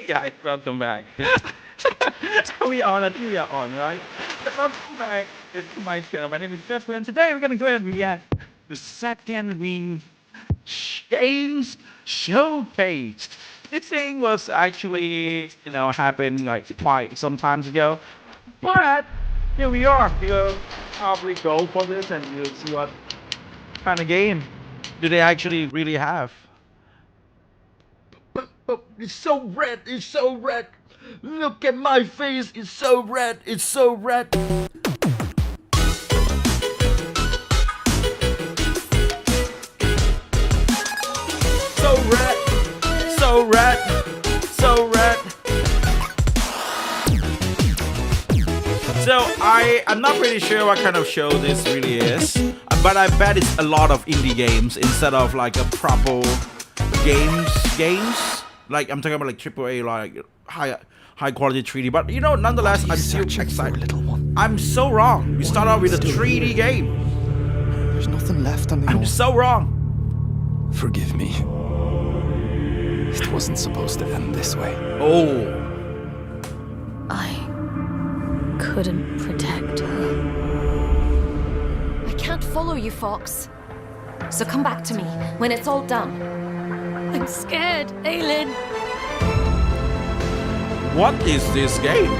Hey guys, welcome back. We are on, right? Welcome back to my channel. My name is Jeffu, and today we're gonna go ahead and react the second wing games showcase. This thing was actually, happened like quite some times ago, but here we are. We'll probably go for this and we'll see what kind of game do they actually really have. It's so red, it's so red. Look at my face, it's so red, it's so red. So red, so red, so red. So I'm not pretty sure what kind of show this really is, but I bet it's a lot of indie games instead of like a proper games. Like I'm talking about like AAA, like high quality 3D. But nonetheless, I'm still excited. Little one. I'm so wrong. We start out with a 3D game. There's nothing left on the I'm old. so wrong. Forgive me. It wasn't supposed to end this way. Oh. I couldn't protect her. I can't follow you, Fox. So come back to me when it's all done. I'm scared, Aelin. What is this game?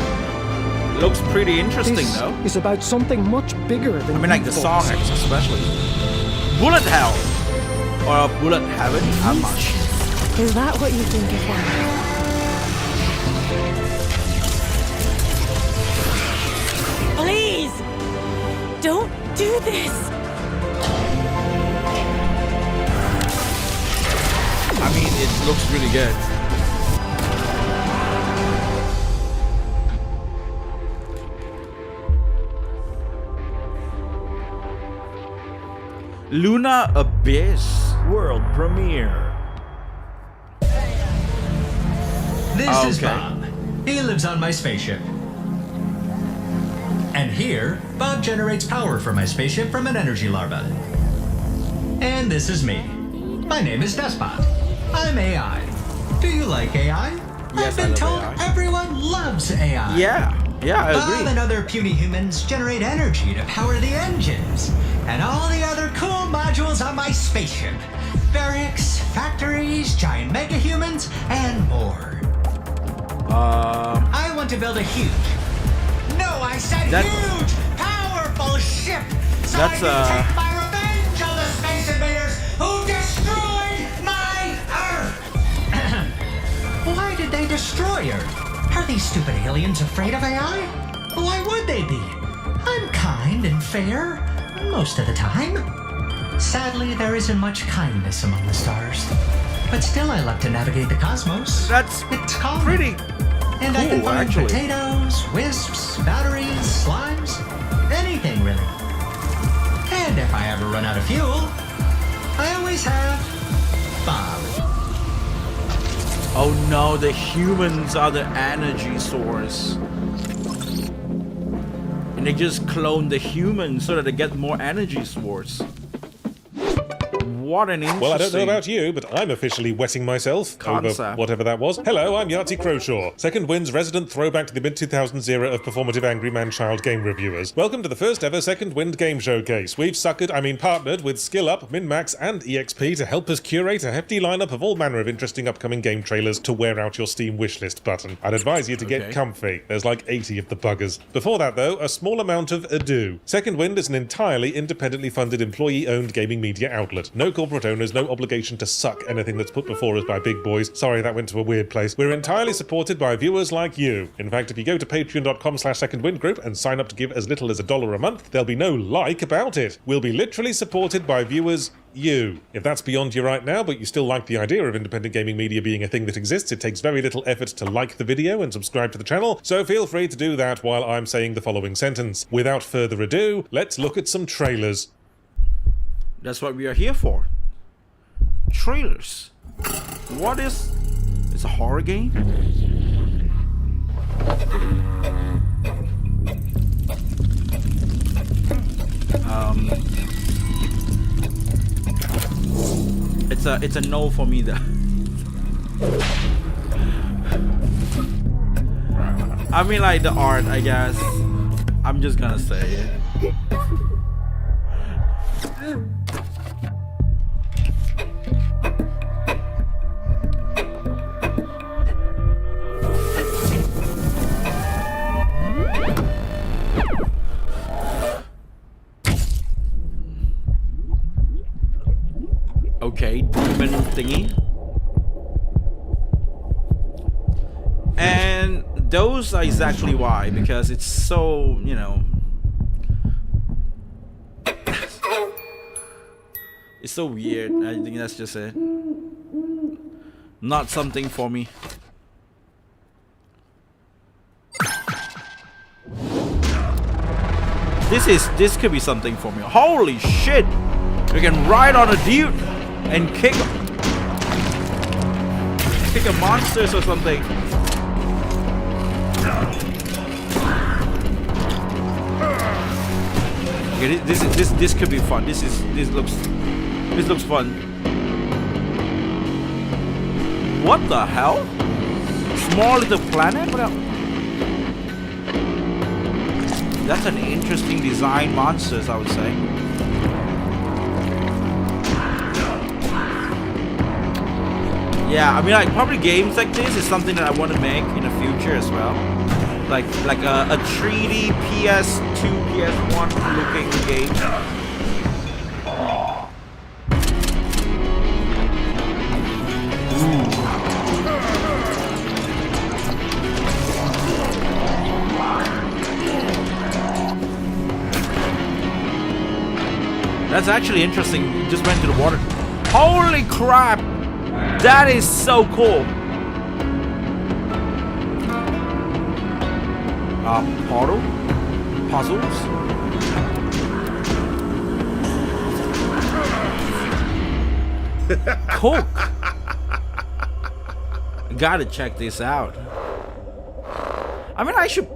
Looks pretty interesting This though. is about something much bigger than I mean, like the song especially. Bullet Hell or Bullet Heaven? How much? Is that what you think of one? Please! Don't do this! I mean, it looks really good. Luna Abyss. World premiere. This is Okay. Bob. He lives on my spaceship. And here, Bob generates power for my spaceship from an energy larva. And this is me. My name is Despot. I'm AI. Do you like AI? Yes, I've I been love told AI. everyone loves AI. Yeah, I Bob agree. and other puny humans generate energy to power the engines and all the other cool modules on my spaceship. Barracks, factories, giant mega humans, and more. I want to build a huge, no, I said That- huge, powerful ship so That's, I can take my revenge on the space invaders who destroyed my Earth. Why did they destroy Earth? Are these stupid aliens afraid of AI? Why would they be? I'm kind and fair most of the time. Sadly, there isn't much kindness among the stars. But still, I love to navigate the cosmos. That's It's calm. pretty And I can cool, find actually. potatoes, wisps, batteries, slimes, anything really. And if I ever run out of fuel, I always have Bob. Oh no, the humans are the energy source. And they just clone the humans so that they get more energy source. What an interesting... Well, I don't know about you, but I'm officially wetting myself Concept. over whatever that was. Hello, I'm Yahtzee Crowshaw, Second Wind's resident throwback to the mid-2000s era of performative Angry Man-Child game reviewers. Welcome to the first ever Second Wind game showcase. We've partnered with SkillUp, MinMax, and EXP to help us curate a hefty lineup of all manner of interesting upcoming game trailers to wear out your Steam wishlist button. I'd advise you to get Okay. comfy. There's like 80 of the buggers. Before that, though, a small amount of ado. Second Wind is an entirely independently funded employee-owned gaming media outlet. No corporate owners, no obligation to suck anything that's put before us by big boys. Sorry, that went to a weird place. We're entirely supported by viewers like you. In fact, if you go to patreon.com/secondwindgroup and sign up to give as little as $1 a month, there'll be no like about it. We'll be literally supported by viewers you. If that's beyond you right now, but you still like the idea of independent gaming media being a thing that exists, it takes very little effort to like the video and subscribe to the channel, so feel free to do that while I'm saying the following sentence. Without further ado, let's look at some trailers. That's what we are here for. Trailers. What is... It's a horror game? It's a no for me there. I mean, like the art, I guess. I'm just gonna say it. Okay, demon thingy. And those are exactly why, because it's so, you know, it's so weird. I think that's just it. Not something for me. This could be something for me. Holy shit! We can ride on a dude and kick a monsters or something. Okay, this could be fun. This looks fun. What the hell? Small little planet? What else? That's an interesting design monsters, I would say. Yeah, I mean, like, probably games like this is something that I want to make in the future as well. Like a 3D PS2, PS1 looking game. That's actually interesting. It just went to the water. Holy crap! That is so cool. Puzzles. Cool. Gotta check this out. I mean, I should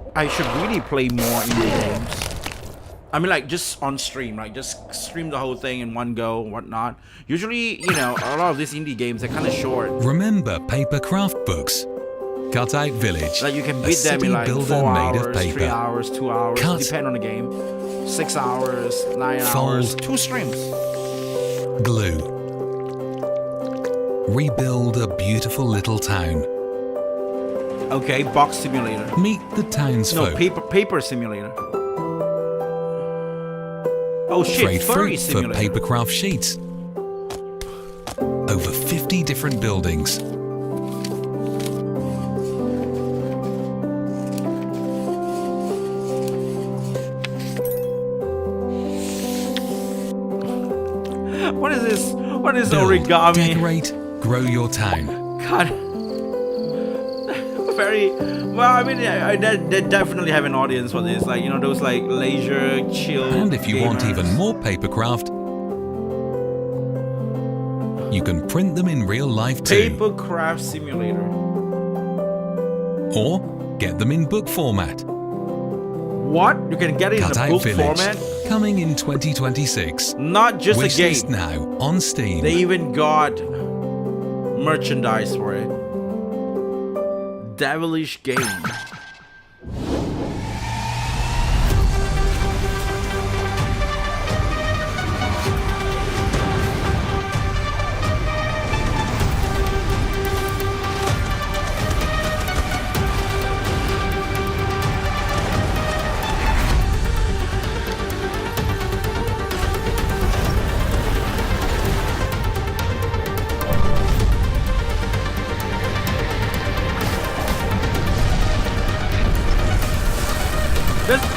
really play more indie games. I mean, like, just on stream, like, just stream the whole thing in one go, whatnot. Usually, you know, a lot of these indie games are kind of short. Remember paper craft books. Cutout Village. Like, you can a beat them in city like builder 4 made hours, of paper. 3 hours, 2 hours, Cut. depend on the game. 6 hours, 9 hours, 2 streams. Glue. Rebuild a beautiful little town. Okay, box simulator. Meet the townsfolk. No, paper simulator. Oh shit, Trade furry fruit for simulator. papercraft sheets. Over 50 different buildings. What is this? What is Build, origami? decorate, grow your town. God. Very well. I mean, they definitely have an audience for this. Like, you know, those like leisure, chill. And if you want gamers. even more papercraft, you can print them in real life too. Papercraft simulator. Or get them in book format. What? You can get it in a Cutout book Village, format? coming in 2026. Not just a game. Wishlist now on Steam. They even got merchandise for it. Devilish game.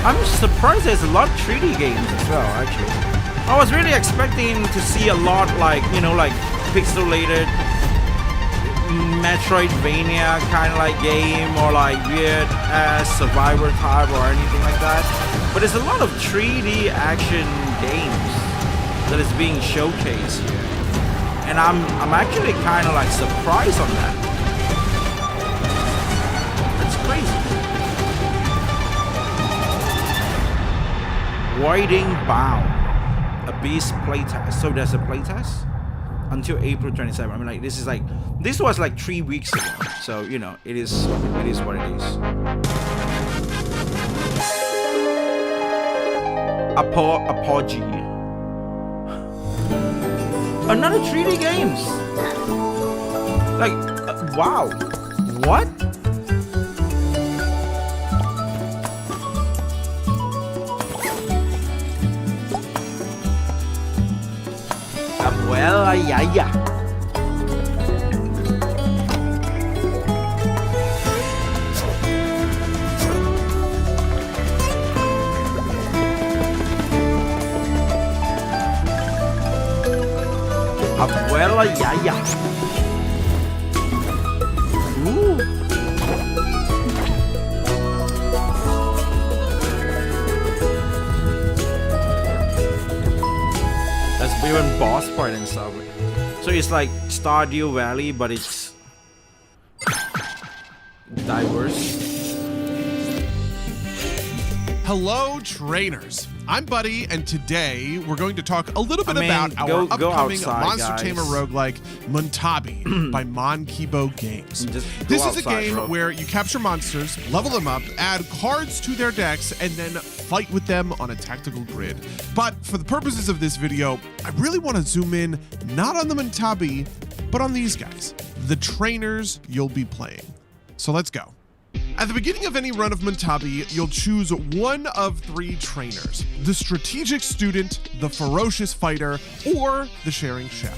I'm surprised there's a lot of 3D games as well, actually. I was really expecting to see a lot like, you know, like pixelated Metroidvania kind of like game or like weird ass Survivor type or anything like that. But there's a lot of 3D action games that is being showcased here. And I'm actually kind of like surprised on that. That's crazy. Voiding Bound, a beast playtest. So there's a playtest until April 27. I mean, like, this was like 3 weeks ago. So, you know, it is what it is. Apogee. Another 3D games. Like, wow. What? Abuela Yaya. Abuela Yaya. Ooh. That's even boss part and stuff. So it's like Stardew Valley, but it's diverse. Hello, trainers. I'm Buddy, and today we're going to talk a little bit about our go upcoming outside, Monster guys. Tamer roguelike, Muntabi, by Monkibo Games. Just go This is a outside, game bro. where you capture monsters, level them up, add cards to their decks, and then fight with them on a tactical grid. But for the purposes of this video, I really want to zoom in not on the Muntabi, but on these guys, the trainers you'll be playing. So let's go. At the beginning of any run of Muntabi, you'll choose one of 3 trainers: the strategic student, the ferocious fighter, or the sharing chef.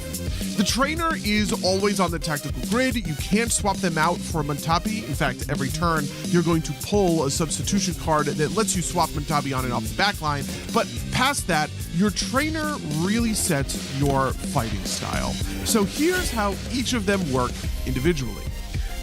The trainer is always on the tactical grid. You can't swap them out for a Muntabi. In fact, every turn, you're going to pull a substitution card that lets you swap Muntabi on and off the backline. But past that, your trainer really sets your fighting style. So here's how each of them work individually.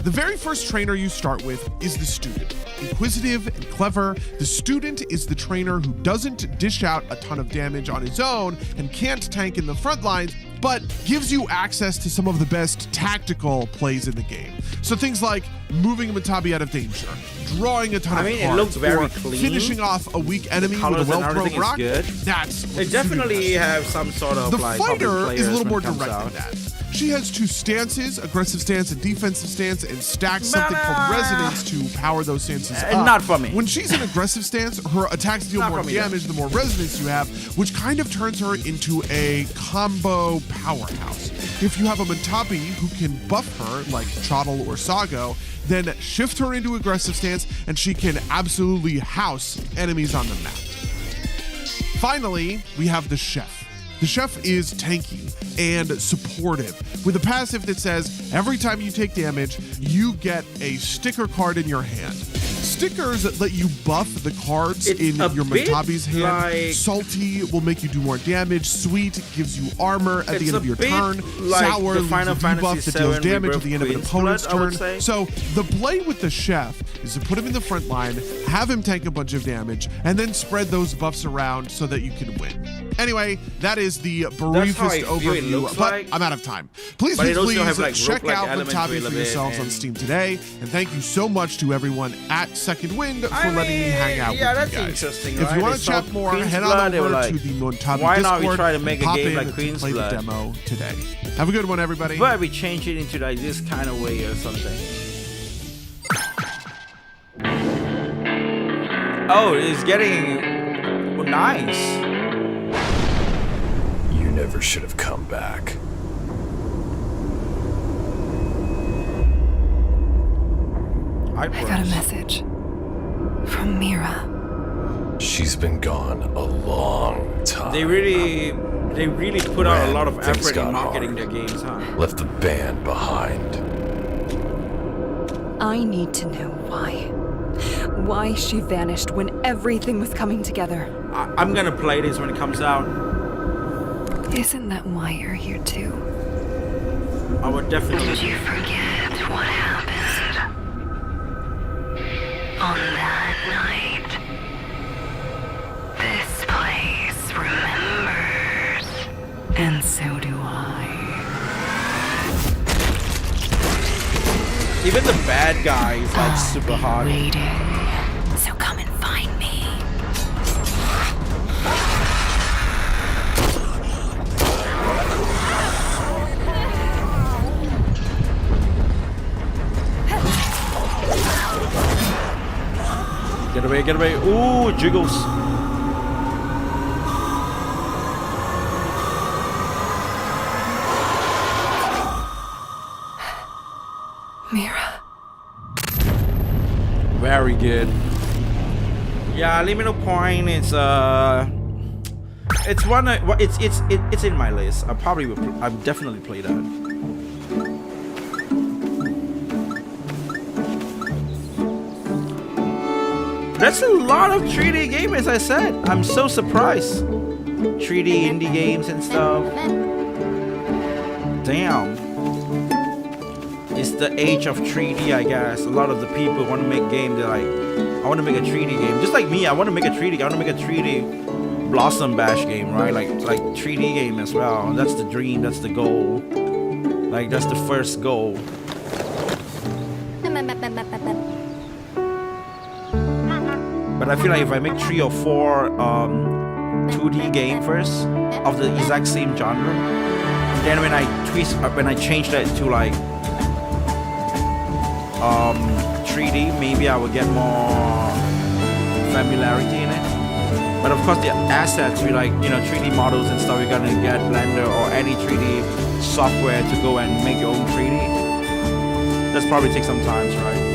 The very first trainer you start with is the student. Inquisitive and clever, the student is the trainer who doesn't dish out a ton of damage on his own and can't tank in the front lines, but gives you access to some of the best tactical plays in the game. So things like moving a Muntabi out of danger, drawing a ton of cards, it looks very or clean. finishing off a weak enemy with a colors and well-thrown everything is rock. good. That's what They the student definitely does. have some sort of The like fighter public is a players little more when it direct comes than out. that. She has 2 stances, aggressive stance and defensive stance, and stacks something called resonance to power those stances up. Not for me. When she's in aggressive stance, her attacks deal Not more for me, damage the more resonance you have, which kind of turns her into a combo powerhouse. If you have a Muntabi who can buff her, like Chottle or Sago, then shift her into aggressive stance and she can absolutely house enemies on the map. Finally, we have the chef. The chef is tanky and supportive, with a passive that says every time you take damage, you get a sticker card in your hand. Stickers that let you buff the cards It's in a your bit Muntabi's hand. like- Salty will make you do more damage. Sweet gives you armor at the It's end a of your bit turn. like Sour the leaves Final a debuff Fantasy that deals VII damage at the end of an Rebirth opponent's Queen's Blood, I would turn. say. So the play with the chef is to put him in the front line, have him tank a bunch of damage, and then spread those buffs around so that you can win. Anyway, that is the briefest how I feel it overview, looks but like. I'm out of time. Please, But it also please have, like, check roguelike out elements Muntabi to it a for bit, yourselves on and- Steam today, and thank you so much to everyone at Second Wind for letting me hang out yeah, with that's you guys. interesting, If right? you want They to saw chat more, Queen's head Blood, on they were over like, to the Muntabi why not we Discord try to make a pop game in like to Queen's play Blood? the demo today. Have a good one, everybody. But we change it into like this kind of way or something. Oh, it's getting nice. You never should have come back. I got a message from Mira. She's been gone a long time. They really put out a lot of Things effort got in marketing hard. their games, huh? Left the band behind. I need to know why. Why she vanished when everything was coming together. I'm gonna play this when it comes out. Isn't that why you're here too? I would definitely. Did you forget what happened on that night? This place remembers, and so do I. Even the bad guy is like I'll super be hard. waiting, so come and find me. Get away, get away. Ooh, jiggles. Very good. Yeah, Liminal Point is it's one. It's in my list. I'll definitely play that. That's a lot of 3D games, as I said. I'm so surprised. 3D indie games and stuff. Damn. It's the age of 3D, I guess. A lot of the people want to make games. They're like, I want to make a 3D game. Just like me, I want to make a 3D game. I want to make a 3D Blossom Bash game, right? Like 3D game as well. That's the dream. That's the goal. Like, that's the first goal. But I feel like if I make 3 or 4 2D game first of the exact same genre, then when I change that to like 3D, maybe I will get more familiarity in it. But of course, the assets, we like 3D models and stuff, you're gonna get Blender or any 3D software to go and make your own 3D. That's probably take some time, right?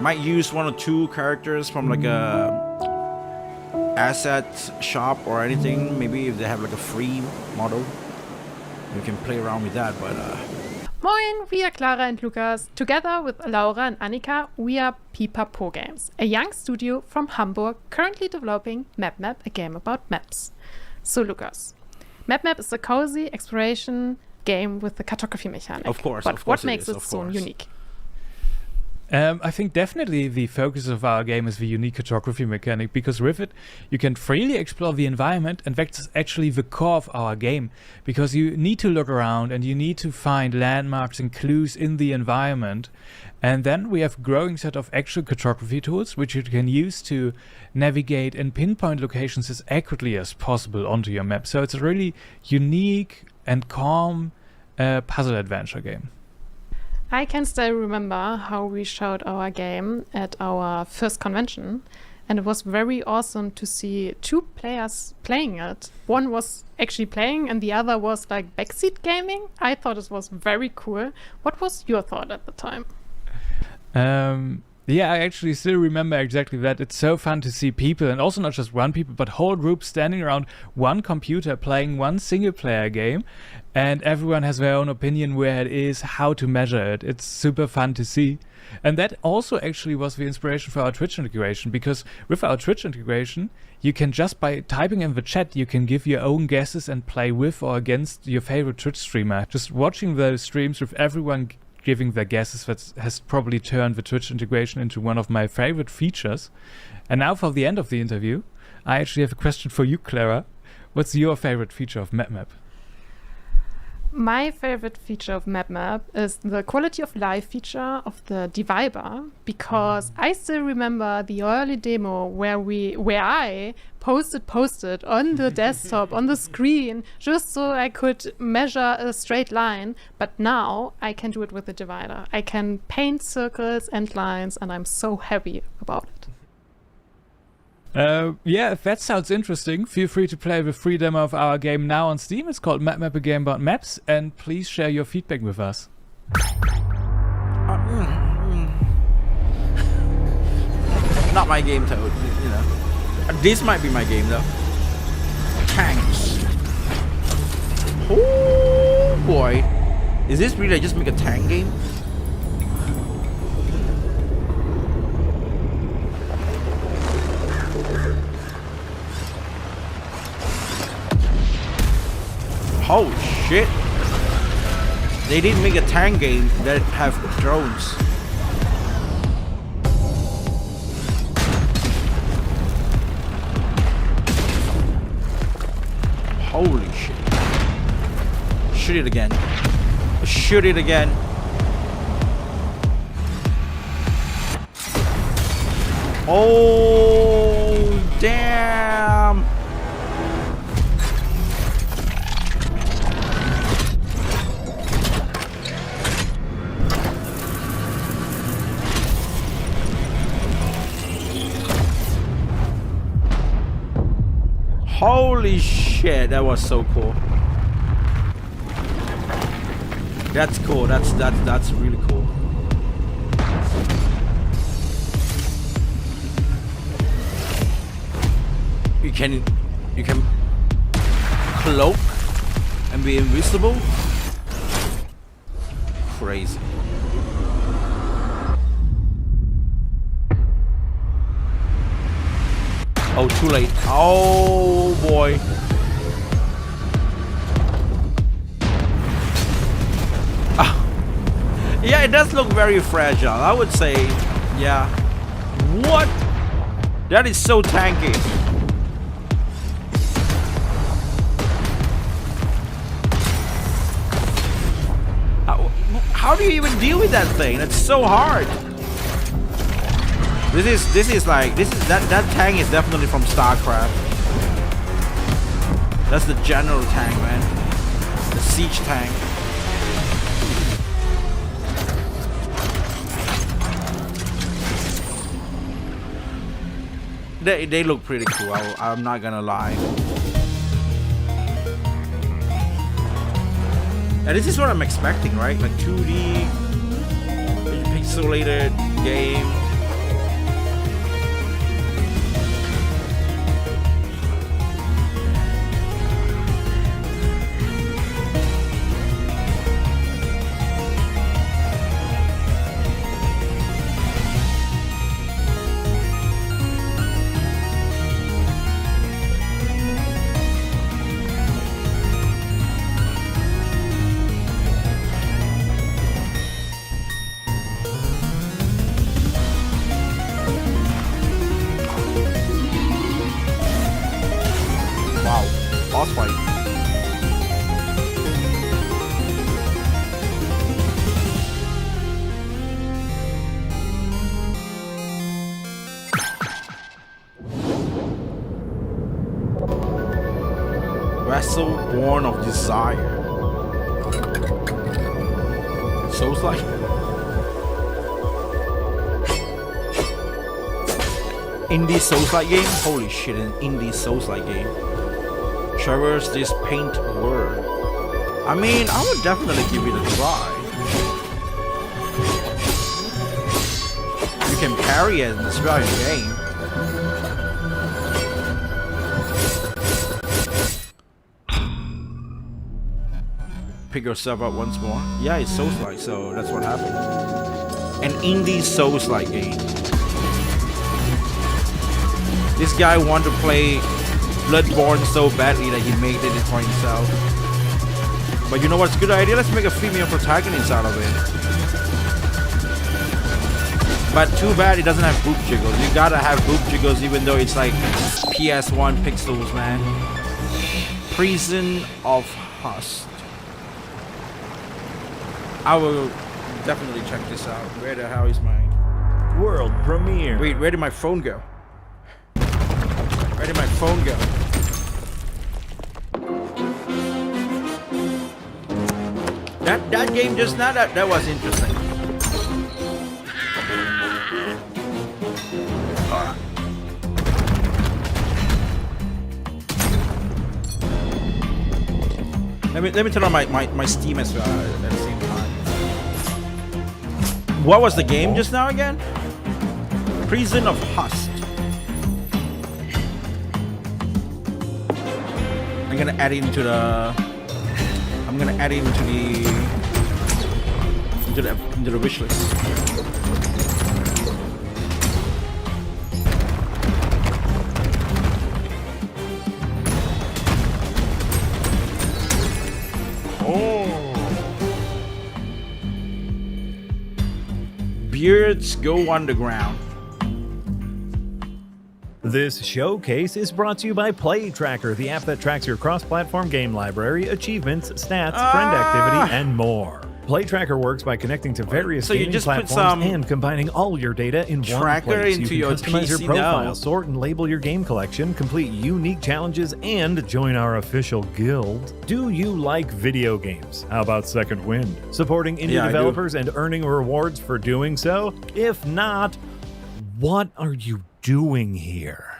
Might use 1 or 2 characters from like a asset shop or anything. Maybe if they have like a free model, you can play around with that. But Moin, we are Clara and Lukas. Together with Laura and Annika, we are Pipapo Games, a young studio from Hamburg currently developing MapMap, a game about maps. So Lukas, MapMap is a cozy exploration game with the cartography mechanic. Of course, but of course what makes it so course. unique? I think definitely the focus of our game is the unique cartography mechanic, because with it you can freely explore the environment, and that's actually the core of our game, because you need to look around and you need to find landmarks and clues in the environment. And then we have a growing set of actual cartography tools which you can use to navigate and pinpoint locations as accurately as possible onto your map. So it's a really unique and calm puzzle adventure game. I can still remember how we showed our game at our first convention, and it was very awesome to see 2 players playing it. One was actually playing and the other was like backseat gaming. I thought it was very cool. What was your thought at the time? Yeah, I actually still remember exactly that. It's so fun to see people, and also not just one people, but whole groups standing around one computer playing one single player game, and everyone has their own opinion where it is, how to measure it. It's super fun to see. And that also actually was the inspiration for our Twitch integration, because with our Twitch integration, you can just by typing in the chat, you can give your own guesses and play with or against your favorite Twitch streamer. Just watching the streams with everyone giving their guesses, that has probably turned the Twitch integration into one of my favorite features. And now for the end of the interview, I actually have a question for you, Clara. What's your favorite feature of MapMap? My favorite feature of MapMap is the quality of life feature of the divider, because I still remember the early demo where I posted on the desktop on the screen just so I could measure a straight line, but now I can do it with the divider. I can paint circles and lines, and I'm so happy about it. Yeah, if that sounds interesting, feel free to play the free demo of our game now on Steam. It's called MapMap, a game about maps, and please share your feedback with us. Not my game, Toad. This might be my game though. Tanks. Oh boy, is this really just make a tank game? Holy shit! They didn't make a tank game that have drones. Holy shit! Shoot it again! Shoot it again! Oh damn! Holy shit, that was so cool. That's cool. That's really cool. You can cloak and be invisible. Crazy. Oh, too late. Oh boy. Yeah, it does look very fragile. I would say, yeah. What? That is so tanky. How do you even deal with that thing? It's so hard. That tank is definitely from StarCraft. That's the general tank, man. The siege tank. They look pretty cool. I'm not gonna lie. And this is what I'm expecting, right? Like 2D, pixelated game. Boss fight. Vessel born of desire. Souls like. Indie Souls-like game? Holy shit, an indie Souls-like game. Traverse this paint world. I mean, I would definitely give it a try. You can parry it and spell your game. Pick yourself up once more. Yeah, it's Souls-like, so that's what happened. An indie Souls-like game. This guy wanted to play Bloodborne so badly that he made it for himself. But you know what's a good idea? Let's make a female protagonist out of it. But too bad it doesn't have boob jiggles. You gotta have boob jiggles even though it's like PS1 pixels, man. Prison of Hust. I will definitely check this out. Where the hell is my world premiere? Wait, where did my phone go? Where did my phone go? That game just now, that was interesting. Let me turn on my Steam as well at the same time. What was the game just now again? Prison of Hust. I'm gonna add it into the wish list. Beards go underground. This showcase is brought to you by Play Tracker, the app that tracks your cross-platform game library, achievements, stats, friend activity, and more. Play Tracker works by connecting to various gaming platforms and combining all your data in one place. You can customize your profile, sort and label your game collection, complete unique challenges, and join our official guild. Do you like video games? How about Second Wind? Supporting indie developers and earning rewards for doing so? If not, what are you doing here?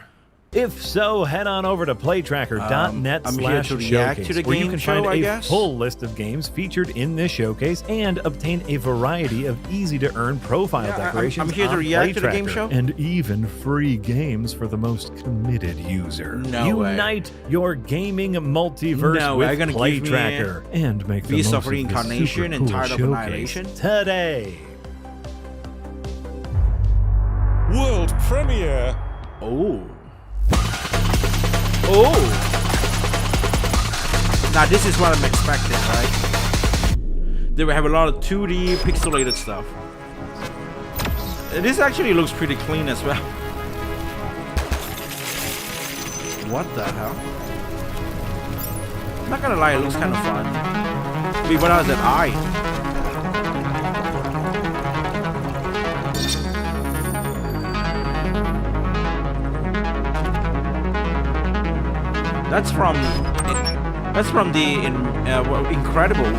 If so, head on over to playtracker.net I'm here to react to showcase, the where you game can show, find I a guess. full list of games featured in this showcase and obtain a variety of easy-to-earn profile Yeah, decorations I'm here to on react to the game PlayTracker, show. and even free games for the most committed user. No way. Unite your gaming multiverse No way. with Are you gonna give me PlayTracker and make the Beast most of of this Reincarnation super and cool Tide of showcase Annihilation? today. World premiere. Oh. Oh. Now this is what I'm expecting, right? They will have a lot of 2D pixelated stuff. This actually looks pretty clean as well. What the hell? I'm not gonna lie, it looks kind of fun. Wait, what else? That eye? That's from the Incredible.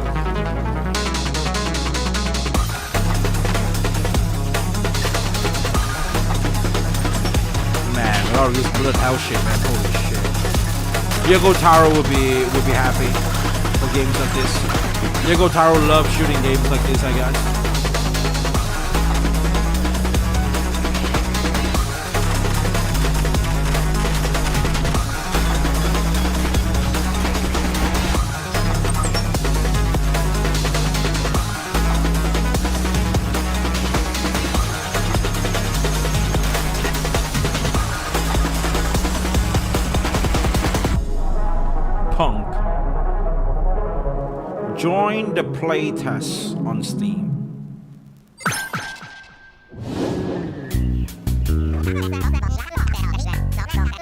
Man, a lot of this bullet hell shit, man. Holy shit. Diego Taro would be happy for games like this. Diego Taro loves shooting games like this, I guess. Punk. Join the playtest on Steam.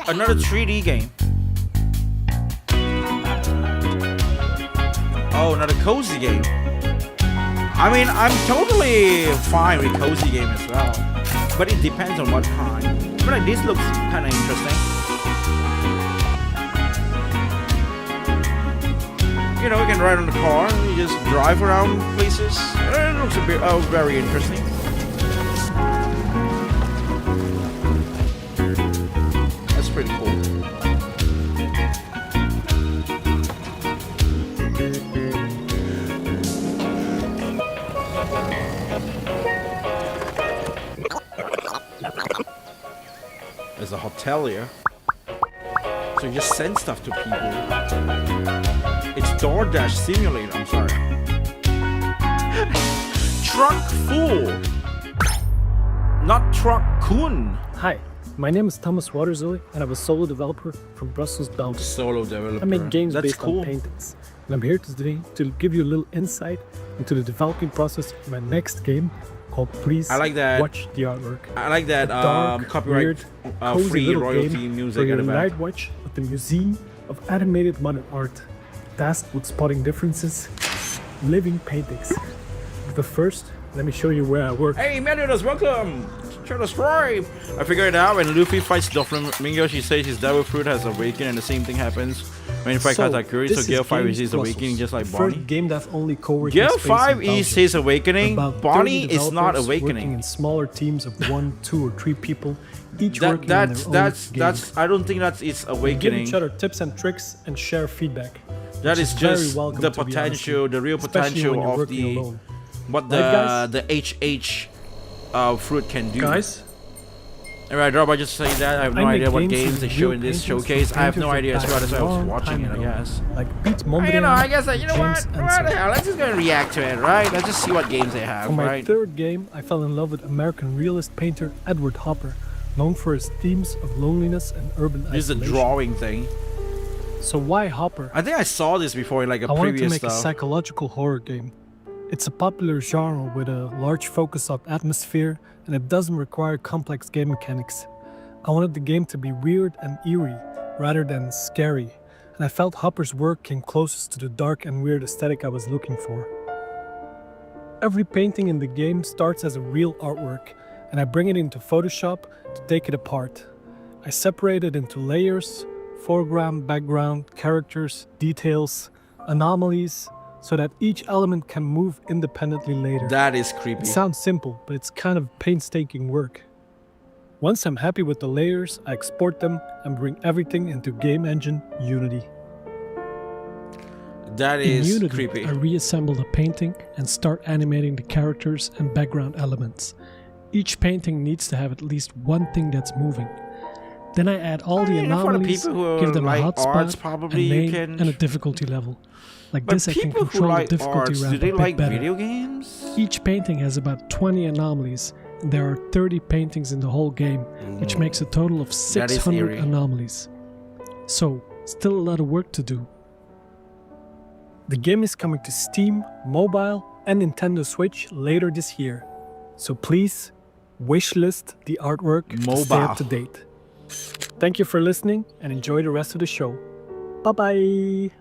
Another 3D game. Oh, another cozy game. I mean, I'm totally fine with cozy game as well, but it depends on what kind. But like, this looks kind of interesting. You know, you can ride on the car, you just drive around places. It looks a bit very interesting. That's pretty cool. There's a hotelier. So you just send stuff to people. It's DoorDash Simulator, I'm sorry. Truck Fool. Not Truck Kun. Hi, my name is Thomas Waterzilly, and I'm a solo developer from Brussels, Belgium. Solo developer. I make games That's based cool. on paintings. And I'm here today to give you a little insight into the developing process of my next game called Please I like that. Watch the Artwork. I like that A dark, copyright weird, cozy free little royalty game music for at your the back. night watch of the Museum of Animated Modern Art, tasked with spotting differences in living paintings. But first, let me show you where I work. Hey, Meliodas, welcome to the stripe. I figured it out when Luffy fights Doflamingo, she says his devil fruit has awakened, and the same thing happens when you fight Katakuri. this So is Gear 5 is Games his Brussels, awakening, just like the first Bonnie. game that only co-working Gear space 5 in is Belgium. his awakening. About 30 Bonnie is not developers awakening. Working in smaller teams of 1, 2, or 3 people, each working on their own That's I don't think that's its We give awakening. each other tips and tricks and share feedback. That which is very just welcome, the to be potential, honest, the real especially when potential you're of working the alone. what Right, guys? the HH fruit can do. Guys, Alright, Rob, I just say that I have no I make idea what games games with they show real in this paintings showcase. from I have no painters idea as that well. That's why I was long watching time it, I ago. guess. like Pete You Mondrian, know, I guess you know James what? Ensor. What the hell? Let's just go and react to it, right? Let's just see what games they have, For my right? third game, I fell in love with American realist painter Edward Hopper, known for his themes of loneliness and urban This is a isolation. drawing thing. So why Hopper? I think I saw this before in like a I wanted to previous make a stuff. psychological horror game. It's a popular genre with a large focus on atmosphere, and it doesn't require complex game mechanics. I wanted the game to be weird and eerie, rather than scary, and I felt Hopper's work came closest to the dark and weird aesthetic I was looking for. Every painting in the game starts as a real artwork, and I bring it into Photoshop to take it apart. I separate it into layers, foreground, background, characters, details, anomalies, so that each element can move independently later. That is creepy. It sounds simple, but it's kind of painstaking work. Once I'm happy with the layers, I export them and bring everything into game engine Unity. That In is Unity, creepy. I reassemble the painting and start animating the characters and background elements. Each painting needs to have at least one thing that's moving. Then I add all the For the anomalies, people who give them a like hotspot, arts, a probably you name, can. and a difficulty level. Like But this, I can people who control the like difficulty arts, ramp do they a bit like better. video games? Each painting has about 20 anomalies, and there are 30 paintings in the whole game, which makes a total of That is 600 eerie. anomalies. So, still a lot of work to do. The game is coming to Steam, mobile, and Nintendo Switch later this year. So please, wishlist the artwork to stay up to date. Thank you for listening, and enjoy the rest of the show. Bye-bye!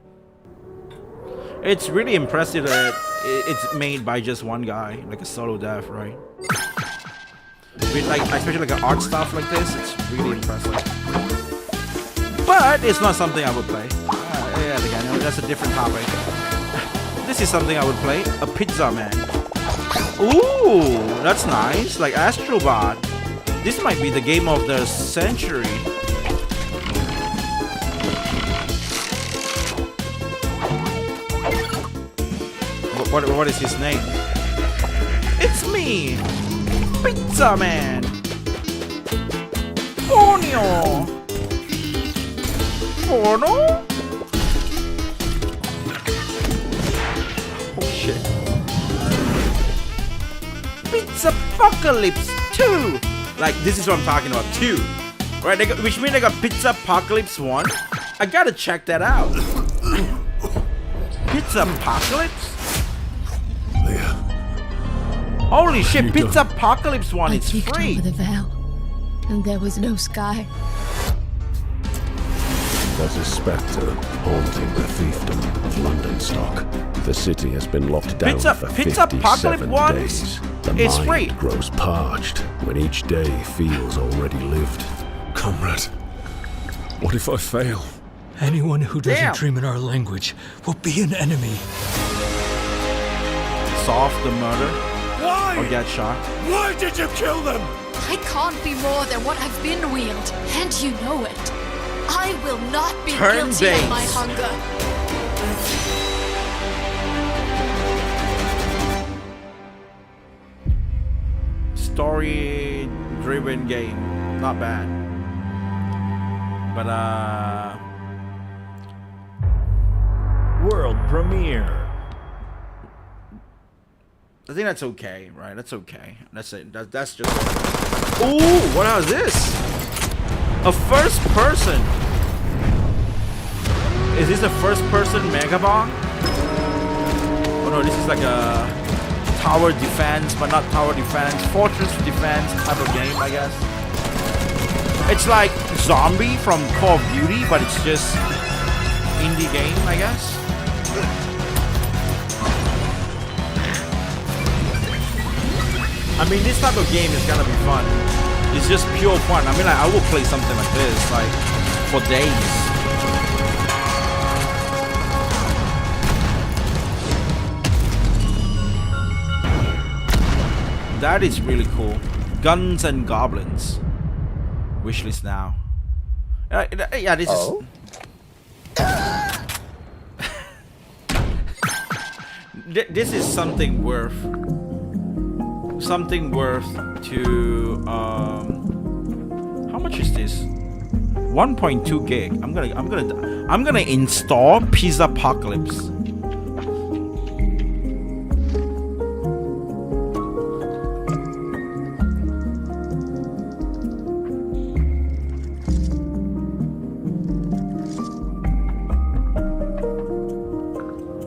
It's really impressive that it's made by just one guy, like a solo dev, right? With like, especially like art stuff like this, it's really impressive. But it's not something I would play. Yeah, again, that's a different topic. This is something I would play, a Pizza Man. Ooh, that's nice, like Astrobot. This might be the game of the century. What is his name? It's me, Pizza Man. Forno. Forno? Oh shit. Pizza Apocalypse 2. Like this is what I'm talking about, 2. Right? Which means I got Pizza Apocalypse 1. I gotta check that out. Pizza Apocalypse? Holy shit, Pizza Apocalypse 1 is free. Over the veil, and there was no sky. There's a spectre haunting the fiefdom of London stock. The city has been locked down for 57 days. The It's mind free. grows parched when each day feels already lived. Comrade, what if I fail? Anyone who doesn't Damn. dream in our language will be an enemy. Solve the murder Why? or get shot. Why did you kill them? I can't be more than what I've been wheeled, and you know it. I will not be guilty of my Turn-based. hunger. Story-driven game, not bad. But World premiere. I think that's okay, right? That's okay. That's it. That's just. Ooh, what is this? A first person. Is this a first person Megabong? Oh no, this is like a tower defense, but not tower defense, fortress defense type of game, I guess. It's like Zombie from Call of Duty, but it's just indie game, I guess. I mean, this type of game is gonna be fun. It's just pure fun. I mean, like, I will play something like this, like, for days. That is really cool. Guns and Goblins. Wishlist now. Yeah, this is... This is something worth to how much is this? 1.2 gig. I'm gonna install Pizza Apocalypse.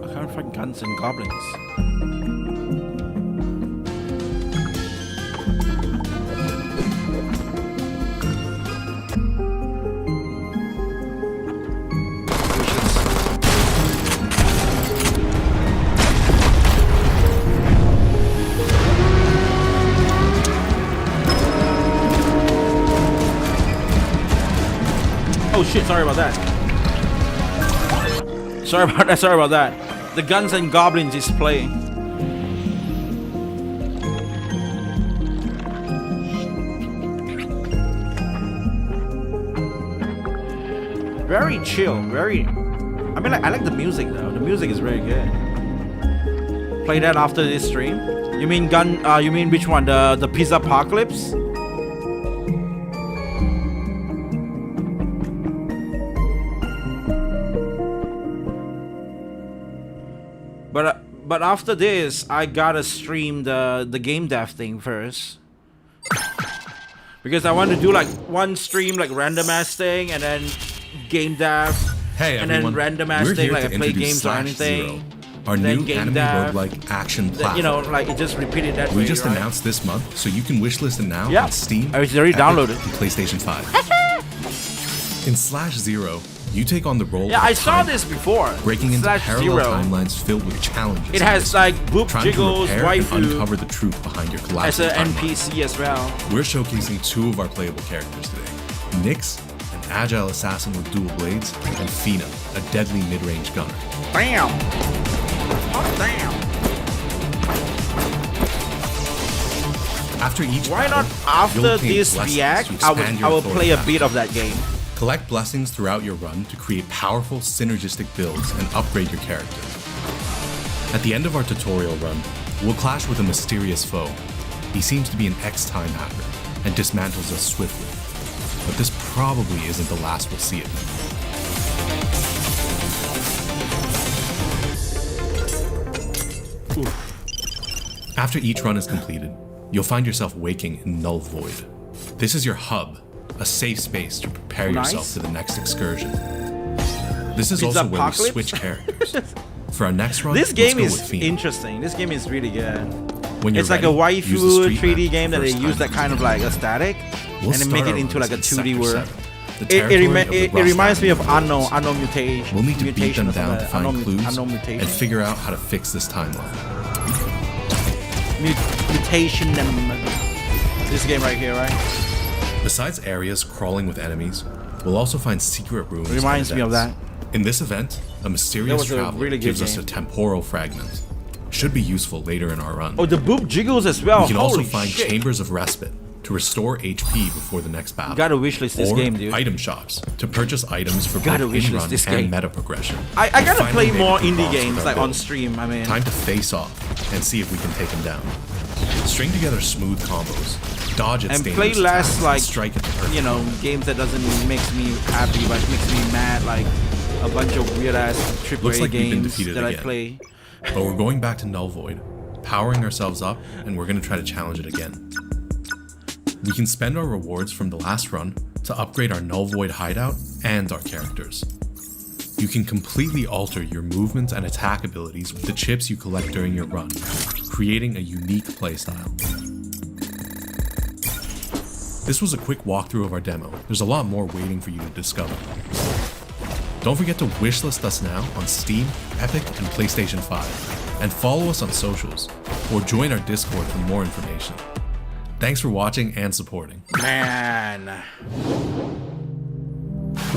I can't find Guns and Goblins. Oh shit, sorry about that. Sorry about that. The Guns and Goblins is playing. Very chill. Very. I mean, like, I like the music though. The music is very good. Play that after this stream. You mean you mean which one? The Pizza Apocalypse? But after this, I gotta stream the game dev thing first. Because I want to do like one stream like random ass thing and then game dev. Hey and everyone, then random ass we're thing here like to I play introduce games or anything. Zero, our then new game anime dev, roguelike action platform. You know, like it just repeated that. We way, just right? announced this month, so you can wishlist it now Yeah. on Steam. I already Epic, downloaded. and PlayStation 5. In Slash Zero, you take on the role Yeah, of I saw time, this before. breaking into Slash parallel Zero. timelines filled with challenges. It and has mystery, like boob trying to jiggles, repair and waifu uncover the truth behind your as collapsing an timeline. NPC as well. We're showcasing two of our playable characters today. Nyx, an agile assassin with dual blades, and Fina, a deadly mid-range gunner. Bam! Oh, damn! After each Why battle, not after you'll obtain this blessings react? to I expand your will authority play a path. bit of that game. Collect blessings throughout your run to create powerful synergistic builds and upgrade your character. At the end of our tutorial run, we'll clash with a mysterious foe. He seems to be an ex-time hacker and dismantles us swiftly. But this probably isn't the last we'll see of him. After each run is completed, you'll find yourself waking in Null Void. This is your hub, a safe space to prepare yourself for the next excursion. This is Pizza also where we Apocalypse? switch characters. For our next run, This game let's go is with Fina. interesting. This game is really good. When you're It's like ready, a use the waifu street 3D map game that they first use time. that kind of like aesthetic We'll and then make start it our into like a runs in 2D Sector world. 7, the territory of the It Rust reminds me of Island Unknown Mutation. We'll need to beat Mutation them or down to something. find Unknown clues Mutation. and figure out how to fix this timeline. Mutation. This game right here, right? Besides areas crawling with enemies, we'll also find secret rooms. and Reminds me of events. In this event, a mysterious That was a traveler really good gives us game. a temporal fragment. Should be useful later in our run. Oh, the boob jiggles as well. We can also Holy find shit. chambers of respite to restore HP before the next battle. Gotta wishlist this or game, dude. item shops to purchase items for Gotta both wishlist in-run this and game. meta progression. I We gotta finally play made more a few indie boss with games our like on build. stream. I mean, Time to face off and see if we can take him down. String together smooth combos, dodge at and stainless play less attacks, like and strike at the perfect you know games that doesn't makes me happy but makes me mad, like a bunch of weird ass AAA Looks like we've been games defeated that I again. play. But we're going back to Null Void, powering ourselves up, and we're going to try to challenge it again. We can spend our rewards from the last run to upgrade our Null Void hideout and our characters. You can completely alter your movement and attack abilities with the chips you collect during your run, creating a unique playstyle. This was a quick walkthrough of our demo. There's a lot more waiting for you to discover. Don't forget to wishlist us now on Steam, Epic, and PlayStation 5, and follow us on socials, or join our Discord for more information. Thanks for watching and supporting. Man.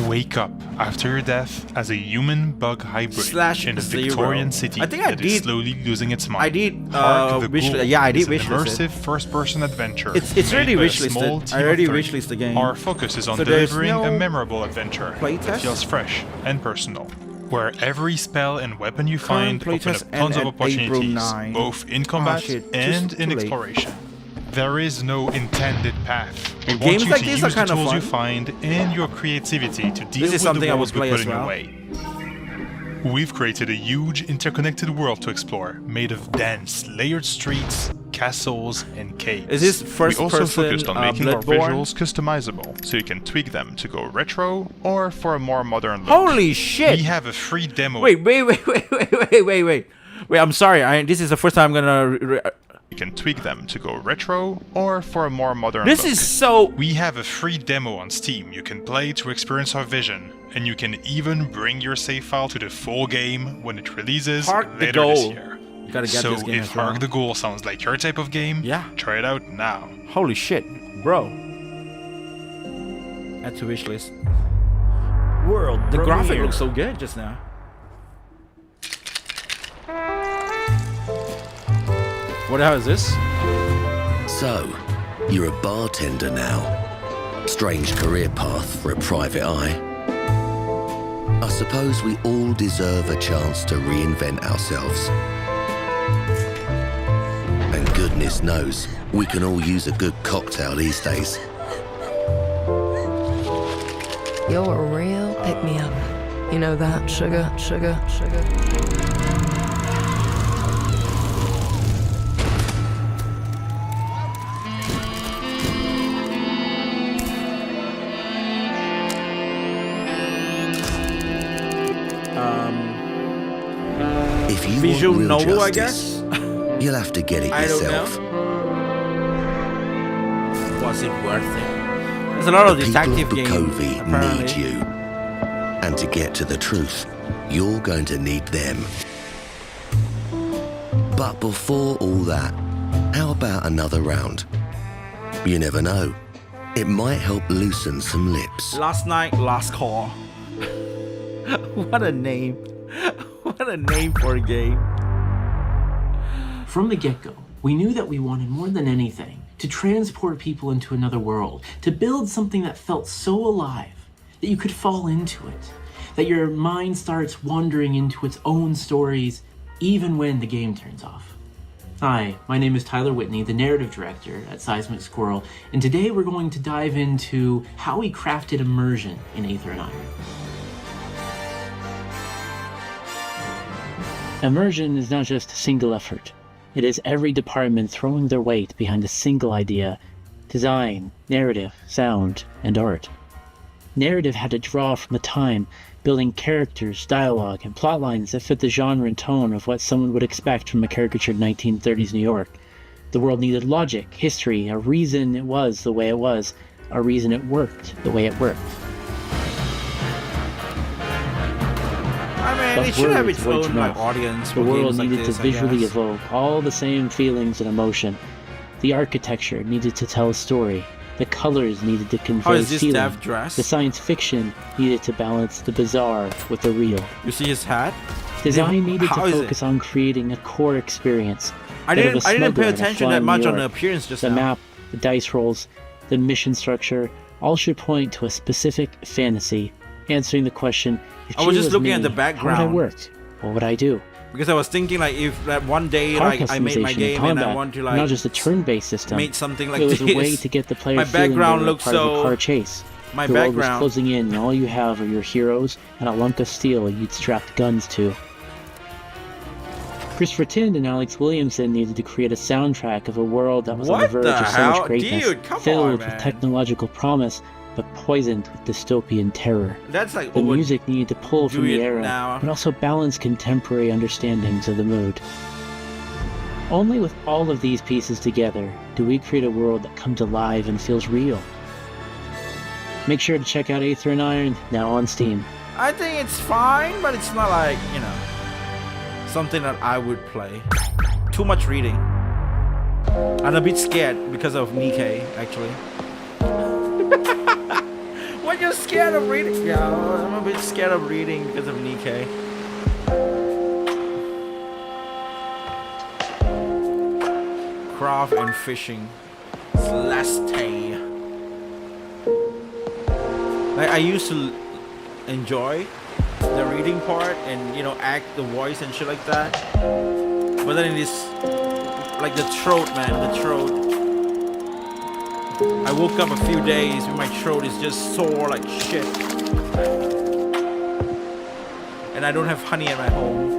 Wake up after your death as a human-bug hybrid Slash in a Zero. Victorian city I think I that is did- slowly losing its mind. I did, Hark the wish- Ghoul yeah, I did is an wishlist it. immersive first-person adventure. It's already made by a wishlisted. small I team of already 3. wishlisted the game. Our focus is on So there's delivering no a memorable adventure that playtest? feels fresh and personal, where every spell and weapon you find Current open playtest up tons of end at April opportunities, 9. both in combat shit, and just in too late. exploration. There is no intended path. We Well, want games you like to this use are the kinda tools you fun. find and your creativity to deal is with something the I would worlds we play put as in your well. way. We've created a huge interconnected world to explore, made of dense, layered streets, castles, and caves. Is this first we also person, focused on making our Bloodborne? visuals customizable, so you can tweak them to go retro or for a more modern look. Holy shit! We have a free demo. Wait, I'm sorry. This is the first time I'm gonna. You can tweak them to go retro or for a more modern This look. is so. We have a free demo on Steam you can play to experience our vision, and you can even bring your save file to the full game when it releases Hark the later this Ghoul. year. You gotta get So this game if as well. Hark the Ghoul sounds like your type of game, Yeah. try it out now. Holy shit, bro. Add to wishlist. World The graphic premiere. looks so good just now. What the hell is this? So, you're a bartender now. Strange career path for a private eye. I suppose we all deserve a chance to reinvent ourselves. And goodness knows, we can all use a good cocktail these days. You're a real pick-me-up. You know that, sugar, sugar, sugar. If you visual want real novel, I justice, guess. you'll have to get it I don't yourself. know. Was it worth it? There's a lot of The detective people of games. Bukovi Apparently. need you. And to get to the truth, you're going to need them. But before all that, how about another round? You never know. It might help loosen some lips. Last night, last call. What a name. What a name for a game. From the get-go, we knew that we wanted more than anything to transport people into another world, to build something that felt so alive that you could fall into it, that your mind starts wandering into its own stories even when the game turns off. Hi, my name is Tyler Whitney, the narrative director at Seismic Squirrel, and today we're going to dive into how we crafted immersion in Aether and Iron. Immersion is not just a single effort. It is every department throwing their weight behind a single idea: design, narrative, sound, and art. Narrative had to draw from the time, building characters, dialogue, and plot lines that fit the genre and tone of what someone would expect from a caricatured 1930s New York. The world needed logic, history, a reason it was the way it was, a reason it worked the way it worked. I mean, But it should have words its weren't own enough. audience. The for world games like needed this, to I visually guess. evoke all the same feelings and emotion. The architecture needed to tell a story. The colors needed to convey How is this feeling. dev dressed? The science fiction needed to balance the bizarre with the real. You see his hat? Design needed to How is it? focus on creating a core experience. I that of didn't a pay smuggler in a attention that flying much New on the York. appearance just The now. map, the dice rolls, the mission structure, all should point to a specific fantasy, answering the question, if I was she just looking at me, the how would I background. work? What would I do? Because I was thinking like if that one day Car like I made my customization in game and I combat, want to like not just a turn-based system. make something like it was this. a way to get the player My feeling background they were looks part of so- a car chase. my the world was background- closing in, and all you have are your heroes and a lunk of steel you'd strapped guns to. Christopher Tind and Alex Williamson needed to create a soundtrack of a world that was on the What verge the of so hell? much greatness, Dude, come filled on, with man. technological promise, but poisoned with dystopian terror. That's like The over- music needed to pull from do the it era, now. but also balance contemporary understandings of the mood. Only with all of these pieces together do we create a world that comes alive and feels real. Make sure to check out Aether and Iron, now on Steam. I think it's fine, but it's not like, you know, something that I would play. Too much reading. I'm a bit scared because of Nikkei, actually. When you're scared of reading? Yeah, I'm a bit scared of reading because of Nikkei. Craft and fishing. Celeste. Like, I used to enjoy the reading part and, you know, act the voice and shit like that. But then it is like the throat, man, the throat. I woke up a few days and my throat is just sore like shit. And I don't have honey at my home.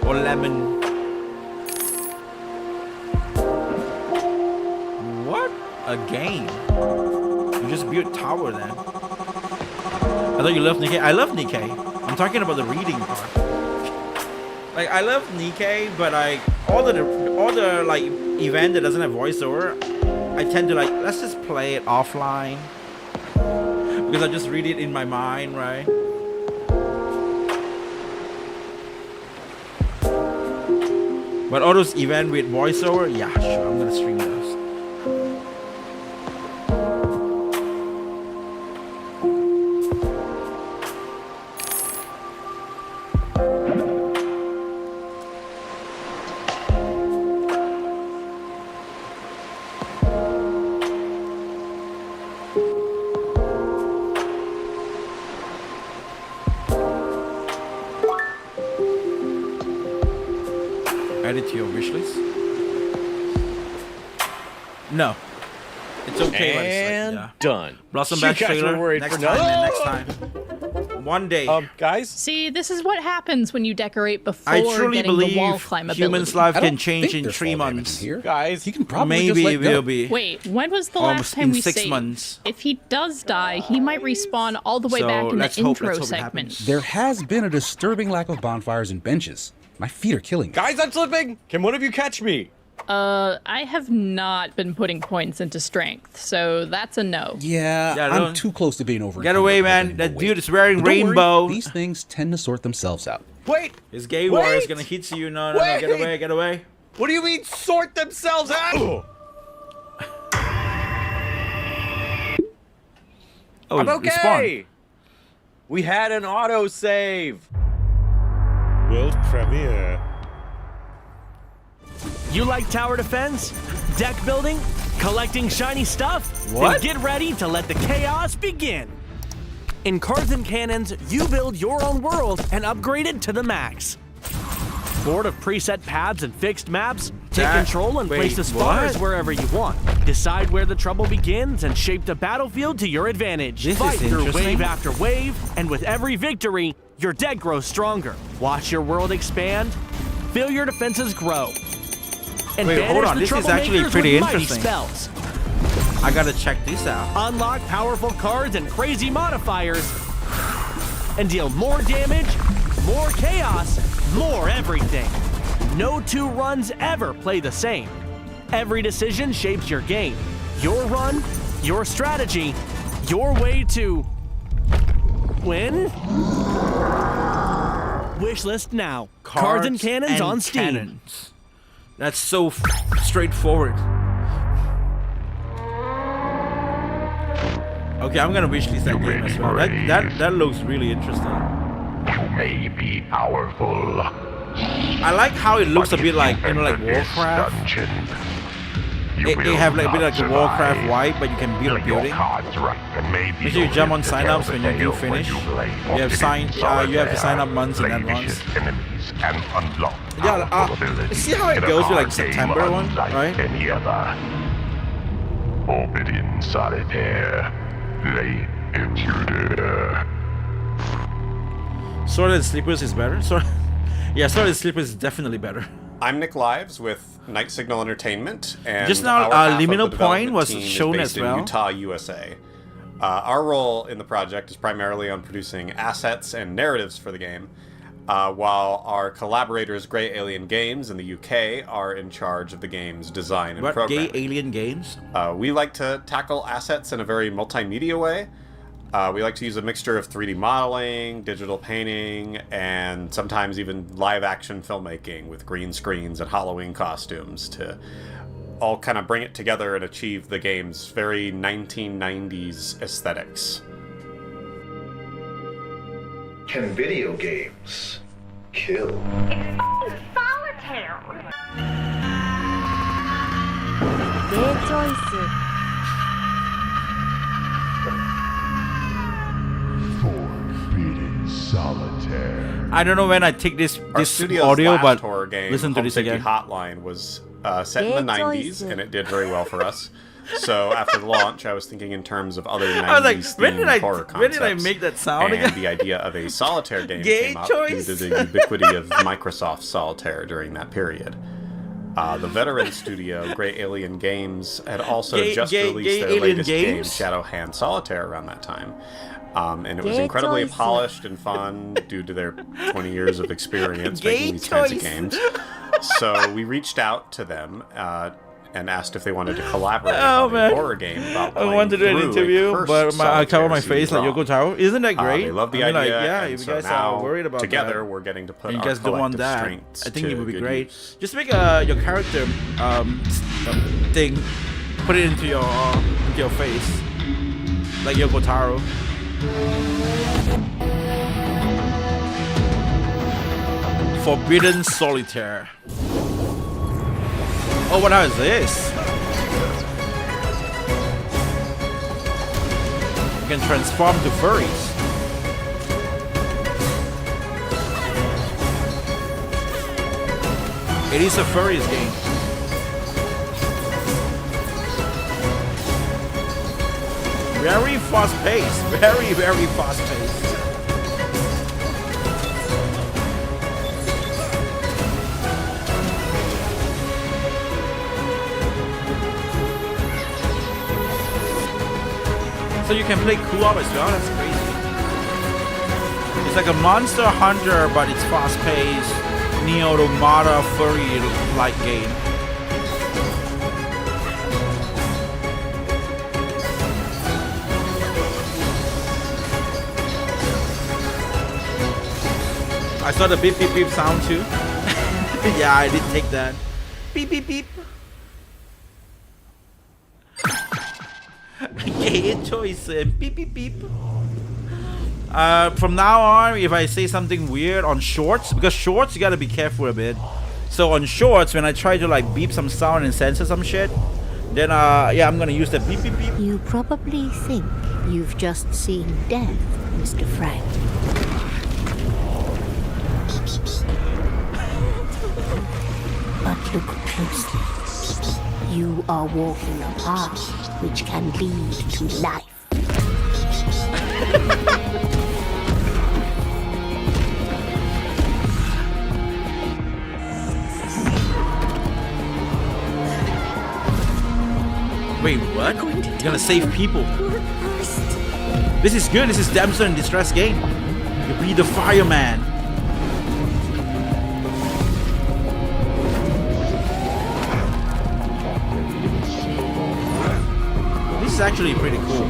Or lemon. What? A game? You just built tower then. I thought you loved Nikkei. I love Nikkei. I'm talking about the reading part. Like, I love Nikkei, but like all the like event that doesn't have voiceover, I tend to like, let's just play it offline. Because I just read it in my mind, right? But all those events with voiceover, yeah, sure, I'm gonna stream those. Add it to your wish list. No. It's okay. And done. Blossom You Bash guys were trailer. worried Next for time, man. no. Next time. One day. Guys? See, this is what happens when you decorate before I truly getting the wall believe climb humans' ability. life can change in 3 months. Guys, he can probably maybe it will be. Wait, when was the Almost last time in we 6 saved? months. If he does die, he might respawn all the way So, back in the let's hope intro it segment. There has been a disturbing lack of bonfires and benches. My feet are killing me. Guys, I'm slipping! Can one of you catch me? I have not been putting points into strength, so that's a no. Yeah, I'm too close to being over. Get away, man. That dude is wearing rainbow. These things tend to sort themselves out. Wait! His gay war is gonna hit you. No, no, no. Get away, get away. What do you mean, sort themselves out? Oh, I'm it okay! respawned. We had an autosave! World premiere. You like tower defense? Deck building? Collecting shiny stuff? What? Then get ready to let the chaos begin. In Cards and Cannons, you build your own world and upgrade it to the max. Bored of preset paths and fixed maps? Take control and place the spawners wherever you want. Decide where the trouble begins and shape the battlefield to your advantage. This Fight is through interesting. wave after wave, and with every victory, your deck grows stronger. Watch your world expand, feel your defenses grow. And Wait, hold banish on. the This is actually troublemakers pretty with mighty interesting. Spells. I gotta check this out. Unlock powerful cards and crazy modifiers, and deal more damage, more chaos, more everything. No 2 runs ever play the same. Every decision shapes your game. Your run, your strategy, your way to win. Wishlist now. Cards and Cannons on Steam. Cannons. That's so straightforward. Okay, I'm gonna wishlist that game as well. That looks really interesting. You may be powerful. I like how it looks a bit like, you know, like Warcraft. They have like a bit like a Warcraft vibe, but you can build a building. Make sure you jump on sign-ups when you do finish. You have to sign up months in advance. Yeah, see how it goes with like September one, right? Forbidden solitaire. Late intruder. Sword and Sleepers is better. Yeah, Sword and Sleepers is definitely better. I'm Nick Lives with Night Signal Entertainment, and just now, our half of Liminal the Point development was team is shown based as well. in Utah, USA. Our role in the project is primarily on producing assets and narratives for the game, while our collaborators, Grey Alien Games in the UK, are in charge of the game's design and What, programming. Gay Alien Games? We like to tackle assets in a very multimedia way. We like to use a mixture of 3D modeling, digital painting, and sometimes even live-action filmmaking with green screens and Halloween costumes to all kind of bring it together and achieve the game's very 1990s aesthetics. Can video games kill? Solitaire. Good choices. Forbidden solitaire. I don't know when I take this Studio's audio, last but horror game, listen to Home this Safety again. Hotline was set in the Good 90s, choices. and it did very well for us. So after the launch, I was thinking in terms of other 90s I was like, themed horror concepts. when did I make that sound and again? the idea of a solitaire game Gay came up choice. due to the ubiquity of Microsoft Solitaire during that period. The veteran studio, Grey Alien Games, had also just released their Alien latest game, Games? Shadow Hand Solitaire, around that time. And it was Gay incredibly choices. polished and fun due to their 20 years of experience Gay making these kinds of choice. games. So we reached out to them and asked if they wanted to collaborate Oh, on man. a horror game about I wanted to do an playing through interview, a cursed but I cover my solitaire face like CD-ROM. Yoko Taro. Isn't that great? They love the I mean, idea. like, yeah, and if you so guys now, are worried about together, that, we're getting to put and you our guys don't want collective that, strengths I think to it would be good great. use. Just make your character thing, put it into your face, like Yoko Taro. Forbidden Solitaire. Oh, what is this? You can transform to furries. It is a furious game. Very fast paced. Very, very fast paced. So you can play co-op as well. That's crazy. It's like a Monster Hunter, but it's fast-paced, Neo Automata furry-like game. I saw the beep beep beep sound too. Yeah, I did take that. Beep beep beep. Gay choice. Beep beep beep. From now on, if I say something weird on shorts, because shorts you gotta be careful a bit. So on shorts, when I try to like beep some sound and censor some shit, then yeah, I'm gonna use the beep beep beep. You probably think you've just seen death, Mr. Frank. But look closely. You are walking a path which can lead to life. Wait, what? You're gonna save people. This is good. This is damsel in distress game. You be the fireman. This is actually pretty cool.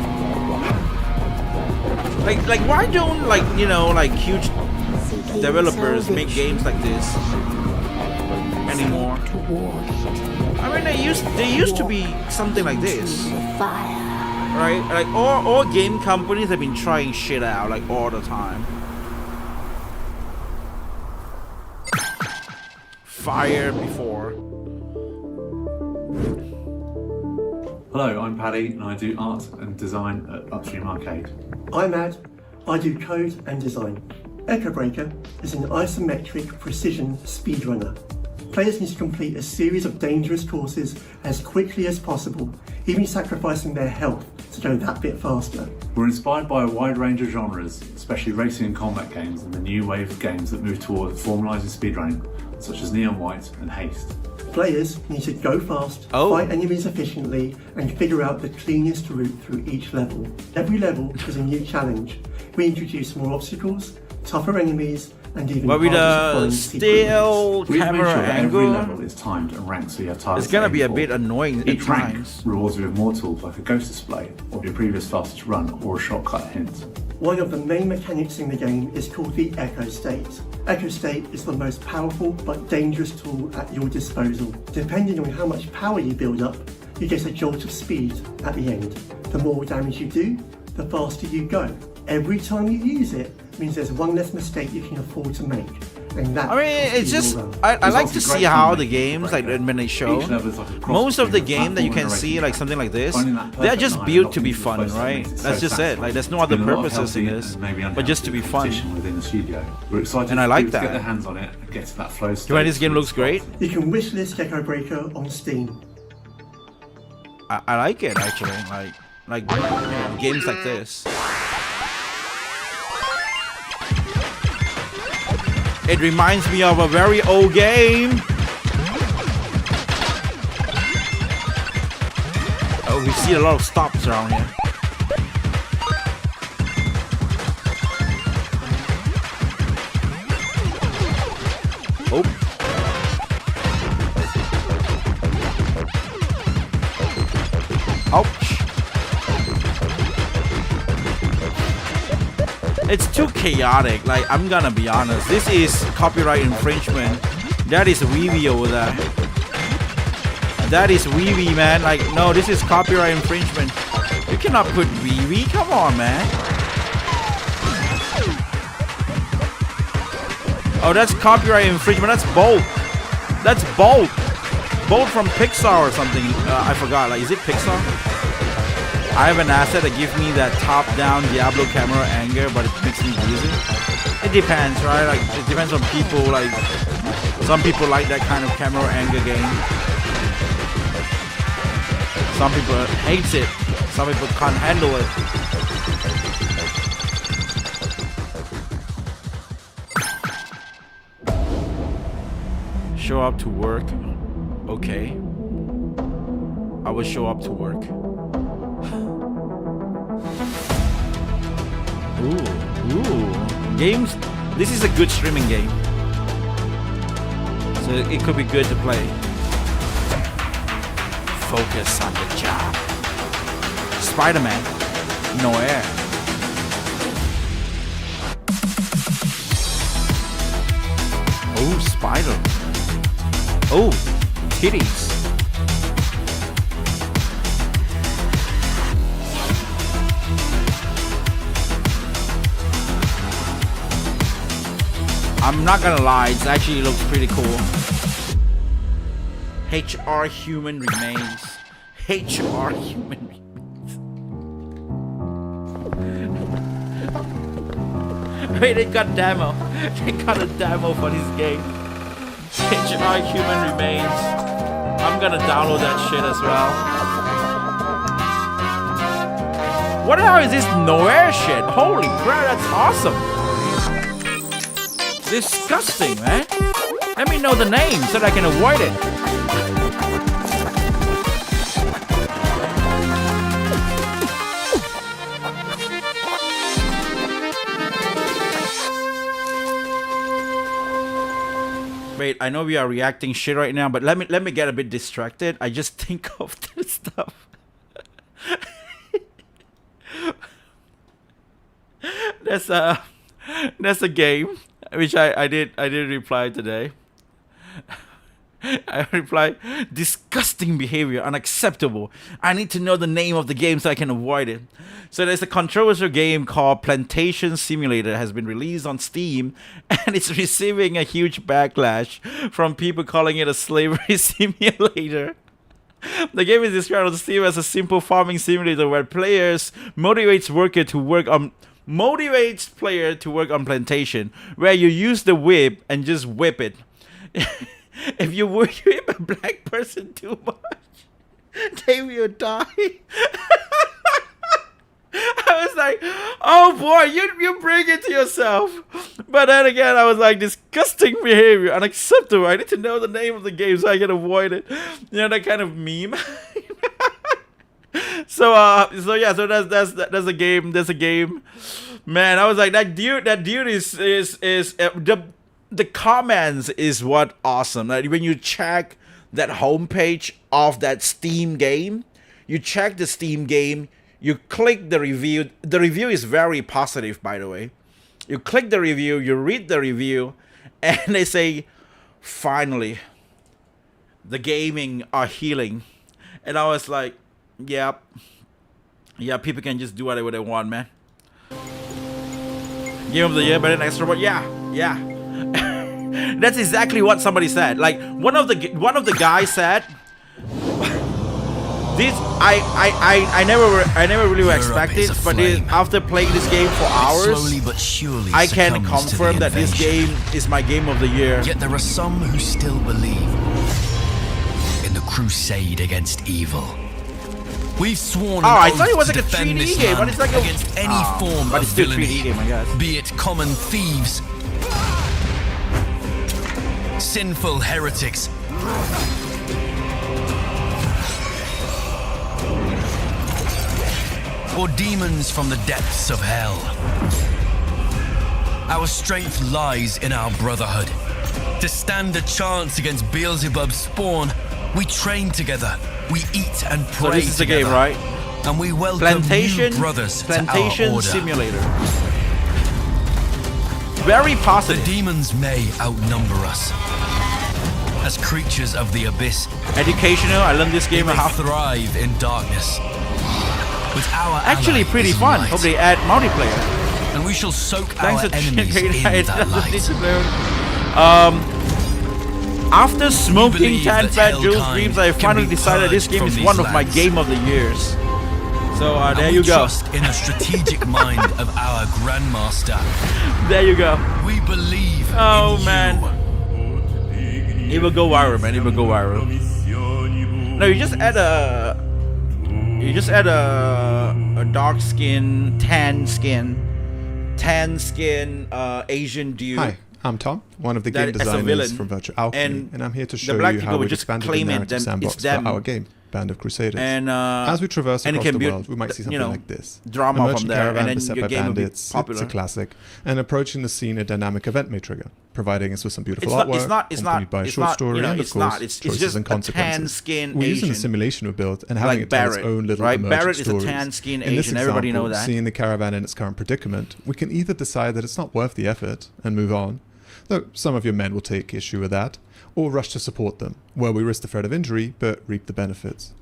Like why don't like huge developers make games like this anymore? I mean, they used to be something like this, right? Like all game companies have been trying shit out like all the time. Fire before. Hello, I'm Paddy and I do art and design at Upstream Arcade. I'm Ad. I do code and design. Echo Breaker is an isometric precision speedrunner. Players need to complete a series of dangerous courses as quickly as possible, even sacrificing their health to go that bit faster. We're inspired by a wide range of genres, especially racing and combat games and the new wave of games that move towards formalising speedrunning, such as Neon White and Haste. Players need to go fast, fight enemies efficiently, and figure out the cleanest route through each level. Every level is a new challenge. We introduce more obstacles, tougher enemies, and even but with a still camera angle, every level is timed and ranked so you have targets. It's gonna be a bit annoying at Each rank times. rewards you with more tools like a ghost display, or your previous fastest run, or a shortcut hint. One of the main mechanics in the game is called the Echo State. Echo State is the most powerful but dangerous tool at your disposal. Depending on how much power you build up, you get a jolt of speed at the end. The more damage you do, the faster you go. Every time you use it means there's one less mistake you can afford to make. And that it's just I like to see how the games like when they show most of the game that you can see like something like this, they're just built to be fun, right? That's just it. Like there's no other purposes in this, but just to be fun. We're excited and I like that. To get their hands on it and get to that flow state. This game looks great. You can wishlist Echo Breaker on Steam. I like it actually. Like you know, games like this. It reminds me of a very old game. Oh, we see a lot of stops around here. Oh. Ouch. It's too chaotic, like I'm gonna be honest. This is copyright infringement. That is Weevy over there. That is Weevy, man. Like, no, this is copyright infringement. You cannot put Weevy, come on, man. Oh, that's copyright infringement, that's Bolt. That's Bolt. Bolt from Pixar or something. I forgot, like, is it Pixar? I have an asset that gives me that top-down Diablo camera angle, but it makes me dizzy. depends, right? Like it depends on people. Like some people like that kind of camera angle game. Some people hates it. Some people can't handle it. Show up to work. Okay. I will show up to work. Ooh. Games. This is a good streaming game. So it could be good to play. Focus on the job. Spider-Man. No air. Oh, spider. Oh, titties. I'm not gonna lie, it actually looks pretty cool. HR human remains. HR human remains. Wait, they got demo. They got a demo for this game. HR human remains. I'm gonna download that shit as well. What the hell is this nowhere shit? Holy crap, that's awesome. Disgusting, man. Let me know the name so that I can avoid it. Wait, I know we are reacting shit right now, but let me get a bit distracted. I just think of this stuff. That's a game which I did reply today. I replied, disgusting behavior, unacceptable. I need to know the name of the game so I can avoid it. So there's a controversial game called Plantation Simulator that has been released on Steam, and it's receiving a huge backlash from people calling it a slavery simulator. The game is described on Steam as a simple farming simulator where players motivates player to work on plantation, where you use the whip and just whip it. If you whip a black person too much, they will die. I was like, oh boy, you bring it to yourself. But then again, I was like, disgusting behavior, unacceptable. I need to know the name of the game so I can avoid it. You know, that kind of meme. So that's a game. There's a game. Man, I was like, that dude is the comments is what awesome. Like when you check that homepage of that Steam game, you check the Steam game, you click the review. The review is very positive, by the way. You click the review, you read the review, and they say, finally, the gaming are healing. And I was like, yeah, people can just do whatever they want, man. Game of the year, but an extra one, yeah. That's exactly what somebody said. Like one of the guys said, this I never really expected, but after playing this game for hours, I can confirm that this game is my game of the year. Yet there are some who still believe in the crusade against evil. We've sworn I thought it was like a 3D game, but it's like against any form but of it's still villainy, 3D game, I guess. be it common thieves, sinful heretics, or demons from the depths of hell. Our strength lies in our brotherhood. To stand a chance against Beelzebub's spawn, we train together, we eat and pray So this is the together, game, right? and we welcome new brothers Plantation to our order. Simulator. Very positive. The demons may outnumber us. As creatures of the abyss, educational. I learned this game how thrive in darkness. With our actually pretty fun. Hope they add multiplayer. And we shall soak Thanks our to enemies in that light. After smoking believe 10 that Fat Jules Hellkind Dreams, I can finally be decided this purged game from is these one of my lands. game of the years. So there And you we go. trust in the strategic mind of our Grandmaster. There you go. We believe Oh in man. It will go viral, man. It will go viral. No, you just add a dark skin, tan skin Asian dude. Hi, I'm Tom, one of the game that- as a designers villain, from Virtual Alchemy, and I'm here to the show black you people how would we've just expanded the claim it narrative them- sandbox it's them. for our game, Band of Crusaders. And, As we traverse and it across can the build, world, we might see something you know, like this. drama a from merchant there, caravan and then beset your by game will be bandits, it's popular. a classic, and approaching the scene a dynamic event may trigger, providing us with some beautiful It's not- artwork, it's not- accompanied by a it's short not, story, you know, and of it's course, not. It's choices just and a consequences. tan-skinned We're using the Asian. simulation we built and having Like it tell its Barrett, own little right? emergent Barrett is a stories. tan-skinned In this Asian, everybody example, know that. seeing the caravan in its current predicament, we can either decide that it's not worth the effort and move on, though some of your men will take issue with that, or rush to support them, where we risk the threat of injury but reap the benefits.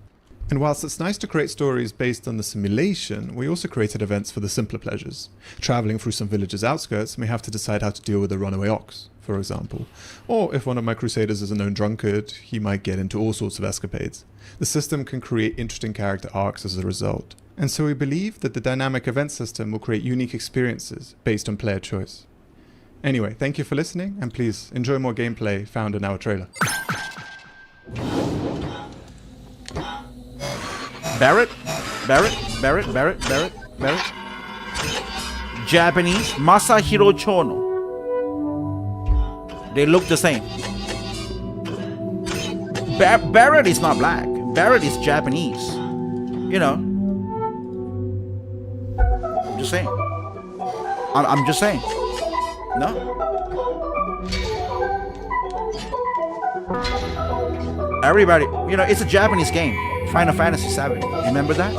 And whilst it's nice to create stories based on the simulation, we also created events for the simpler pleasures. Travelling through some village's outskirts, we have to decide how to deal with a runaway ox, for example. Or if one of my crusaders is a known drunkard, he might get into all sorts of escapades. The system can create interesting character arcs as a result. And so we believe that the dynamic event system will create unique experiences based on player choice. Anyway, thank you for listening, and please enjoy more gameplay found in our trailer. Barrett. Japanese, Masahiro Chono. They look the same. Barrett is not black. Barrett is Japanese. You know. I'm just saying. I'm just saying. No. Everybody, you know, it's a Japanese game. Final Fantasy VII. Remember that?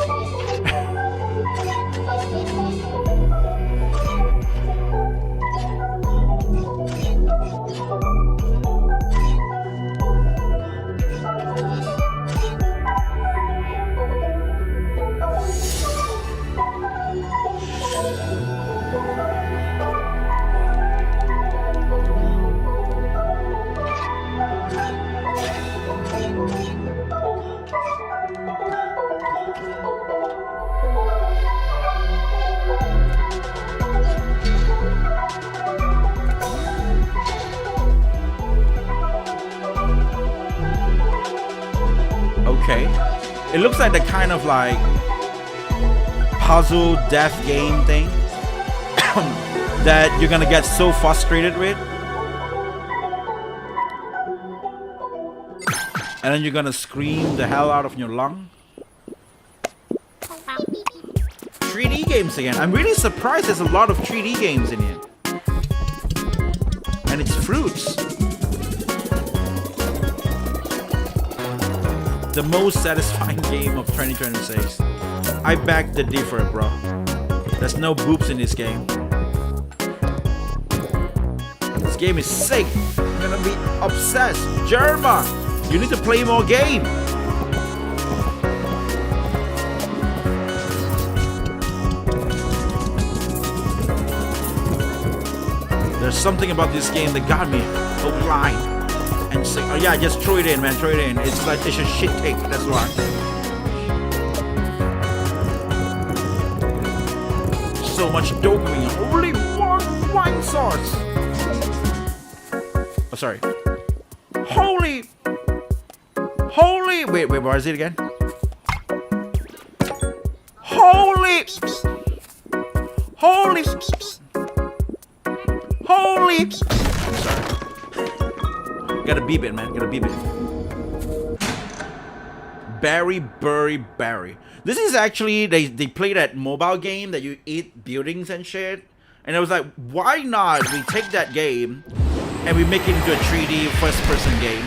Okay. It looks like the kind of like puzzle death game thing that you're gonna get so frustrated with. And then you're gonna scream the hell out of your lung. 3D games again. I'm really surprised there's a lot of 3D games in here. And it's fruits. The most satisfying game of 2026. I beg the differ, bro. There's no boobs in this game. This game is sick. I'm gonna be obsessed. Jerma, you need to play more game. There's something about this game that got me so blind. And say, oh yeah, just throw it in, man, throw it in. It's like it's a shit take, that's why. So much dopamine. Holy wine sauce. Oh, sorry. Holy. Wait, what is it again? Holy. I'm sorry. Gotta beep it, man. Gotta beep it. Berry. This is actually, they play that mobile game that you eat buildings and shit. And I was like, why not we take that game and we make it into a 3D first-person game?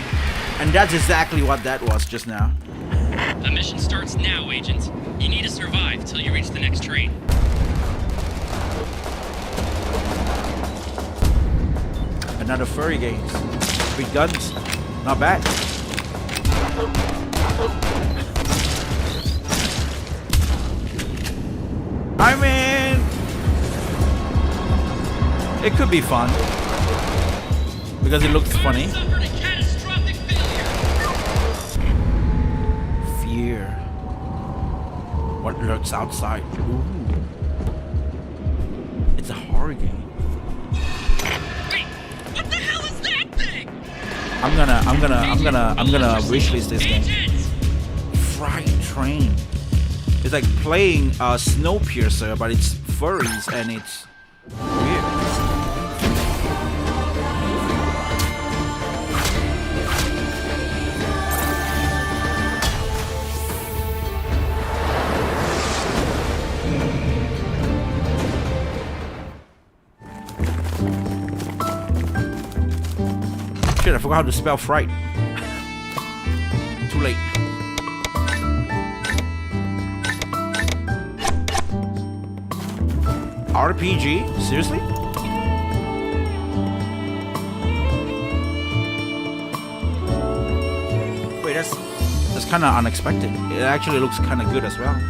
And that's exactly what that was just now. The mission starts now, agents. You need to survive till you reach the next train. Another furry game with guns. Not bad. I mean, it could be fun because it looks funny. Fear. What lurks outside? Ooh. It's a horror game. Wait, what the hell is that thing? I'm gonna wishlist this game. Fright Train. It's like playing Snowpiercer, but it's furries and it's weird. Shit, I forgot how to spell fright. Too late. RPG? Seriously? Wait, that's kind of unexpected. It actually looks kind of good as well.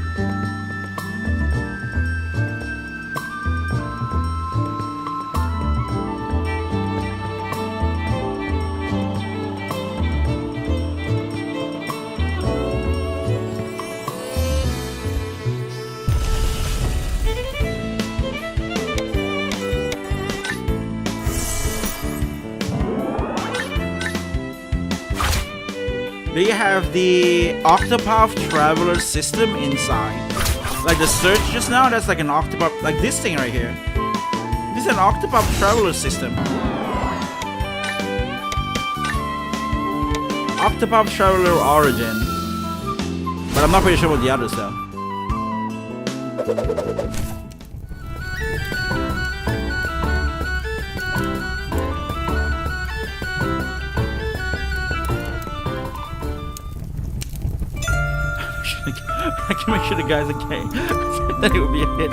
They have the Octopath Traveler system inside. Like the search just now, that's like an Octopath, like this thing right here. This is an Octopath Traveler system. Octopath Traveler Origin. But I'm not pretty sure what the others though. I can make sure the guy's okay. Then it would be a hit.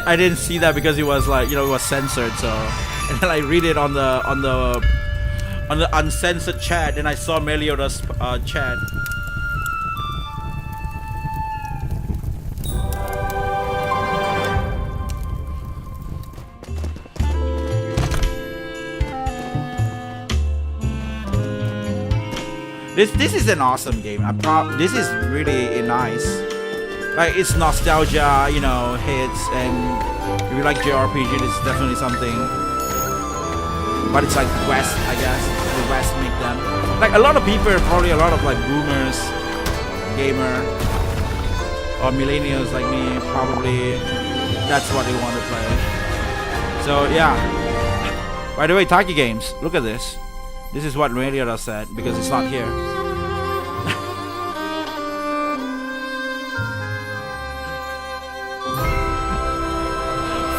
I didn't see that because it was like, you know, it was censored. So, and then I read it on the uncensored chat, and I saw Meliodas' chat. This is an awesome game. This is really nice. Like, it's nostalgia, you know, hits, and if you like JRPG, it's definitely something. But it's like West, I guess. The West make them. Like, a lot of people, probably a lot of like boomers, gamer, or millennials like me, probably that's what they want to play. So yeah. By the way, Taki Games, look at this. This is what Meliodas said, because it's not here.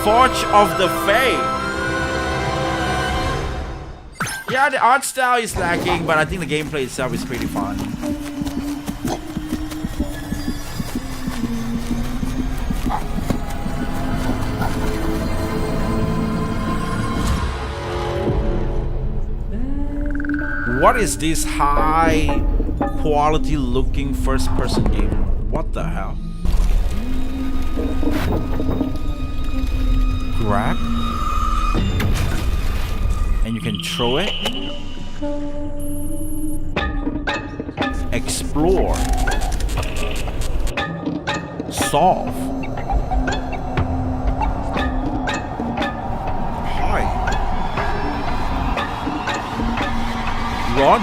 Forge of the Fae. Yeah, the art style is lacking, but I think the gameplay itself is pretty fun. What is this high quality looking first person game? What the hell? Grab, and you can throw it. Explore. Solve. Hide. Run.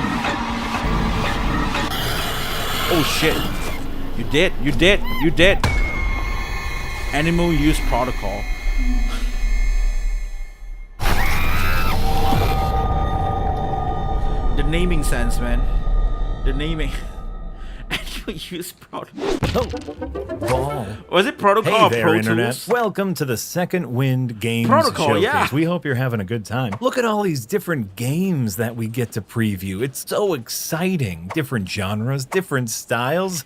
Oh shit. You did. Animal use protocol. The naming sense, man. The naming. Animal use protocol. Ball. Was it protocol Hey or there, Pro Internet. Tools? Welcome to the Second Wind Games Protocol, Showcase. yeah. We hope you're having a good time. Look at all these different games that we get to preview. It's so exciting. Different genres, different styles.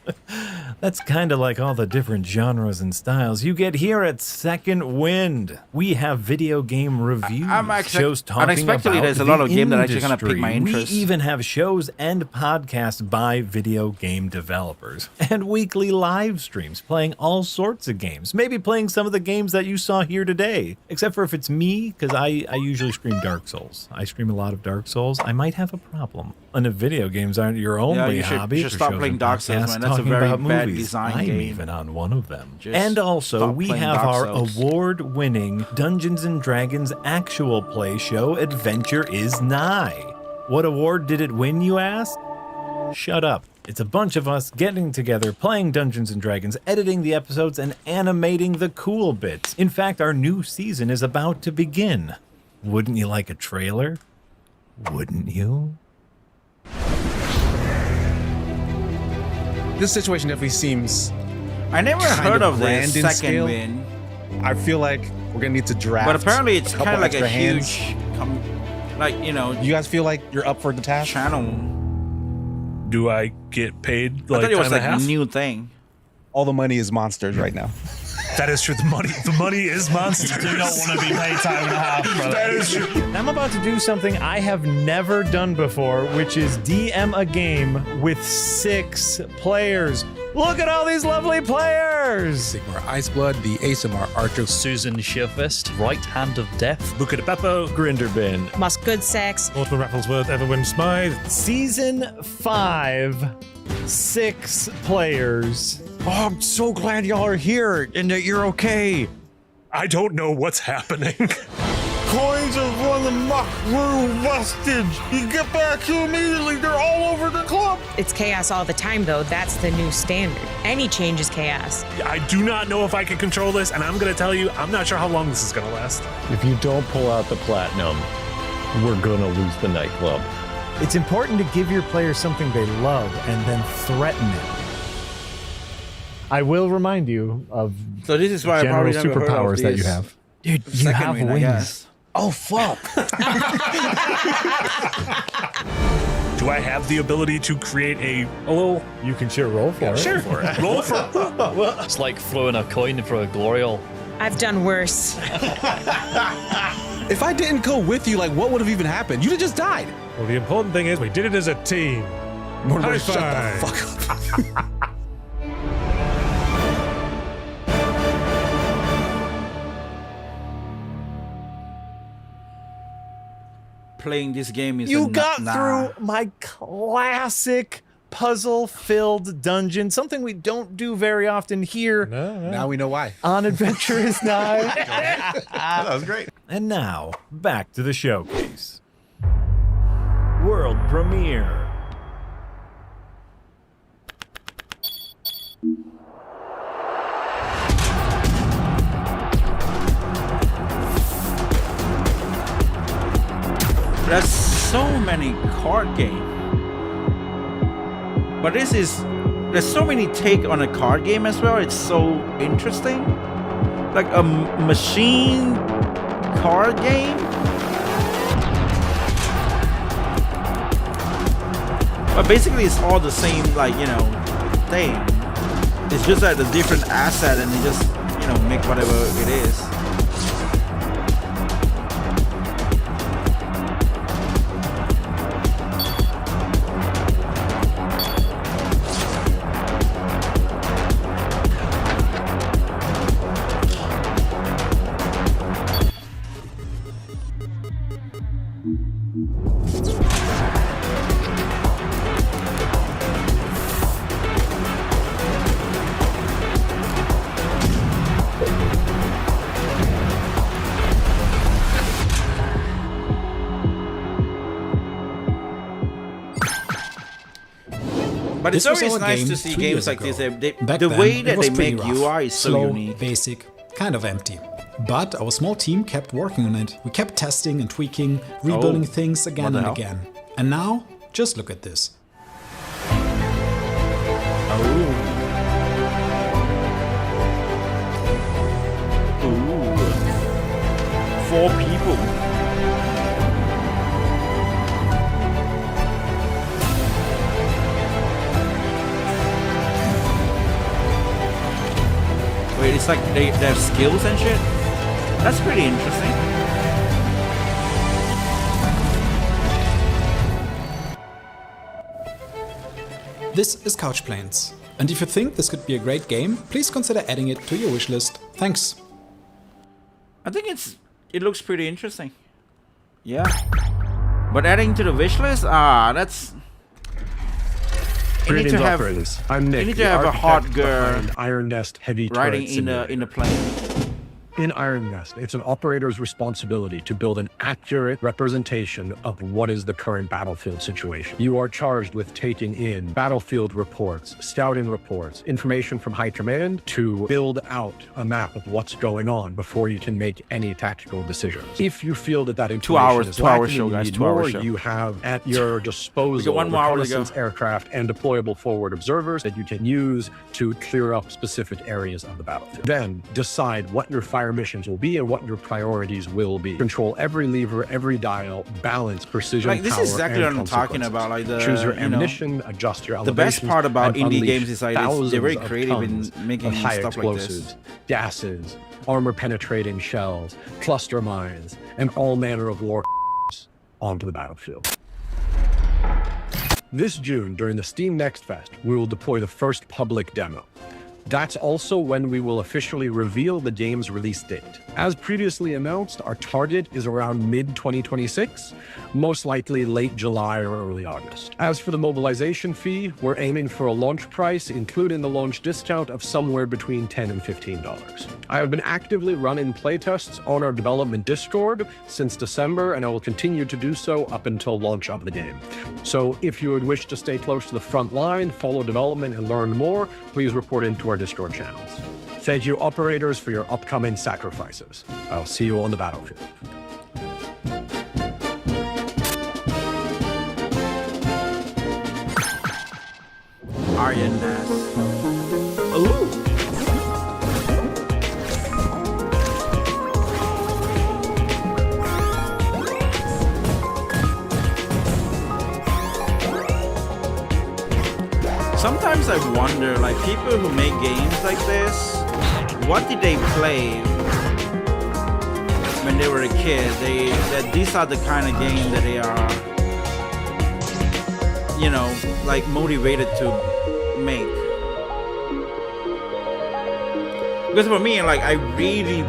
That's kind of like all the different genres and styles you get here at Second Wind. We have video game reviews, shows talking unexpectedly, about there's a lot of the game that actually kind of industry. piqued my interest. We even have shows and podcasts by video game developers, and weekly live streams playing all sorts of games. Maybe playing some of the games that you saw here today, except for if it's me, because I usually stream Dark Souls. I stream a lot of Dark Souls. I might have a problem. And if video games aren't your only hobby, you should stop playing Dark Souls, man. That's a very bad design I'm game. even on one of them. Just and also, stop we playing have Dark our Souls. award-winning Dungeons & Dragons actual play show, Adventure is Nigh. What award did it win, you ask? Shut up. It's a bunch of us getting together, playing Dungeons & Dragons, editing the episodes, and animating the cool bits. In fact, our new season is about to begin. Wouldn't you like a trailer? Wouldn't you? This situation definitely seems. I never heard of this grand in Second scale. Wind. I feel like we're gonna need to draft. But apparently it's a couple kind of like a extra hands. huge, You guys feel like you're up for the task? Channel. Do I get paid? I thought it was time and like half? a new thing. All the money is monsters right now. That is true. The money is monsters. You don't want to be paid time and a half, brother. That is true. I'm about to do something I have never done before, which is DM a game with 6 players. Look at all these lovely players! Sigmar Iceblood, the ASMR Archer, Susan Shearfist, Right Hand of Death, Luca de Beppo, Grinderbin, Must Good Sex, Mortimer Rafflesworth, Everwin Smythe. Season 5, 6 players. Oh, I'm so glad y'all are here and that you're okay. I don't know what's happening. Coins have run amok. We're busted. You get back here immediately. They're all over the club. It's chaos all the time, though. That's the new standard. Any change is chaos. I do not know if I can control this, and I'm going to tell you, I'm not sure how long this is going to last. If you don't pull out the platinum, we're gonna lose the nightclub. It's important to give your players something they love and then threaten it. I will remind you of So this is why I general probably never heard of superpowers that you this. have. Dude, you Second have Wind, I wings. guess. Oh, fuck. Do I have the ability to create a little... You can sure roll for it. Sure. Roll for it. It's like throwing a coin for a gloriole. I've done worse. If I didn't go with you, like, what would have even happened? You'd have just died. Well, the important thing is we did it as a team. Mortimer, High shut five. the fuck up. Playing this game is You a got nah. through my classic puzzle-filled dungeon, something we don't do very often here Now we know why. on Adventure is Nigh. That was great. And now, back to the showcase. World premiere. There's so many card games. But there's so many take on a card game as well. It's so interesting. Like a machine card game. But basically it's all the same, like, thing. It's just like a different asset and they just, make whatever it is. But it's This was always our nice game to see 3 games years like ago. this. Back The then, way it that was they pretty make rough, UI is so slow, unique. basic, kind of empty. But our small team kept working on it. We kept testing and tweaking, rebuilding things again what and the again. And now, just look at this. Ooh. 4 people. it's like their skills and shit. That's pretty interesting. This is Couch Planes, and if you think this could be a great game, please consider adding it to your wishlist. Thanks. I think it looks pretty interesting. Yeah. But adding to the wishlist, that's... Greetings, operators. I'm Nick. You need to have a hot girl behind Iron Nest heavy riding turret in the plane. In Iron Nest, it's an operator's responsibility to build an accurate representation of what is the current battlefield situation. You are charged with taking in battlefield reports, scouting reports, information from high command to build out a map of what's going on before you can make any tactical decisions. If you feel that information 2 hours, is 2 hour lacking, show, you guys, need 2 hour more, show. you have at your disposal We got 1 more hour to go. reconnaissance aircraft and deployable forward observers that you can use to clear up specific areas of the battlefield. Then decide what your fire missions will be and what your priorities will be. Control every lever, every dial, balance precision, Like, this power, is exactly and what I'm talking consequences. about. Like, choose your you know, ammunition, adjust your the best elevations, part about and indie unleash games is like they're very thousands of creative in tons making of high stuff like this. explosives, gases, armor-penetrating shells, cluster mines, and all manner of war onto the battlefield. This June, during the Steam Next Fest, we will deploy the first public demo. That's also when we will officially reveal the game's release date. As previously announced, our target is around mid-2026, most likely late July or early August. As for the mobilization fee, we're aiming for a launch price, including the launch discount, of somewhere between $10 and $15. I have been actively running playtests on our development Discord since December, and I will continue to do so up until launch of the game. So if you would wish to stay close to the front line, follow development, and learn more, please report into our Discord channels. Thank you, operators, for your upcoming sacrifices. I'll see you on the battlefield. Iron Nest. Ooh. Sometimes I wonder, like, people who make games like this, what did they play when they were a kid? That these are the kind of game that they are, you know, like, motivated to make. Because for me, like, I really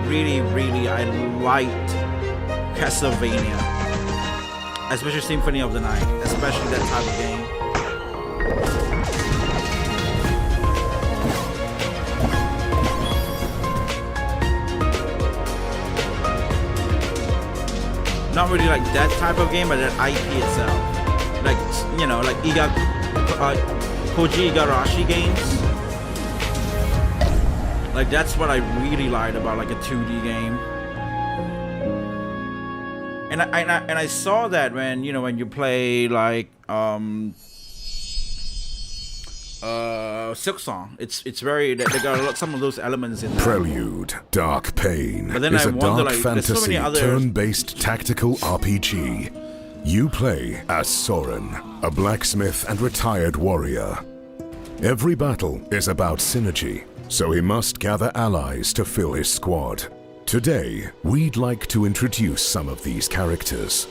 I liked Castlevania, especially Symphony of the Night, especially that type of game. Not really like that type of game, but that IP itself. Like, you know, like Koji Igarashi games. Like, that's what I really liked about like a 2D game. And I saw that when, you know, when you play like Silk Song, it's very, they got some of those elements in there. Prelude, Dark Pain But then is I a wonder, dark like, there's so fantasy many other- turn-based tactical RPG. You play as Soren, a blacksmith and retired warrior. Every battle is about synergy, so he must gather allies to fill his squad. Today, we'd like to introduce some of these characters.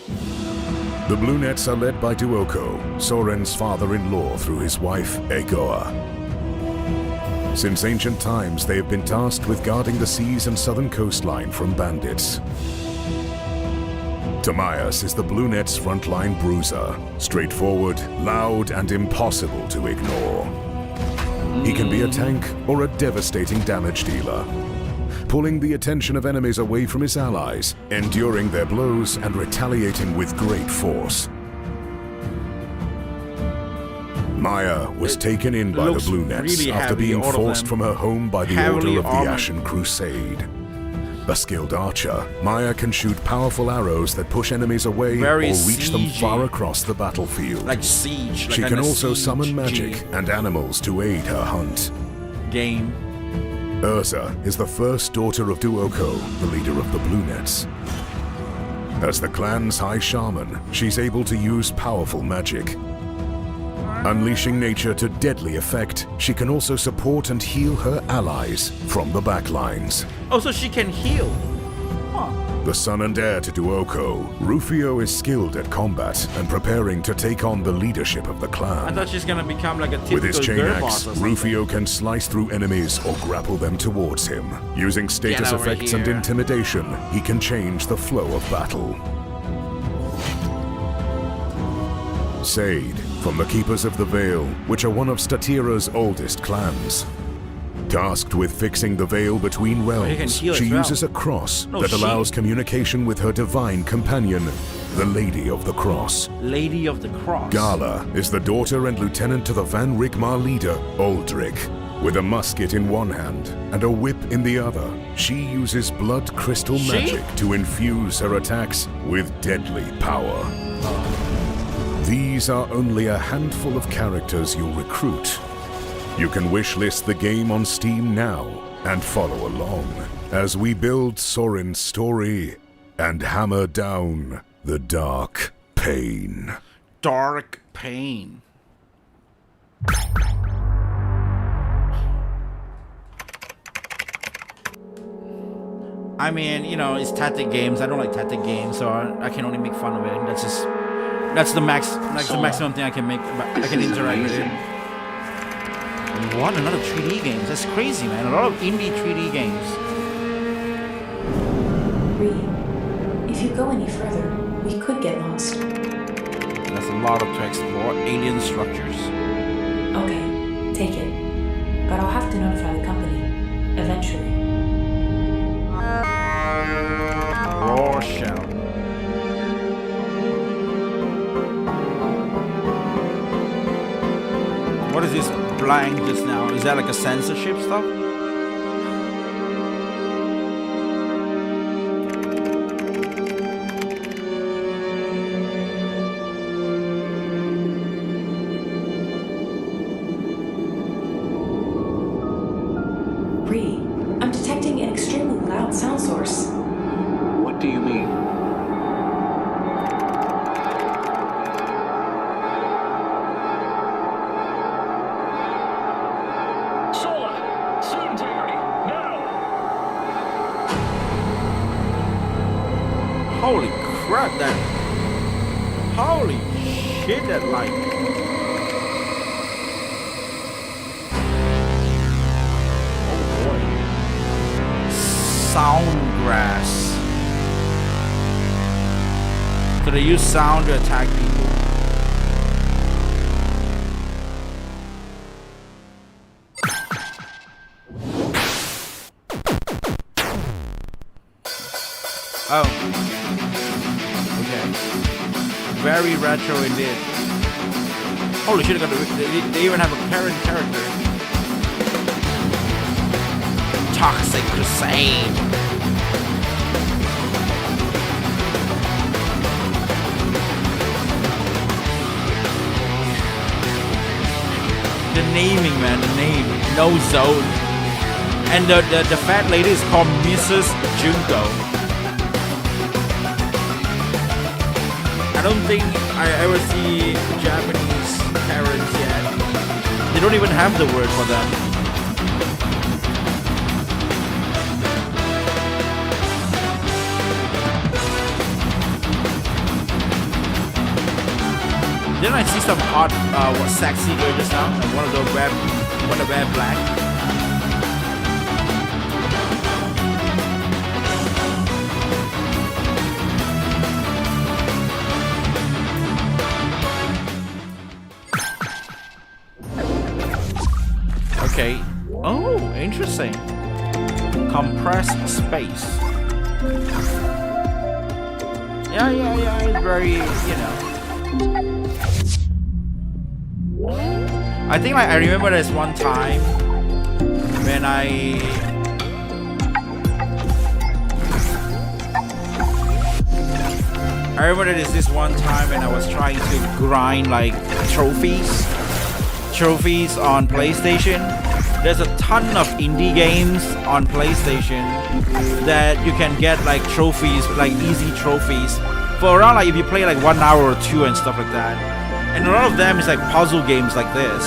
The Blue Nets are led by Duoko, Soren's father-in-law through his wife, Egoa. Since ancient times, they have been tasked with guarding the seas and southern coastline from bandits. Tamias is the Blue Nets' frontline bruiser, straightforward, loud, and impossible to ignore. He can be a tank or a devastating damage dealer, pulling the attention of enemies away from his allies, enduring their blows and retaliating with great force. Maya was taken in by the Blue Nets really after heavy, being all of forced them. from her home by the Heavily order of the armored. Ashen Crusade. A skilled archer, Maya can shoot powerful arrows that push enemies away Very or reach them siegey. far across the battlefield. Like Siege. She like can kind of also siege summon magic and animals to aid her hunt. game. Urza is the first daughter of Duoko, the leader of the Blue Nets. As the clan's high shaman, she's able to use powerful magic. Unleashing nature to deadly effect, she can also support and heal her allies from the backlines. Oh, so she can heal. The son and heir to Duoko, Rufio is skilled at combat and preparing to take on the leadership of the I clan. thought she's gonna become like a typical With his chain girl axe, boss or something. Rufio can slice through enemies or grapple them towards him. Using status over effects and here. intimidation, he can change the flow of battle. Sade, from the Keepers of the Veil, which are one of Statira's oldest clans. Tasked with fixing the veil between he can realms, heal she as well. uses a cross No, that she- allows communication with her divine companion, the Lady of the Cross. Lady of the Cross. Gala is the daughter and lieutenant to the Van Rigmar leader, Aldrich. With a musket in one hand and a whip in the other, she uses blood crystal She? magic to infuse her attacks with deadly power. These are only a handful of characters you'll recruit. You can wishlist the game on Steam now and follow along as we build Soren's story and hammer down the dark pain. Dark pain. I mean, you know, it's tactic games. I don't like tactic games, so I can only make fun of it. That's the maximum thing I can make. I can interact with it. What, another 3D games? That's crazy, man. A lot of indie 3D games. If you go any further, we could get lost. There's a lot to explore. Alien structures. Okay, take it. But I'll have to notify the company. Eventually. Raw shell. What is this blank just now? Is that like a censorship stuff? Ree, I'm detecting an extremely loud sound source. What do you mean? Holy crap, that... Holy shit, that light. Oh boy. Sound grass. So they use sound to attack people. Oh. Okay. Very retro indeed. Holy shit, they even have a parent character. Toxic Crusade. The naming, man, the name. No Zone. And the fat lady is called Mrs. Junko. I don't think I ever see Japanese parents yet. They don't even have the word for them. Didn't I see some hot, sexy girl just now? Like one of the wear black. Okay. Oh, interesting. Compressed space. Yeah. It's very, you know. I think I remember there's one time when I remember there's this one time when I was trying to grind like trophies on PlayStation. There's a ton of indie games on PlayStation that you can get like trophies, like easy trophies for around like if you play like 1 hour or two and stuff like that. And a lot of them is like puzzle games like this.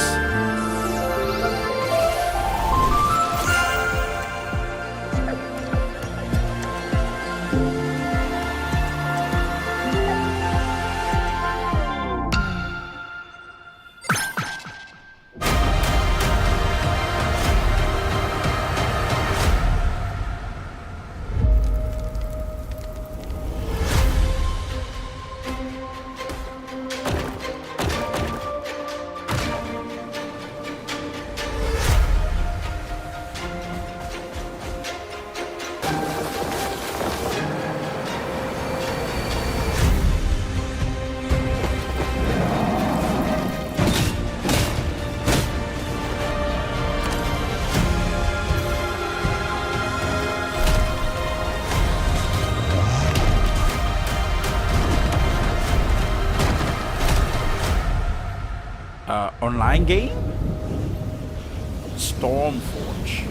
Online game? Stormforge.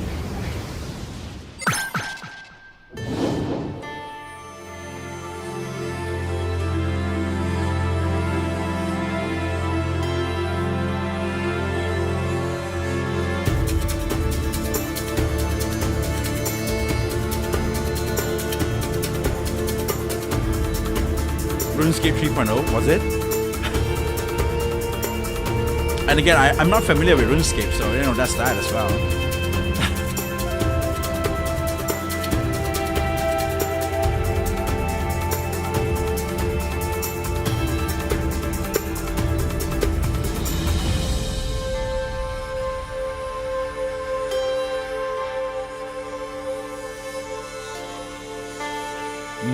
RuneScape 3.0, was it? And again, I'm not familiar with RuneScape, so you know that's that as well.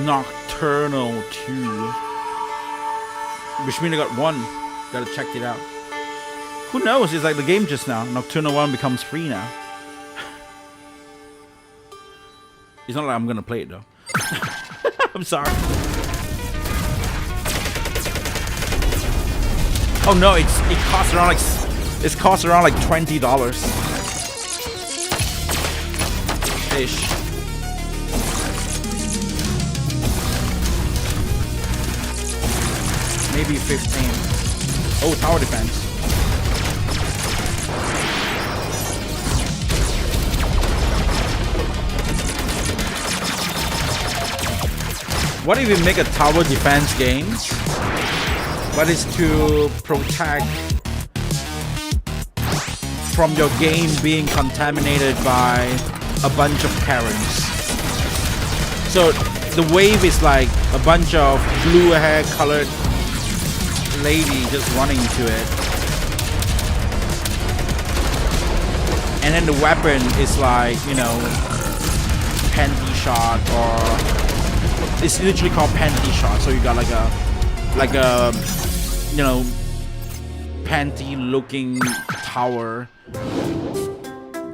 Nocturnal 2. Which means I got 1. Gotta check it out. Who knows? It's like the game just now. Nocturnal 1 becomes free now. It's not like I'm gonna play it though. I'm sorry. Oh no, it costs around like $20 ish. Maybe 15. Oh, tower defense. What if we make a tower defense game, but it's to protect from your game being contaminated by a bunch of parents? So the wave is like a bunch of blue hair colored lady just running to it. And then the weapon is like, you know, panty shot, or it's literally called panty shot. So you got like a you know, panty looking tower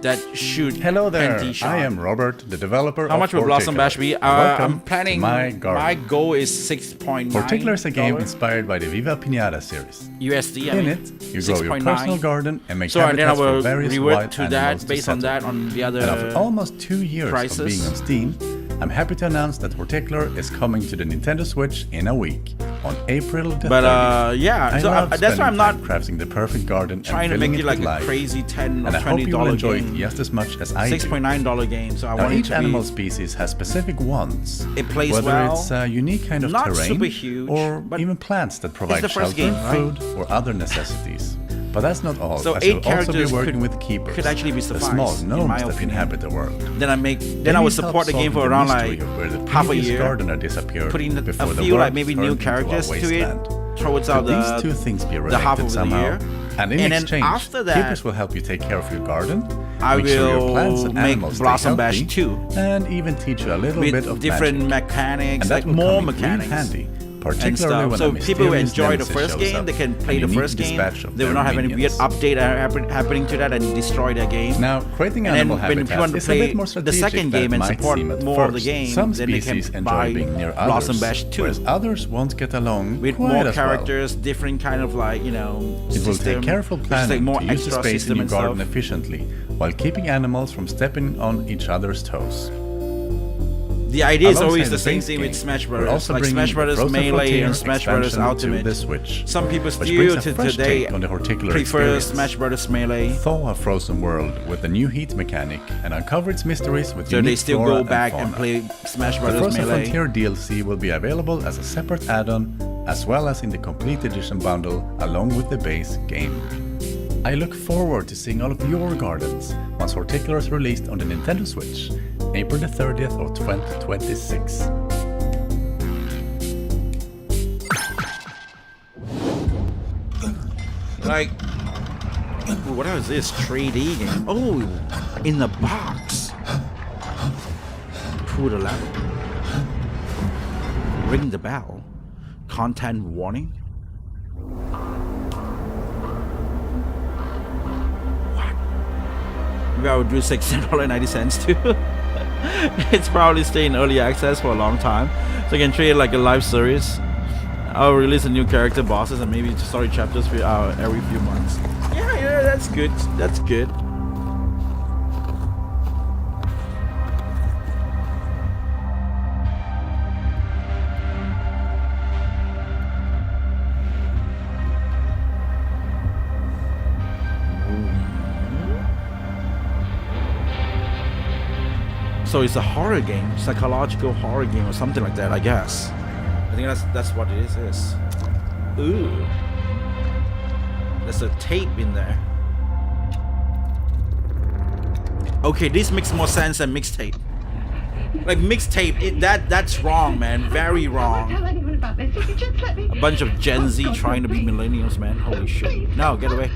that shoot. Hello there. Panty shot. I am Robert, the developer How much will Blossom Bash be? I'm planning. My garden. My goal is 6.9. Particular is a game inspired by the Viva Pinata series. USD. In it, you grow your personal garden and make so then I habitats will for various revert wild to animals that based on that on the other. And after almost 2 years prices. of being on Steam, I'm happy to announce that Particular is coming to the Nintendo Switch in a week on April the 30th. But yeah, I so love that's why I'm not crafting the perfect garden trying and to make filling it like with a life. crazy $10 or And I hope you will $20 enjoy game. it just as much as I do. $6.9 game. So I Now, want it each to animal be. species has specific wants. It plays whether well. it's a unique kind of Not terrain, super huge, or but even plants that provide the first shelter, game, right? food, or other necessities. But that's not all. So as 8 you'll also be characters working with keepers, could actually be the suffice, small in gnomes my that opinion. inhabit the world. Then I They would need support help the game for solving around mystery like of where the half a previous year. gardener disappeared Putting a before the few world like maybe new turned into a characters to it wasteland. towards Could the these two things be the half related of somehow? the year. And in And then exchange, after that, keepers will help you take care of your garden, I make sure your plants will and make animals stay Blossom Bash healthy, 2 and even teach you a little with bit of different magic. mechanics, And that like will more come in real mechanics. handy, And particularly stuff. when So a people who mysterious enjoy the nemesis first shows game, up, they can play and the you need first to game. dispatch of They will their not have any weird minions. update happening to that and destroy their game. Now, creating and then animal when people want habitats to is a play bit more the strategic second than game it and might support seem at more of the first. game, Some then they species can enjoy buy being near Blossom others, Bash 2 whereas others won't get along with quite more as well. characters, different kind of like, you know, It will system, take careful which is like planning more to use the extra space in system your and garden stuff. efficiently, while keeping animals from stepping on each other's toes. The idea is Alongside always the the same base thing game, with Smash we're Brothers, also like bringing Smash Brothers Frozen Melee Frontier and Smash Brothers expansion to Ultimate. the Switch, Some people which still brings a to fresh today take on the Horticular prefer experience. Smash Brothers Melee. Thaw a frozen world with a new heat mechanic and uncover its mysteries with So unique they still flora go back and and fauna. play Smash The Brothers Frozen Melee. Frontier DLC will be available as a separate add-on, as well as in the Complete Edition bundle along with the base game. I look forward to seeing all of your gardens once Horticular is released on the Nintendo Switch, April the 30th of 2026. Like, what is this 3D game? Oh, in the box. Pull the level. Ring the bell. Content warning. What? Maybe I would do $16.90 too. It's probably stay in early access for a long time, so I can treat it like a live series. I'll release a new character, bosses, and maybe story chapters for every few months. Yeah, that's good. That's good. So it's a horror game, psychological horror game or something like that, I guess. I think that's what it is. Ooh. There's a tape in there. Okay, this makes more sense than mixtape. Like mixtape, that's wrong, man. Very wrong. A bunch of Gen Z trying to be millennials, man. Holy shit. No, get away.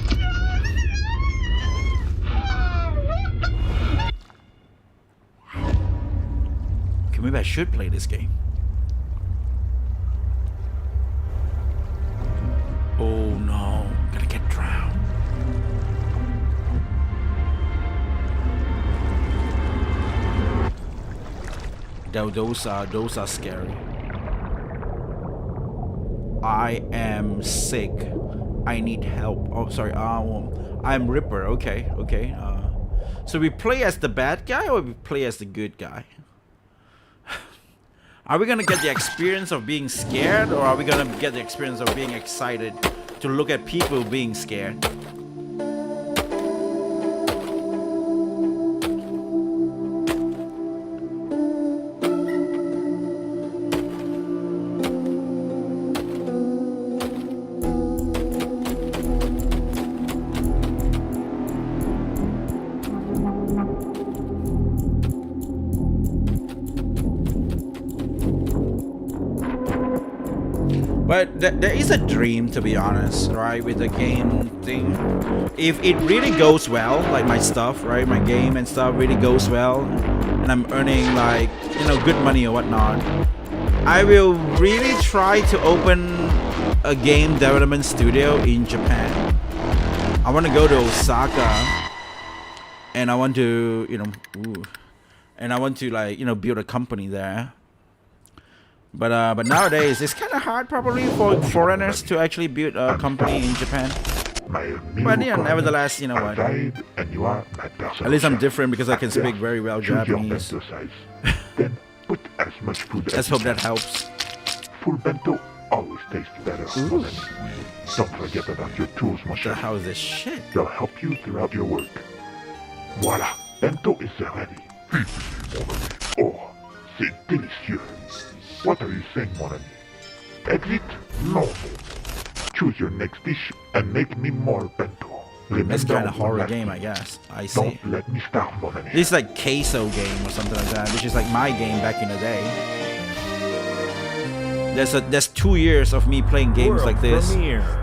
Okay, maybe I should play this game. Oh no, I'm gonna get drowned. Those are scary. I am sick. I need help. Oh, sorry. I'm Ripper. Okay. So we play as the bad guy or we play as the good guy? Are we gonna get the experience of being scared, or are we gonna get the experience of being excited to look at people being scared? But there is a dream, to be honest, right, with the game thing. If it really goes well, like my stuff, right, my game and stuff really goes well, and I'm earning like, good money or whatnot, I will really try to open a game development studio in Japan. I want to go to Osaka, and I want to, and I want to build a company there. But nowadays it's kind of hard probably for foreigners to actually build a company in Japan. But nevertheless, you know what? At least I'm different because I can speak very well Japanese. Let's hope that helps. Full bento always tastes better. Don't forget about your tools, mon cher. What the hell is this shit? They'll help you throughout your work. Voila, bento is ready. Oh, c'est délicieux. What are you saying, mon ami? Exit? No. Choose your next dish and make me more bento. It's kind of horror game, I guess. I see. Don't let me starve, mon ami. This is like queso game or something like that, which is like my game back in the day. There's 2 years of me playing games like this. Premiere.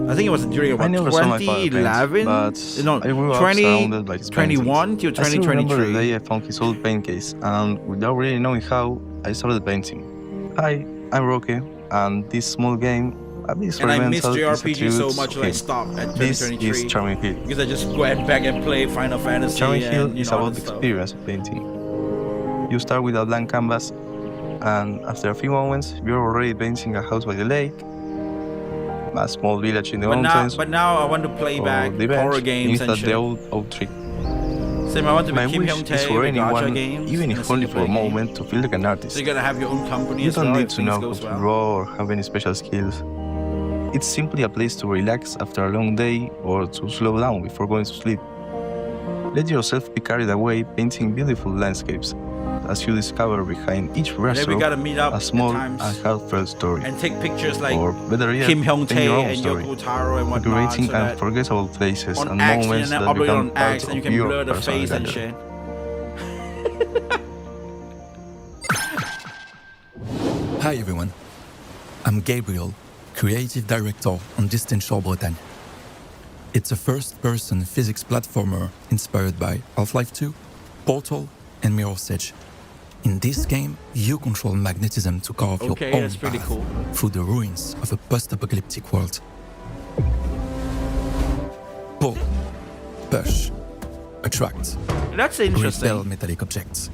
I think it was during about 2011, no, 2021 to 2023. I still remember the day I found his old paint case, and without really knowing how, I started painting. Hi, I'm Roque, and this small game, at least and I missed JRPG so much that I stopped at 2023. This is Charming Hill. Because I just went back and played Final Fantasy. Charming Hill and, is about the experience of painting. You start with a blank canvas, and after a few moments, you're already painting a house by the lake, a small village in the mountains. But now I want to play back horror games and shit. The old trick. Same, I want to be My Kim wish Hyung-tae is for with gacha anyone, games even in a if only for a single-player game. moment, to feel like an artist. So you're gonna have your own company You as don't well need if to things know how goes to well. draw or have any special skills. It's simply a place to relax after a long day or to slow down before going to sleep. Let yourself be carried away painting beautiful landscapes as you discover behind each And then we brushstroke gotta meet up a small at times and heartfelt story. and take pictures like Or better yet, Kim paint Hyung-tae your own and story, Yoko Taro and whatnot, creating so that unforgettable places on and X moments and then that upload it become on part X and you of can your blur the personal face and gallery. shit. Hi everyone, I'm Gabriel, Creative Director on Distant Shore Bretagne. It's a first-person physics platformer inspired by Half-Life 2, Portal, and Mirror's Edge. In this game, you control magnetism to carve your own that's pretty path cool. through the ruins of a post-apocalyptic world. Pull, push, attract, That's interesting. repel metallic objects,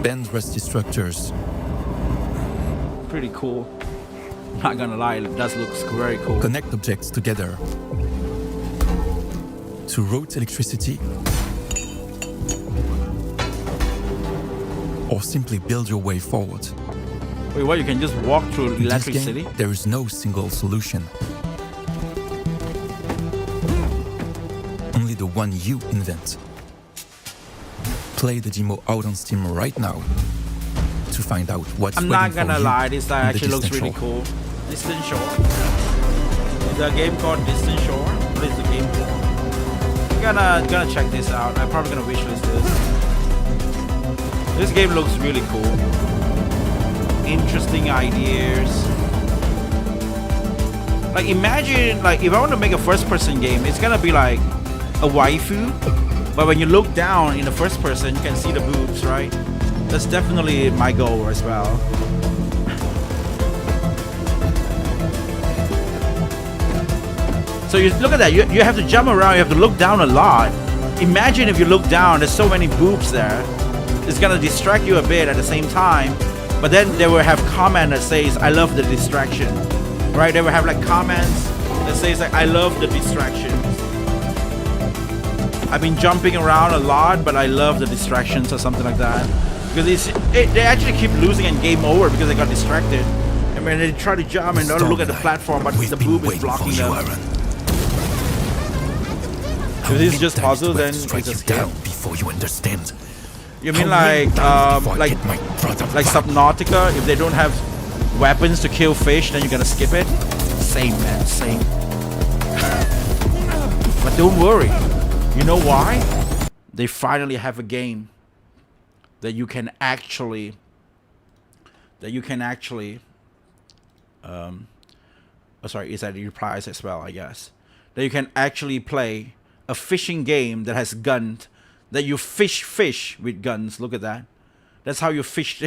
bend rusty structures, Pretty cool. Not gonna lie, it does look very cool. connect objects together to route electricity, or simply build your way forward. Wait, what? You can just walk through In this Electric game, City? there is no single solution. Only the one you invent. Play the demo out on Steam right now to find out what's I'm waiting not gonna for you lie, this on the actually looks distant really shore. cool. Distant Shore. Is there a game called Distant Shore? What is the game called? I'm gonna check this out. I'm probably gonna wishlist this. This game looks really cool. Interesting ideas. Like imagine, like if I want to make a first-person game, it's gonna be like a waifu, but when you look down in the first person, you can see the boobs, right? That's definitely my goal as well. So you look at that, you have to jump around, you have to look down a lot. Imagine if you look down, there's so many boobs there. It's gonna distract you a bit at the same time, but then they will have comment that says, I love the distraction, right? They will have like comments that says like, I love the distractions. I've been jumping around a lot, but I love the distractions or something like that. Because they actually keep losing and game over because they got distracted. And when they try to jump and don't look at the platform, but the boob is blocking them. If this is just puzzle, then it's a skip. Before you understand. You mean like Subnautica? If they don't have weapons to kill fish, then you're gonna skip it? Same, man, same. But don't worry. You know why? They finally have a game that you can actually sorry, is that the prize as well, I guess. That you can actually play a fishing game that has guns, that you fish with guns. Look at that. That's how you fish.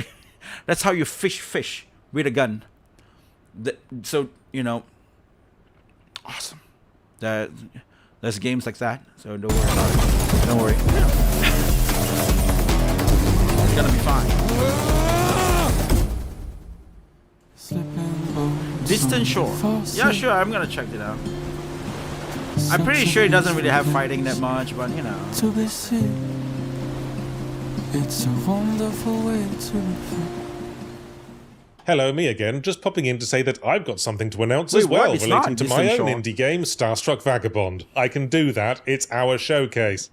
That's how you fish with a gun. So, you know, awesome. There's games like that, so don't worry about it. Don't worry. It's gonna be fine. Distant Shore. Yeah, sure, I'm gonna check it out. I'm pretty sure it doesn't really have fighting that much, but you know. To be seen, it's a wonderful way to be free. Hello, me again, just popping in to say that I've got something to announce Wait, as well, what? It's relating not to my Distant own Shore. indie game, Starstruck Vagabond. I can do that, it's our showcase.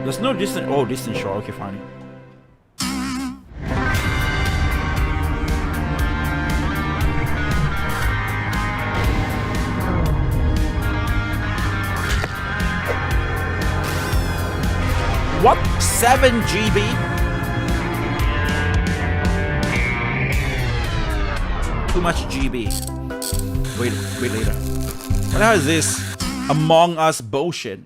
There's no Distant... Oh, Distant Shore, okay, fine. What? 7 GB? Too much GB. Wait later. What the hell is this? Among Us bullshit.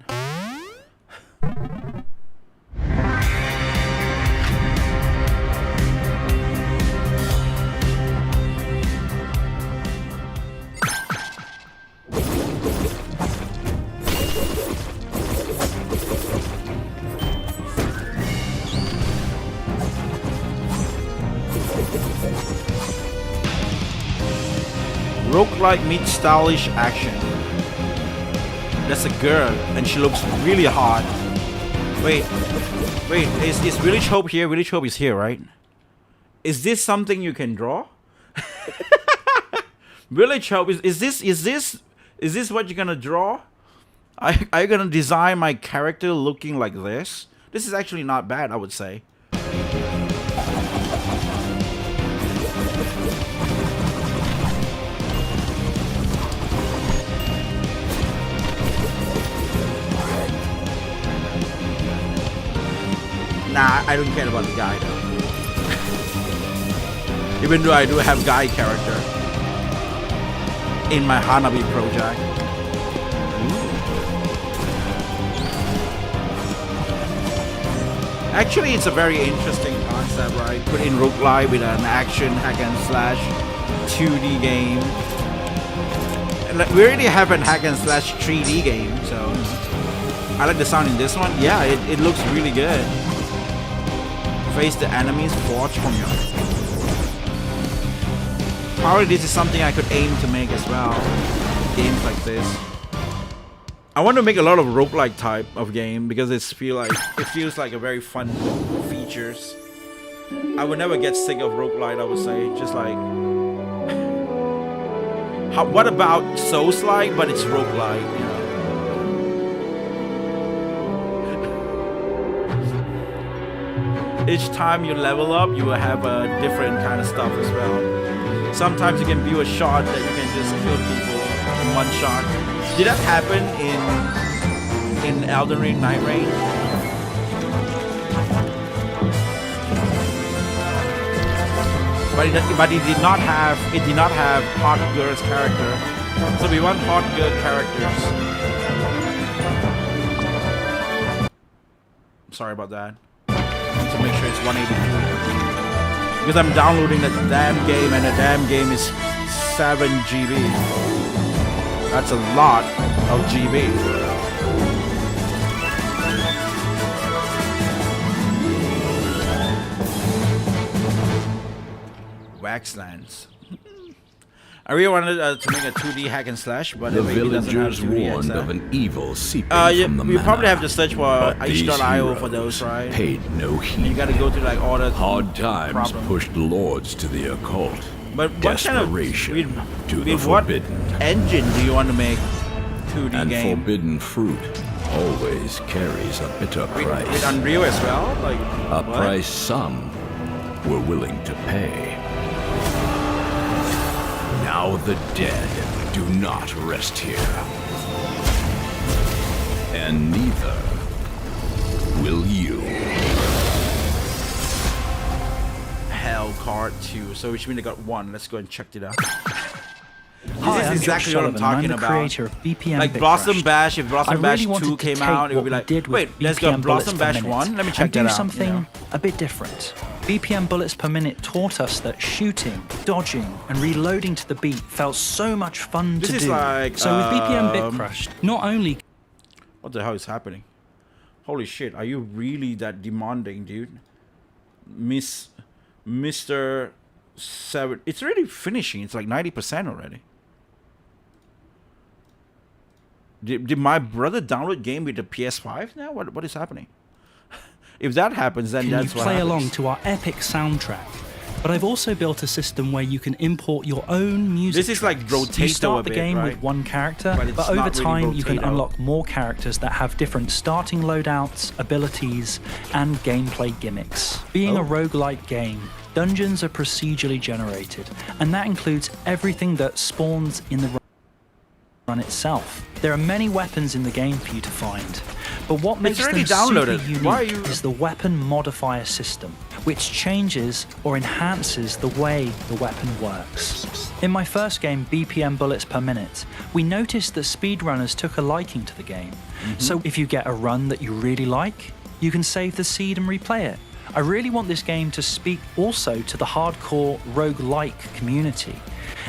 Roguelike meets stylish action. That's a girl, and she looks really hot. Wait, is Willy Chope here? Willy Chope is here, right? Is this something you can draw? Willy Chope, is this what you're gonna draw? Are you gonna design my character looking like this? This is actually not bad, I would say. Nah, I don't care about the guy though. Even though I do have guy character in my Hanabi project. Actually, it's a very interesting concept, right? Put in roguelike with an action hack and slash 2D game. And we already have a hack and slash 3D game, so I like the sound in this one. Yeah, it looks really good. Face the enemies, forge from you. Probably this is something I could aim to make as well. Games like this. I want to make a lot of roguelike type of game because it feels like a very fun features. I would never get sick of roguelike, I would say. Just like what about Souls-like, but it's roguelike, you know? Each time you level up, you will have a different kind of stuff as well. Sometimes you can build a shot that you can just kill people in one shot. Did that happen in Elden Ring Night Rain? But it did not have hot girl's character. So we want hot girl characters. Sorry about that. To make sure it's 182. Because I'm downloading the damn game and the damn game is 7 GB. That's a lot of GB. Waxlands. I really wanted to make a 2D hack and slash, but the maybe villagers warned of an evil seeping from the we probably manor, have to search for H.io for those, right? Paid no heed. You gotta go through like all the hard times pushed lords to the occult. But what kind of to the what forbidden engine do you want to make 2D and game? forbidden fruit always carries a bitter price. With Unreal as well, like a price some were willing to pay. Now the dead do not rest here. And neither will you. Hell Card 2. So which means they got 1. Let's go and check it out. Hi, this is exactly what I'm talking about. Creator of BPM like Blossom Bash, if Blossom Bash 2 came out, it would be like, wait, let's go Blossom Bash 1. Let me check that out. Do something a bit different. BPM bullets per minute taught us that shooting, dodging, and reloading to the beat felt so much fun to do. Like, so with BPM Bit Crushed, not only... What the hell is happening? Holy shit, are you really that demanding, dude? Mr. 7... It's already finishing. It's like 90% already. Did my brother download game with the PS5 now? What is happening? If that happens, then that's what happens. Play along to our epic soundtrack. But I've also built a system where you can import your own music. This is like Rotato. You start the a bit, game right? with one character, but over really time you can Rotato. unlock more characters that have different starting loadouts, abilities, and gameplay gimmicks. Being a roguelike game, dungeons are procedurally generated, and that includes everything that spawns in the run itself. There are many weapons in the game for you to find, but what makes them super unique is the weapon modifier system, which changes or enhances the way the weapon works. In my first game, BPM Bullets Per Minute, we noticed that speedrunners took a liking to the game. So if you get a run that you really like, you can save the seed and replay it. I really want this game to speak also to the hardcore roguelike community.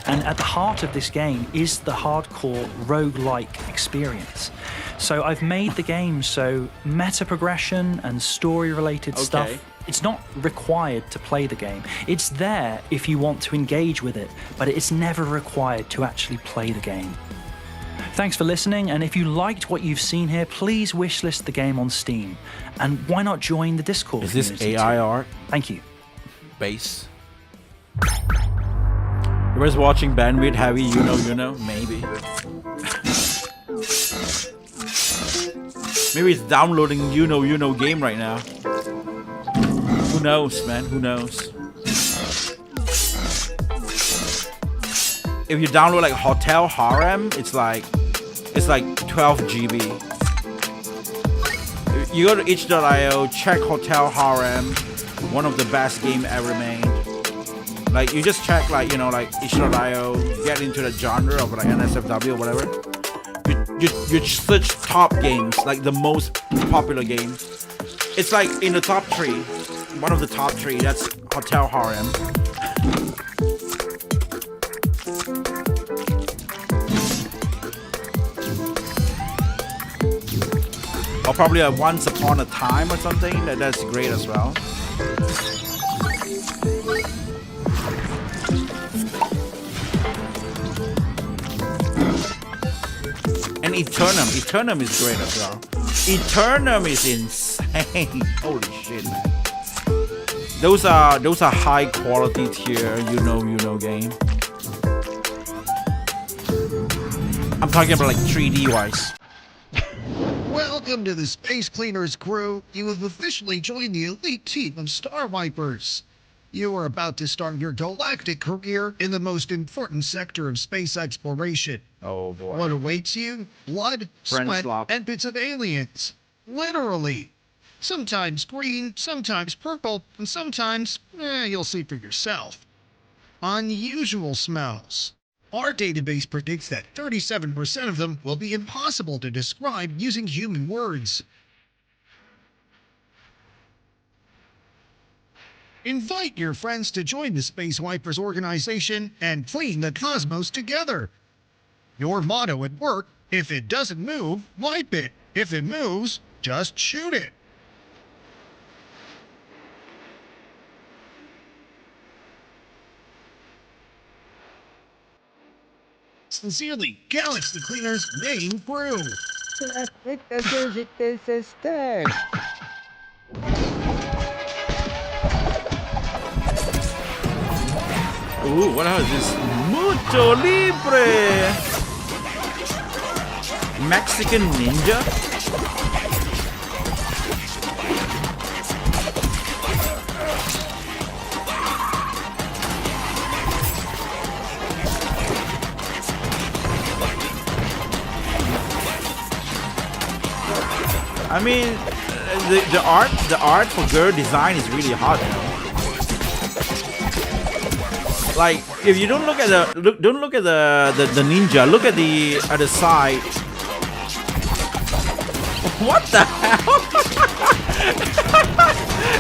And at the heart of this game is the hardcore roguelike experience. So I've made the game so meta progression and story related stuff, it's not required to play the game. It's there if you want to engage with it, but it's never required to actually play the game. Thanks for listening, and if you liked what you've seen here, please wishlist the game on Steam. And why not join the Discord Is this community AI too? art? Thank you. Base. Whoever's watching bandwidth heavy, you know, maybe. Maybe it's downloading you know game right now. Who knows, man? Who knows? If you download like Hotel Harem, it's like 12 GB. You go to itch.io, check Hotel Harem, one of the best game ever made. Like you just check like itch.io, get into the genre of like NSFW or whatever. You search top games, like the most popular games. It's like in the top 3, one of the top 3. That's Hotel Harem. Or probably a Once Upon a Time or something. That's great as well. And Eternum is great as well. Eternum is insane. Holy shit, man. Those are high quality tier, you know game. I'm talking about like 3D wise. Welcome to the Space Cleaners crew. You have officially joined the elite team of Star Wipers. You are about to start your galactic career in the most important sector of space exploration. Oh boy. What awaits you? Blood, sweat, and bits of aliens. Literally. Sometimes green, sometimes purple, and sometimes, you'll see for yourself. Unusual smells. Our database predicts that 37% of them will be impossible to describe using human words. Invite your friends to join the Space Wipers organization and clean the cosmos together. Your motto at work: if it doesn't move, wipe it. If it moves, just shoot it. Sincerely, Galaxy Cleaners main crew. Ooh, what the hell is this? Mucho Libre! Mexican Ninja? I mean, the art for girl design is really hot, you know? Like, if you don't look at the ninja, look at the other side. What the hell?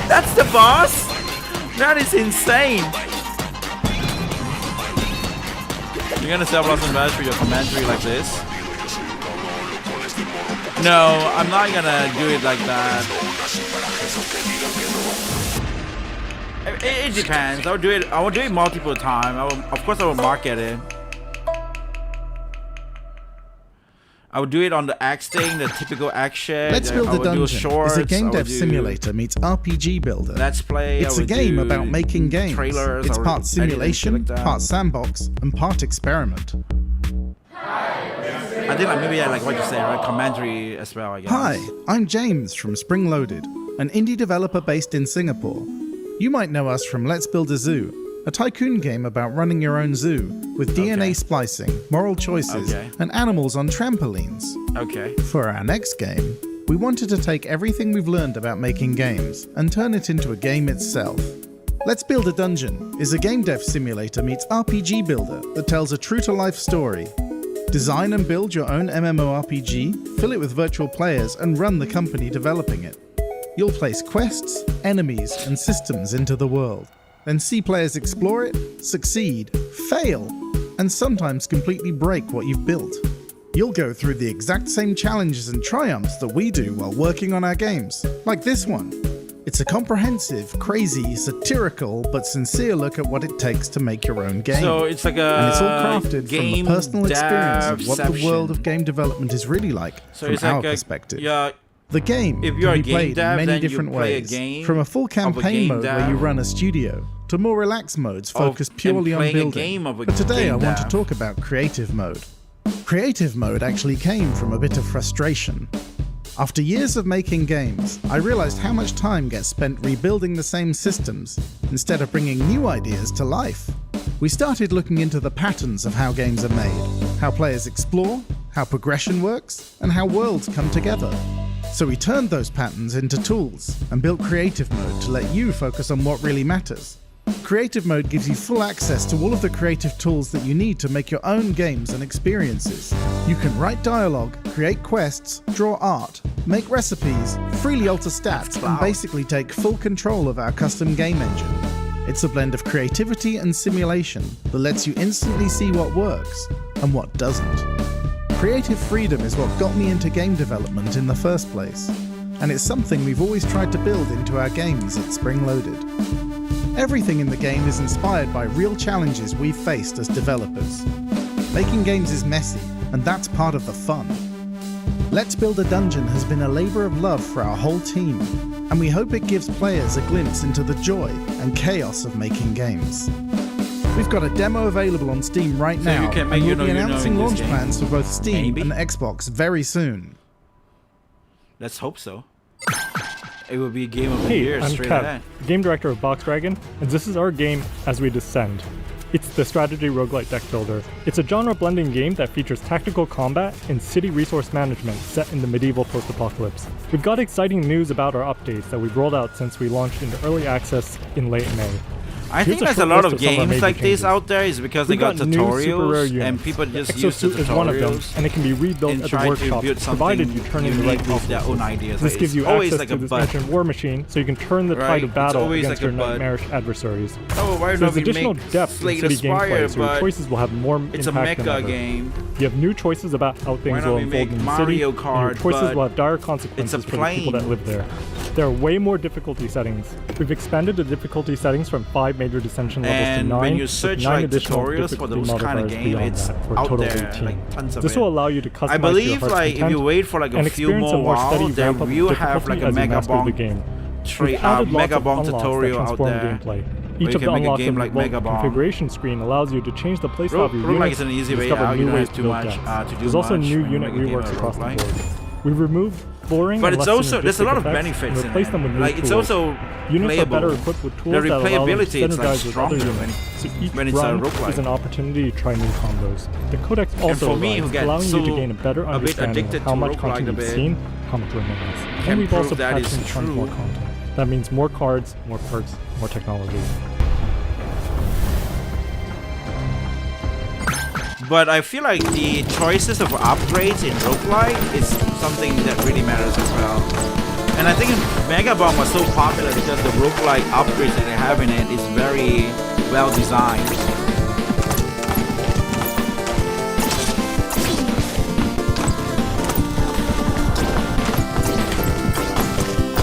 That's the boss? That is insane. You're gonna sell Blossom Badge for your commentary like this? No, I'm not gonna do it like that. It depends. I will do it multiple times. Of course I will market it. I would do it on the X thing, the typical action. Let's Build a Dungeon is a game dev simulator meets RPG builder. Let's Play. It's a game about making games. Trailers. It's part simulation, part sandbox, and part experiment. I think like maybe I like what you say, right? Commentary as well, I guess. Hi, I'm James from Spring Loaded, an indie developer based in Singapore. You might know us from Let's Build a Zoo, a tycoon game about running your own zoo with DNA splicing, moral choices, and animals on trampolines. Okay. For our next game, we wanted to take everything we've learned about making games and turn it into a game itself. Let's Build a Dungeon is a game dev simulator meets RPG builder that tells a true-to-life story. Design and build your own MMORPG, fill it with virtual players, and run the company developing it. You'll place quests, enemies, and systems into the world, then see players explore it, succeed, fail, and sometimes completely break what you've built. You'll go through the exact same challenges and triumphs that we do while working on our games, like this one. It's a comprehensive, crazy, satirical, but sincere look at what it takes to make your own game. So it's like and it's all a crafted from game the personal experience of what the devception. world of game development is really like So from it's our like a- perspective. yeah, The game if you're can a be game played dev, in then many you different play a ways, game from a full of a campaign game mode where you dev. run a studio, to more relaxed modes focused purely on playing a building. game of a But today I game want to dev. talk about creative mode. Creative mode actually came from a bit of frustration. After years of making games, I realized how much time gets spent rebuilding the same systems instead of bringing new ideas to life. We started looking into the patterns of how games are made, how players explore, how progression works, and how worlds come together. So we turned those patterns into tools and built creative mode to let you focus on what really matters. Creative mode gives you full access to all of the creative tools that you need to make your own games and experiences. You can write dialogue, create quests, draw art, make recipes, freely alter stats, and basically take full control of our custom game engine. It's a blend of creativity and simulation that lets you instantly see what works and what doesn't. Creative freedom is what got me into game development in the first place, and it's something we've always tried to build into our games at Spring Loaded. Everything in the game is inspired by real challenges we've faced as developers. Making games is messy, and that's part of the fun. Let's Build a Dungeon has been a labour of love for our whole team, and we hope it gives players a glimpse into the joy and chaos of making games. We've got a demo available on Steam right So you now, can make- and you we'll know- be you know announcing in this launch game. plans for both Steam Maybe? and Xbox very soon. Let's hope so. It will be a game of the Hey, year I'm straight Kev, ahead. game director of Box Dragon, and this is our game As We Descend. It's the strategy roguelite deck builder. It's a genre-blending game that features tactical combat and city resource management set in the medieval post-apocalypse. We've got exciting news about our updates that we've rolled out since we launched into early access in late May. I think Here's there's a short lot list of some our games major like this changes. out there is because they We've got new super rare tutorials units. and people The just use the Exosuit is one of them, tutorials and it can be rebuilt and at the try to workshop, build provided something you turn in the right unique of their resources. own ideas. This Like, gives you it's always access like to a this bud. ancient war machine, so you can turn the Right, tide of it's battle always against like a your bud. nightmarish adversaries. Oh, why So don't there's we additional make depth in Slay the city Spire, gameplay, so your but choices will have more it's a impact than mecha ever. game. You have new choices about how things not will we unfold make in the Mario city, Kart, and your choices but will have dire consequences for the people that plane. live there. There are way more difficulty settings. We've expanded the difficulty settings from 5 major dissension levels to And 9, when you with search 9 like additional tutorials for difficulty those kind of modifiers game, beyond it's that, for a out total of there, 18. like tons of This it. will allow you to customize I to believe your heart's like if content you wait for like a and few experience more more steady while, there ramp up will of have like a difficulty as you Mega master the Bong game. tree, We've added lots Mega of Bong unlocks that tutorial out transform there. gameplay. where Each you of the can make a unlocks game in the like vault Mega Bong. configuration screen allows you to change the playstyle Look of your like units it's an easy and way discover out. You new don't ways have to too build much decks. to do There's also much new when you unit make a game reworks of across the roguelike. board. We removed boring But and it's less also there's a lot of synergistic effects benefits and in replaced it. them with new Like it's tools. also Units playable. are better equipped with The tools that allow them to replayability is like synergize with other stronger units. So each when it's a run roguelike. is an opportunity to try new combos. The codex also for me, arrives, who get allowing you to so gain a better a bit understanding addicted of how to much roguelike content a you've bit, seen, how much remains. can And we've prove also that patched is in tons more true. content. That means more cards, more perks, more technology. But I feel like the choices of upgrades in roguelike is something that really matters as well. And I think Mega Bomb was so popular because the roguelike upgrades that they have in it is very well designed.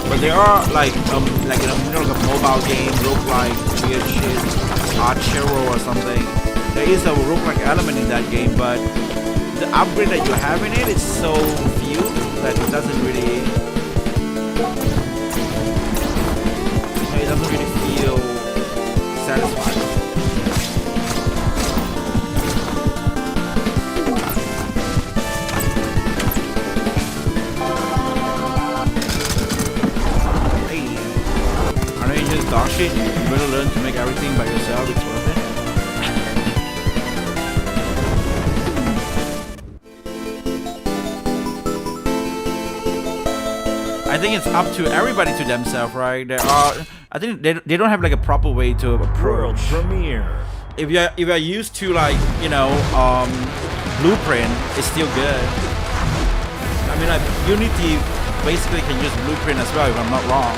But there are like in a mobile game, roguelike, weird shit, Archero or something. There is a roguelike element in that game, but the upgrade that you have in it is so few that it doesn't really feel satisfying. I know you just dog shit. You better learn to make everything by yourself. It's worth it. I think it's up to everybody to themselves, right? I think they don't have like a proper way to approach. Premiere. If you're used to like Blueprint, it's still good. I mean, like Unity basically can use Blueprint as well, if I'm not wrong.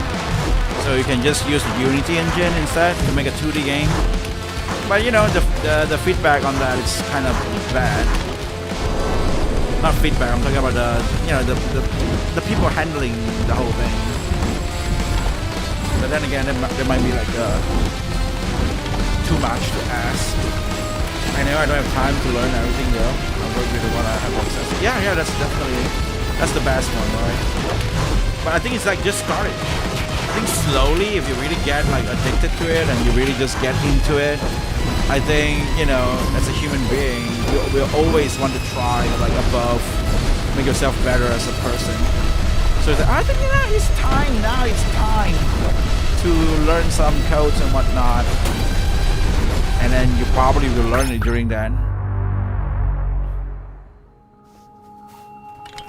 So you can just use the Unity engine instead to make a 2D game. But the feedback on that is kind of bad. Not feedback. I'm talking about the people handling the whole thing. But then again, there might be like too much to ask. I know I don't have time to learn everything though. I'll work with the one I have access to. Yeah, that's the best one, right? But I think it's like just start it. I think slowly, if you really get like addicted to it and you really just get into it, I think, you know, as a human being, you will always want to try like above, make yourself better as a person. So I think, you know, it's time to learn some codes and whatnot. And then you probably will learn it during that.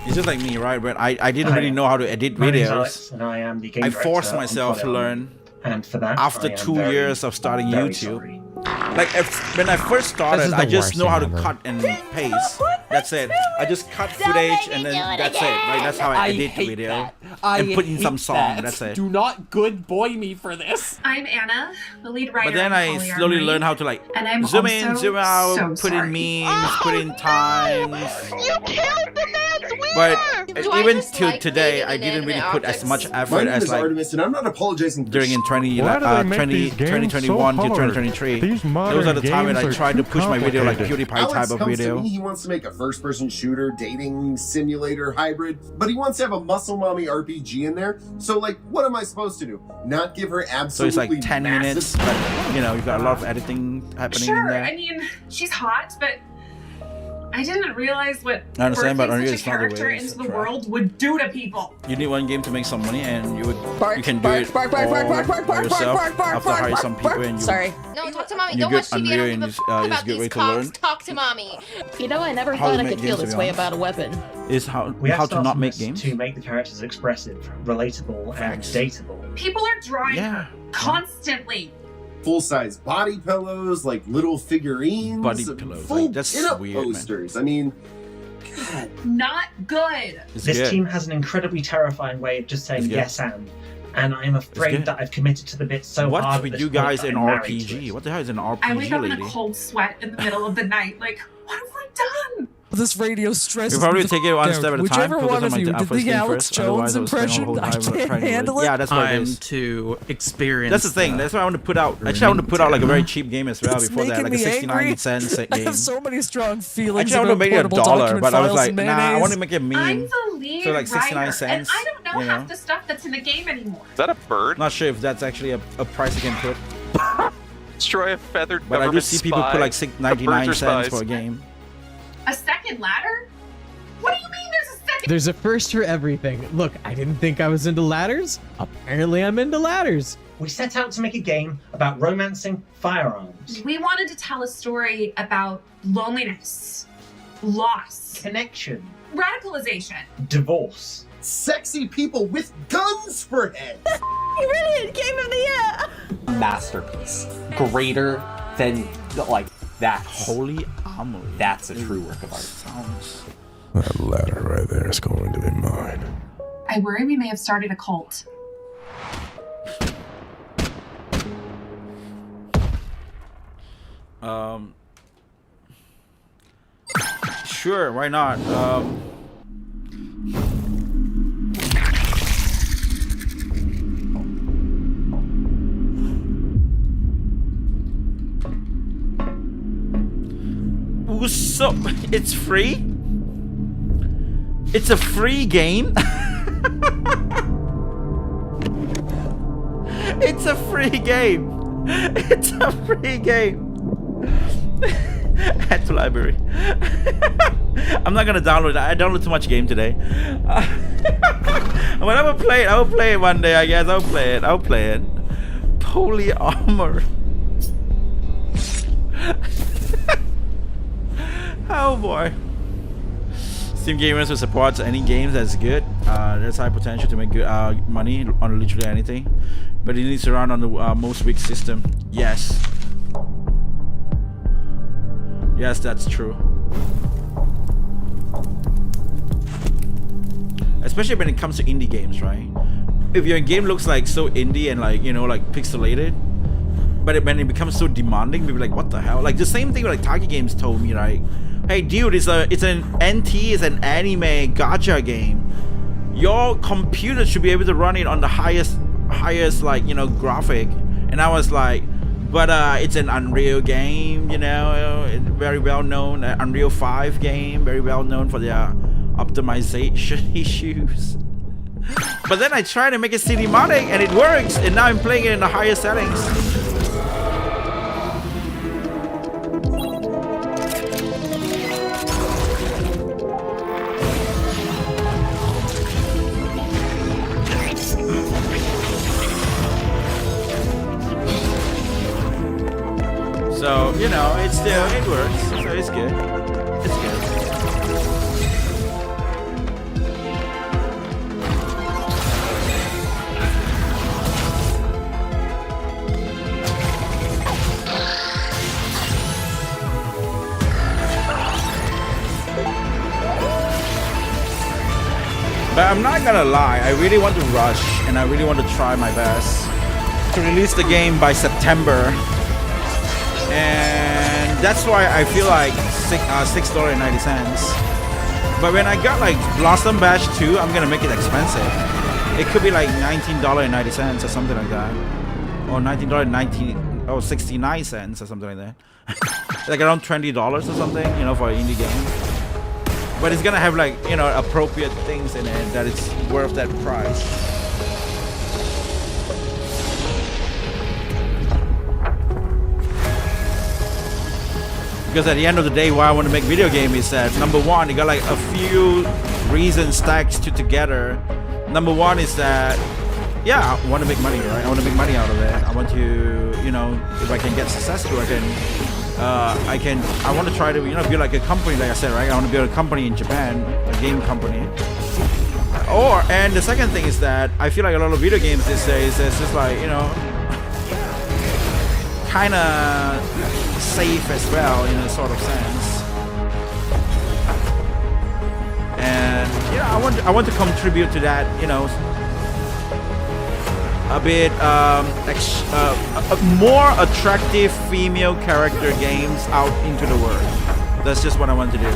It's just like me, right? But I didn't really know how to edit videos. And I am the game I director forced on myself to Twitter. learn And for that, after I am 2 very, years of starting very YouTube. sorry. Like when I first started, the I just worst know how to thing ever. cut and paste. That's it. I just cut footage and then that's it, right? That's how I edit the video. And put in some song. That's it. Do not good boy me for this. I'm Anna, the lead writer. But then I of slowly Polyamory, learned how to like and I'm zoom in, also zoom out, so put in sorry. memes, put in times. You killed the man's wiener! But Do I even just to like today, leaving I didn't really inanimate put as objects? much My effort name as is like Artemis, and I'm not apologizing for during in 20, Why do they make 20 these games 2021 so to hard? 2023. These modern Those are the time when games I are tried to too push my video like complicated. PewDiePie Alex type of comes to video. me, he wants to make a first-person shooter, dating simulator hybrid, but he wants to have a muscle mommy RPG in there. So, like, what am I supposed to do? Not give her So absolutely it's like 10 massive... minutes, but you know, you've got a lot of editing happening in Sure, there. I mean, she's hot, but I didn't realize what I understand, but birthing Unreal such is a not the character way it's into the tried. world would do to people. You need one game to make some money, and you can do bark, it bark, bark, all bark, bark, bark, by bark, yourself. bark, bark, Have to hire bark, some bark, people, and you Sorry. No, talk to mommy. you're Don't good watch TV. I Unreal, don't and give a it's fuck a about good way these to learn. cocks. Talk to mommy. You know, I never How thought to I make could feel games, to this be way honest. about a weapon. Is how We have to not started make this games. to make the characters expressive, relatable, and dateable. People are drawing Yeah. her constantly. Full-size body pillows, like little figurines. Body pillows, full like, that's pinup weird, man. posters. I mean, Not good. This team has an incredibly terrifying way of just saying It's good. yes and I'm afraid good. that I've committed to the bit so What's hard. with at you this point guys that in I'm married to RPG? it. What the hell is an RPG, I wake up in lady? a cold sweat in the middle of the night, like, what have I done? This radio stresses We probably me take it one out. step at a time. Whichever Focus one on of my you did first the game Alex first, otherwise Jones I was spending impression, a whole I time can't trying to handle it. Yeah, that's what it Time is. to experience. That's the thing. That's why I want to put out. Actually, I want to put out like a very cheap game as well It's before that, making like a me 69 angry. cents I game. have so many strong feelings Actually, I want to about make it portable $1, document but I was files like, and nah, I mayonnaise. want to make it a meme. I'm the lead So like 69 writer, cents. and I don't know you half the stuff that's in the game anymore. Is that a bird? Not sure if that's actually a price I can put. Destroy a feathered But I do government see people put spy. like The 99 birds are cents spies. for a game. A second ladder? What do you mean there's a second? There's a first for everything. Look, I didn't think I was into ladders. Apparently, I'm into ladders. We set out to make a game about romancing firearms. We wanted to tell a story about loneliness, loss, connection, radicalization. Divorce. Sexy people with guns for heads. Brilliant! Game of the year! Masterpiece. Greater than, like, that. Holy Armory. That's a true work of art. Sounds. That ladder right there is going to be mine. I worry we may have started a cult. Sure, why not? So it's free? It's a free game? It's a free game. It's a free game. Add to library. I'm not gonna download it. I download too much game today. When I will play it, I will play it one day, I guess. I'll play it. I'll play it. Poly armor. Oh boy. Steam gamers will support any games that's good. There's high potential to make good money on literally anything, but it needs to run on the most weak system. Yes. Yes, that's true. Especially when it comes to indie games, right? If your game looks like so indie and like, you know, like pixelated, but when it becomes so demanding, people are like, what the hell? Like the same thing like Target Games told me, like, hey dude, it's an NT, it's an anime gacha game. Your computer should be able to run it on the highest highest like graphic, and I was like, but it's an Unreal game, very well known, Unreal 5 game, very well known for their optimization issues. But then I tried to make it cinematic and it works, and now I'm playing it in the higher settings. So, it works, so it's good. It's good. But I'm not gonna lie, I really want to rush, and I really want to try my best to release the game by September. And that's why I feel like $6.90. But when I got like Blossom Bash 2, I'm gonna make it expensive. It could be like $19.90 or something like that, or $69 or something like that. Like around $20 or something, for an indie game. But it's gonna have like appropriate things in it that it's worth that price. Because at the end of the day, why I want to make video game is that number one, you got like a few reasons stacked together. Number one is that, yeah, I want to make money, right? I want to make money out of it. I want to, if I can get successful, I want to try to, build like a company, like I said, right? I want to build a company in Japan, a game company. And the second thing is that I feel like a lot of video games these days, it's just like, kind of safe as well in a sort of sense. And I want to contribute to that, a bit more attractive female character games out into the world. That's just what I want to do,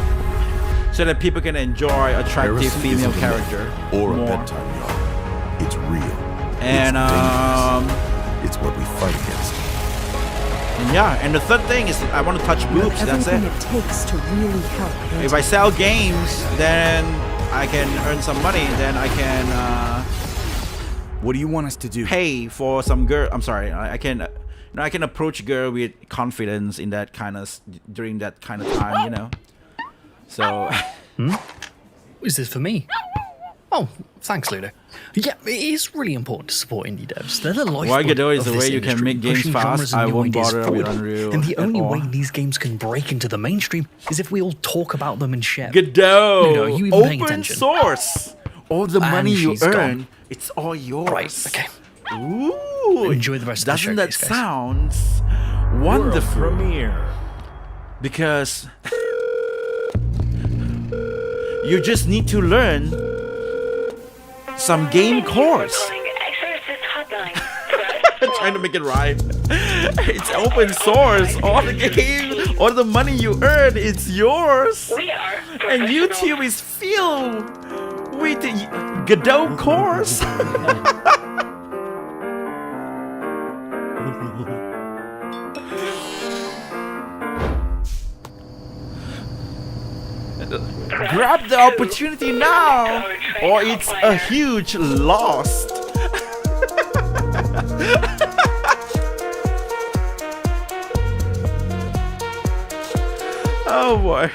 so that people can enjoy attractive female character or more. A bedtime yarn. It's real. And it's what we fight against. And the third thing is I want to touch boobs. That's it. It takes to really help. If I sell games, then I can earn some money. Then I can. What do you want us to do? Pay for some girl. I'm sorry. I can. I can approach a girl with confidence in that kind of during that kind of time. So. Is this for me? Oh, thanks, Ludo. Yeah, it is really important to support indie devs. They're the lifeblood Why Godot is of the this way you can industry, make games pushing fast. genres and I new won't ideas bother with forward. Unreal. And the only at all. way these games can break into the mainstream is if we all talk about them and share. Godot, Ludo, are you even paying open attention? source. All the money you she's earn, gone. it's all yours. Right, okay. Ooh, Enjoy the rest of the doesn't that showcase, guys. sound wonderful? World premiere. Because you just need to learn some game course. Trying to make it rhyme. It's open source. All the game, all the money you earn, it's yours. And YouTube is filled with Godot course. Grab the opportunity now, or it's a huge loss. Oh boy.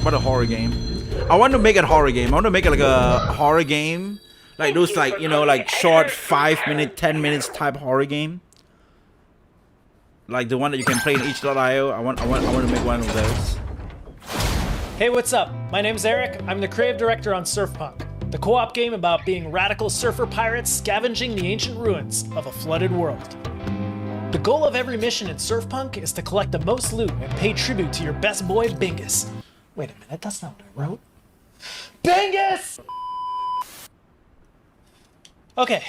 What a horror game. I want to make it a horror game. I want to make it like a horror game. Like those like, like short 5 minute, 10 minutes type horror game. Like the one that you can play in itch.io. I want to make one of those. Hey, what's up? My name's Eric. I'm the creative director on Surfpunk, the co-op game about being radical surfer pirates scavenging the ancient ruins of a flooded world. The goal of every mission in Surfpunk is to collect the most loot and pay tribute to your best boy, Bingus. Wait a minute, that's not what I wrote. Bingus! Okay,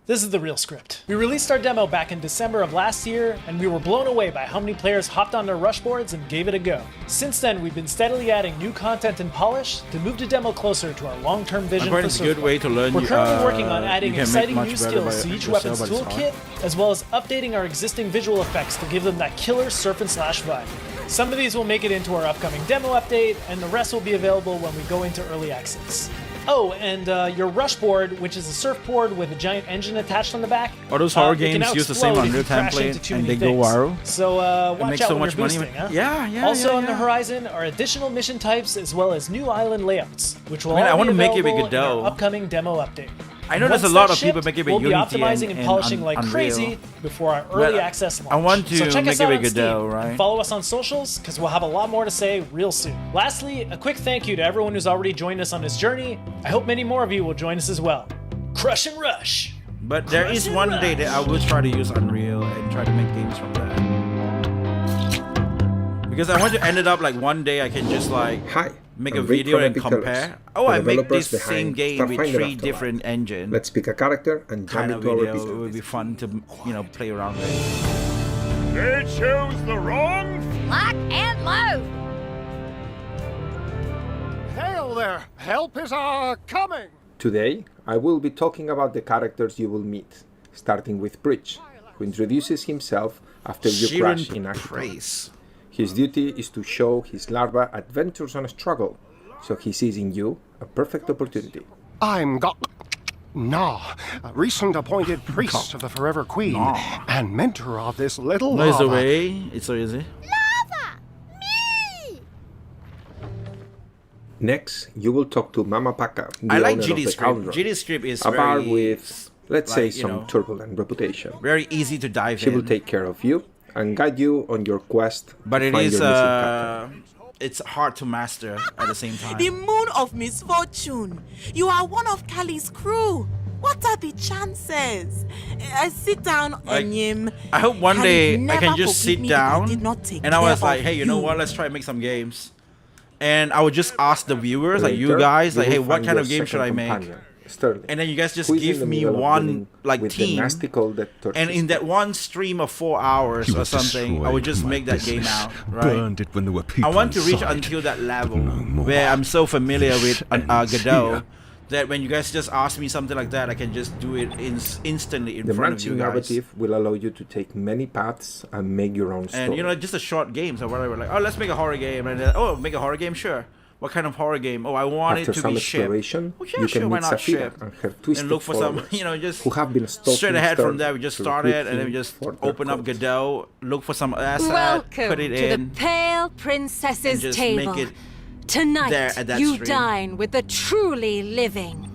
this is the real script. We released our demo back in December of last year, and we were blown away by how many players hopped on their rush boards and gave it a go. Since then, we've been steadily adding new content and polish to move the demo closer to our long-term vision for It's a good way to learn. We're currently working on adding you can exciting make new much better skills by to each yourself, weapon's but it's hard. toolkit, as well as updating our existing visual effects to give them that killer surf and slash vibe. Some of these will make it into our upcoming demo update, and the rest will be available when we go into early access. Oh, and your rush board, which is a surfboard with a giant engine attached on the back. All those horror it can games now use the same explode if you Unreal crash into template too and many they go things. viral. So watch makes out so when much you're money. boosting, huh? Yeah. Also on the horizon are additional mission types as well as new island layouts, which will I mean, I all want be to make it available with in our Godot. upcoming demo update. I know there's a Once lot that's of people shipped, making it with we'll be Unity optimizing and polishing like Unreal. crazy before our But early access launch. I want to so check make us it out with on Steam Godot, and right? follow us on socials because we'll have a lot more to say real soon. Lastly, a quick thank you to everyone who's already joined us on this journey. I hope many more of you will join us as well. Crush and rush! But there is one day that I will try to use Unreal and try to make games from that. Because I want to end it up like one day I can just like make a I'm Rick video from and Epic compare. Colors, Oh, the I make developers this same behind game with Starfinder 3 Afterlife. different engines. Let's pick a character and jump Kind of into our video. business. It would be fun to play around with. They chose the wrong. Lock and load. Hail there. Help is coming. Today, I will be talking about the characters you will meet, starting with Bridge, who introduces himself after you crash in action. His duty is to show his larva adventures and struggle, so he sees in you a perfect opportunity. I'm a recent appointed priest of the Forever Queen and mentor of this little No, it's lava. away. It's so easy. Next, you will talk to Mama Paca, the I like owner of GD the script. Cauldron, GD script is a bar very, with, let's like, say, you some know, turbulent reputation. very easy to dive She in. will take care of you and guide you on your quest But to it find is your missing captain. it's hard to master at the same time. The moon of misfortune. You are one of Kali's crew. What are the chances? Sit down, Like, Enyim. I hope one Kali day I never can just forgive sit me if I down did not take and I was care like, of hey, you know you. what? Let's try and make some games. And I would just ask the viewers, like you Later, guys, you like, will hey, what find kind your of game should I second make? companion, Sterling, And then you guys just who is in give the me middle of one dealing like with the team. nasty cold that tortures And in that one stream of 4 hours You or have something, I would just destroyed make my that game business, out, right? burned it when there were people I want to reach inside. until that level where I'm so familiar with Godot that when you guys just ask me something like that, I can just do it instantly in The front of you branching guys. narrative will allow you to take many paths and make your own story. And you know, just a short game, so whatever. Like, oh, let's make a horror game. And then, oh, make a horror game, sure. What kind of horror game? Oh, I want After it to some be ship. exploration, Oh, yeah, you sure, can why meet not Safira ship? and her twisted And look for some, followers you know, just who have been stalking straight ahead from Sterling there. We just to start recruit it, and then we him just for their open up cause. Godot, look for some asset, Welcome put it to in. the Pale and Princess's just table. make it Tonight, there at that you stream. dine with the truly living.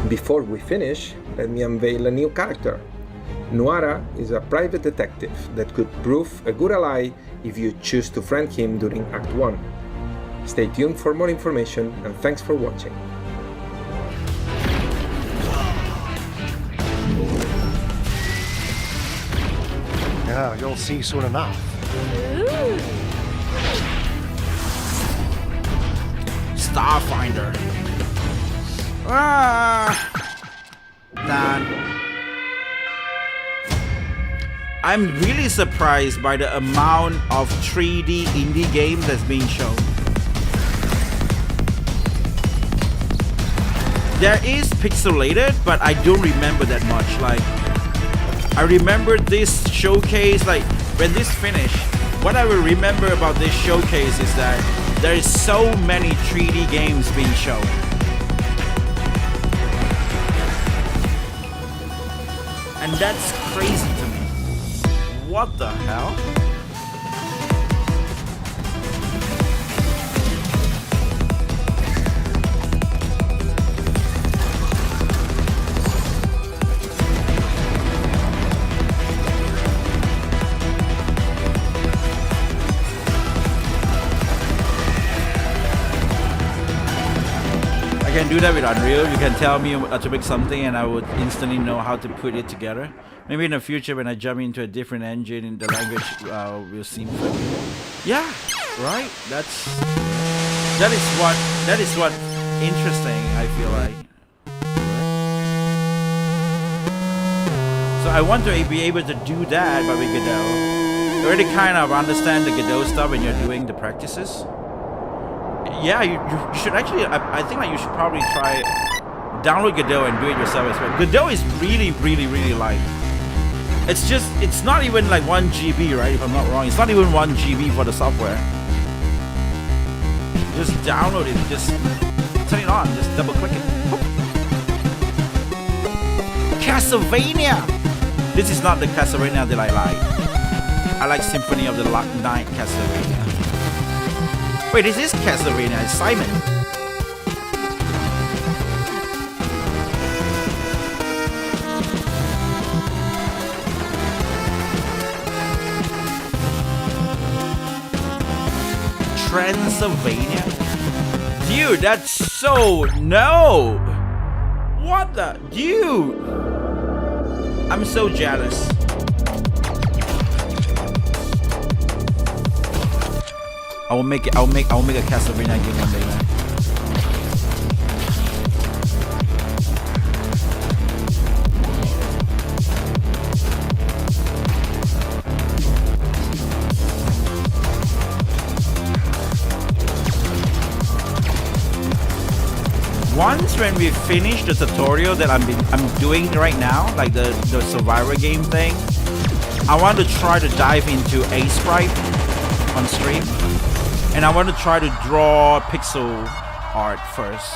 Before we finish, let me unveil a new character. Nuara is a private detective that could prove a good ally if you choose to friend him during Act 1. Stay tuned for more information and thanks for watching. Yeah, you'll see soon enough. Starfinder. I'm really surprised by the amount of 3D indie games that's being shown. There is pixelated, but I don't remember that much. Like, I remember this showcase, like, when this finished, what I will remember about this showcase is that there is so many 3D games being shown. And that's crazy to me. What the hell? I can do that with Unreal. You can tell me to make something and I would instantly know how to put it together. Maybe in the future when I jump into a different engine in the language will seem familiar. Yeah, right? That is what interesting, I feel like. So I want to be able to do that, but with Godot. You already kind of understand the Godot stuff when you're doing the practices. Yeah, you should actually, I think like you should probably try download Godot and do it yourself as well. Godot is really, really, really light. It's not even like 1 GB, right? If I'm not wrong. It's not even 1 GB for the software. Just download it, just turn it on, just double click it. Castlevania! This is not the Castlevania that I like. I like Symphony of the Night Castlevania. Wait, this is Castlevania, it's Simon. Transylvania? Dude, that's so... No! What the... Dude! I'm so jealous. I'll make a Castlevania game one day, man. Once when we finish the tutorial that I'm doing right now, like the survivor game thing, I want to try to dive into A-Sprite on stream, and I want to try to draw pixel art first.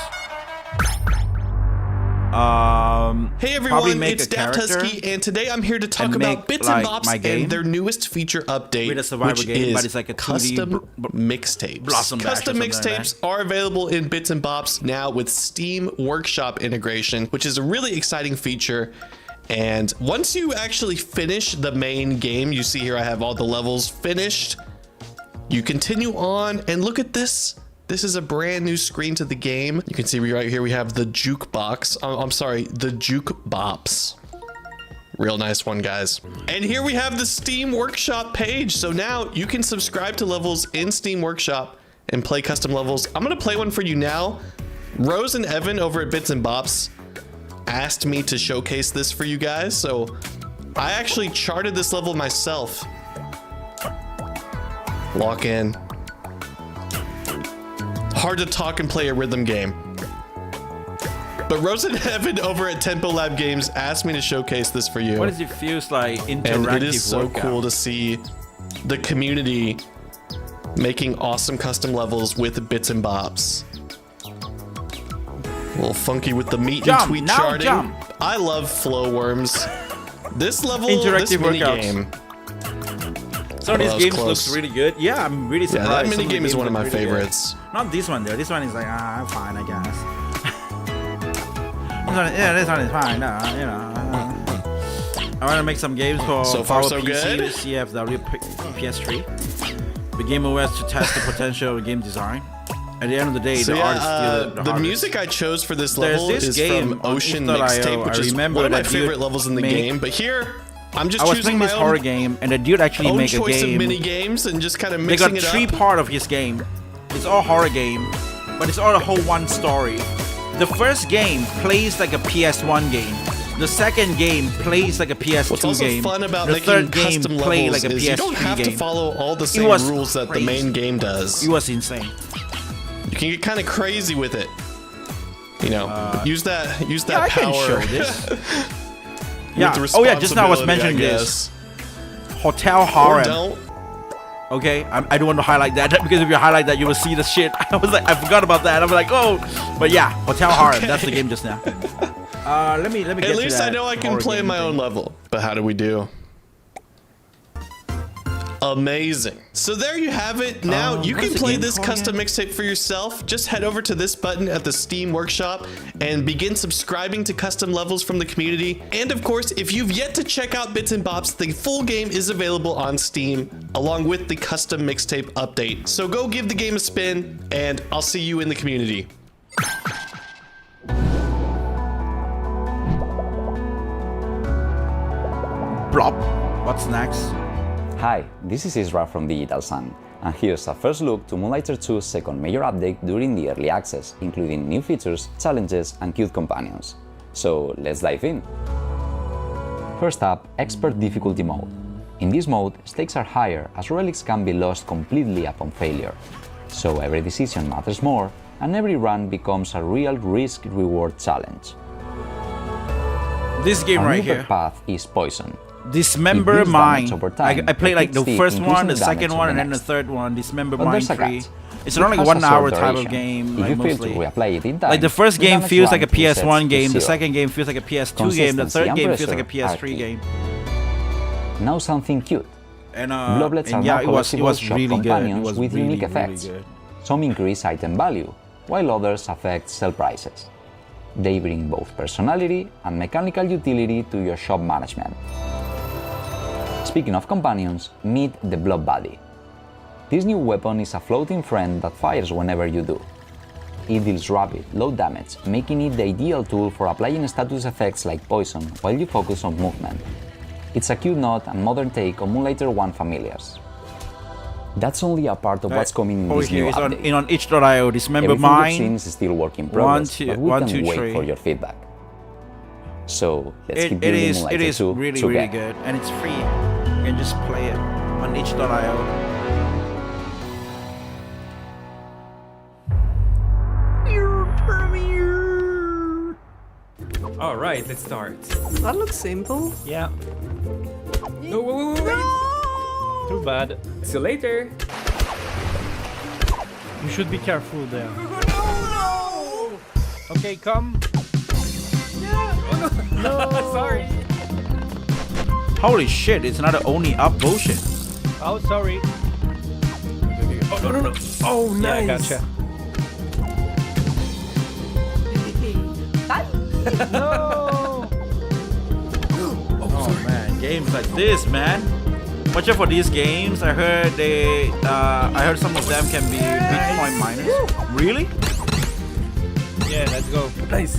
Hey everyone, it's Daptusky, and today I'm here to talk about Bits and Bops and their newest feature update, which is like a custom mixtapes. Custom mixtapes are available in Bits and Bops now with Steam Workshop integration, which is a really exciting feature. And once you actually finish the main game, you see here I have all the levels finished. You continue on and look at this. This is a brand new screen to the game. You can see right here we have the jukebox. I'm sorry, the jukebops. Real nice one, guys. And here we have the Steam Workshop page. So now you can subscribe to levels in Steam Workshop and play custom levels. I'm gonna play one for you now. Rose and Evan over at Bits and Bops asked me to showcase this for you guys. So I actually charted this level myself. Lock in. Hard to talk and play a rhythm game. But Rose and Evan over at Tempo Lab Games asked me to showcase this for you. What does it feel like interactive And it is so workout? cool to see the community making awesome custom levels with Bits and Bops. A little funky with the meet and tweet charting. Jump. I love flow worms. This level, Interactive this mini workouts. game. Some of these games looks really good. Yeah, I'm really surprised. Yeah, that Some mini of the game is games one of look my really favorites. good. Not this one though. This one is like, I'm fine, I guess. This one is fine. You know. I want to make some games for So far, Power so PC good. with CFW PS3. The Game OS to test the potential of game design. At the end of the day, So the art is still the hardest. music I chose for this There's level this is game from on Ocean Itch.io. Mixtape, which I is remember one of my that favorite dude levels in the make- game. But here, I'm just I was choosing playing my this own, horror game, and the dude actually own made a choice game. of mini games and just kind of They mixing got it three up. part of his game. It's all horror game, but it's all a whole one story. The first game plays like a PS1 game. The second game plays like a PS2 What's also game. fun about the making third game custom play levels like a is PS3 you don't have game. to follow all the It same was rules that the crazy. main game does. It was insane. You can get kind of crazy with it. You know, use that Yeah, I power. can show this. with Yeah. the Oh yeah, just now I was responsibility, mentioning guess. this. Hotel Harem. Don't. Okay, I don't want to highlight that because if you highlight that, you will see the shit. I was like, I forgot about that. I'm like, oh, but yeah, Hotel Harem. That's the game just now. Let me. Get At to least that I know I can horror play game my thing. own level. But how do we do? Amazing. So there you have it. Now you what can is the play game this called custom again? mixtape for yourself. Just head over to this button at the Steam Workshop and begin subscribing to custom levels from the community. And of course, if you've yet to check out Bits and Bops, the full game is available on Steam along with the custom mixtape update. So go give the game a spin and I'll see you in the community. Blop. What's next? Hi, this is Isra from Digital Sun. And here's a first look to Moonlighter 2's second major update during the early access, including new features, challenges, and cute companions. So let's dive in. First up, Expert Difficulty Mode. In this mode, stakes are higher as relics can be lost completely upon failure. So every decision matters more, and every run becomes a real risk-reward challenge. This game right here. Path is Poison. Dismember Mine. I played like the first one, the second one, and then the third one. Dismember Mine 3. It's around like 1 hour type of game. Like, mostly. Like the first game feels like a PS1 game, the second game feels like a PS2 game, the third game feels like a PS3 game. Now something cute. And Bloblets are yeah, now collectible shop really companions with really, unique effects. Really Some increase item value, while others affect sell prices. They bring both personality and mechanical utility to your shop management. Speaking of companions, meet the Blob Buddy. This new weapon is a floating friend that fires whenever you do. It deals rapid, low damage, making it the ideal tool for applying status effects like poison while you focus on movement. It's a cute nod and modern take on Moonlighter 1 familiars. That's only a part of what's coming in this new update. On itch.io, Dismember Mine is still work in progress, but we can wait 3. for your feedback. So let's keep it building is Moonlighter 2 really together. really good, and it's free. You can just play it on itch.io. All right, let's start. That looks simple. Yeah. No, wait. Too bad. See you later. You should be careful there. No! Okay, come. No, sorry. Holy shit, it's not only up bullshit. Oh, sorry. Oh, no. Oh, nice. Yeah, gotcha. No! Oh man, games like this, man. Watch out for these games. I heard I heard some of them can be Bitcoin miners. Really? Yeah, let's go. Nice.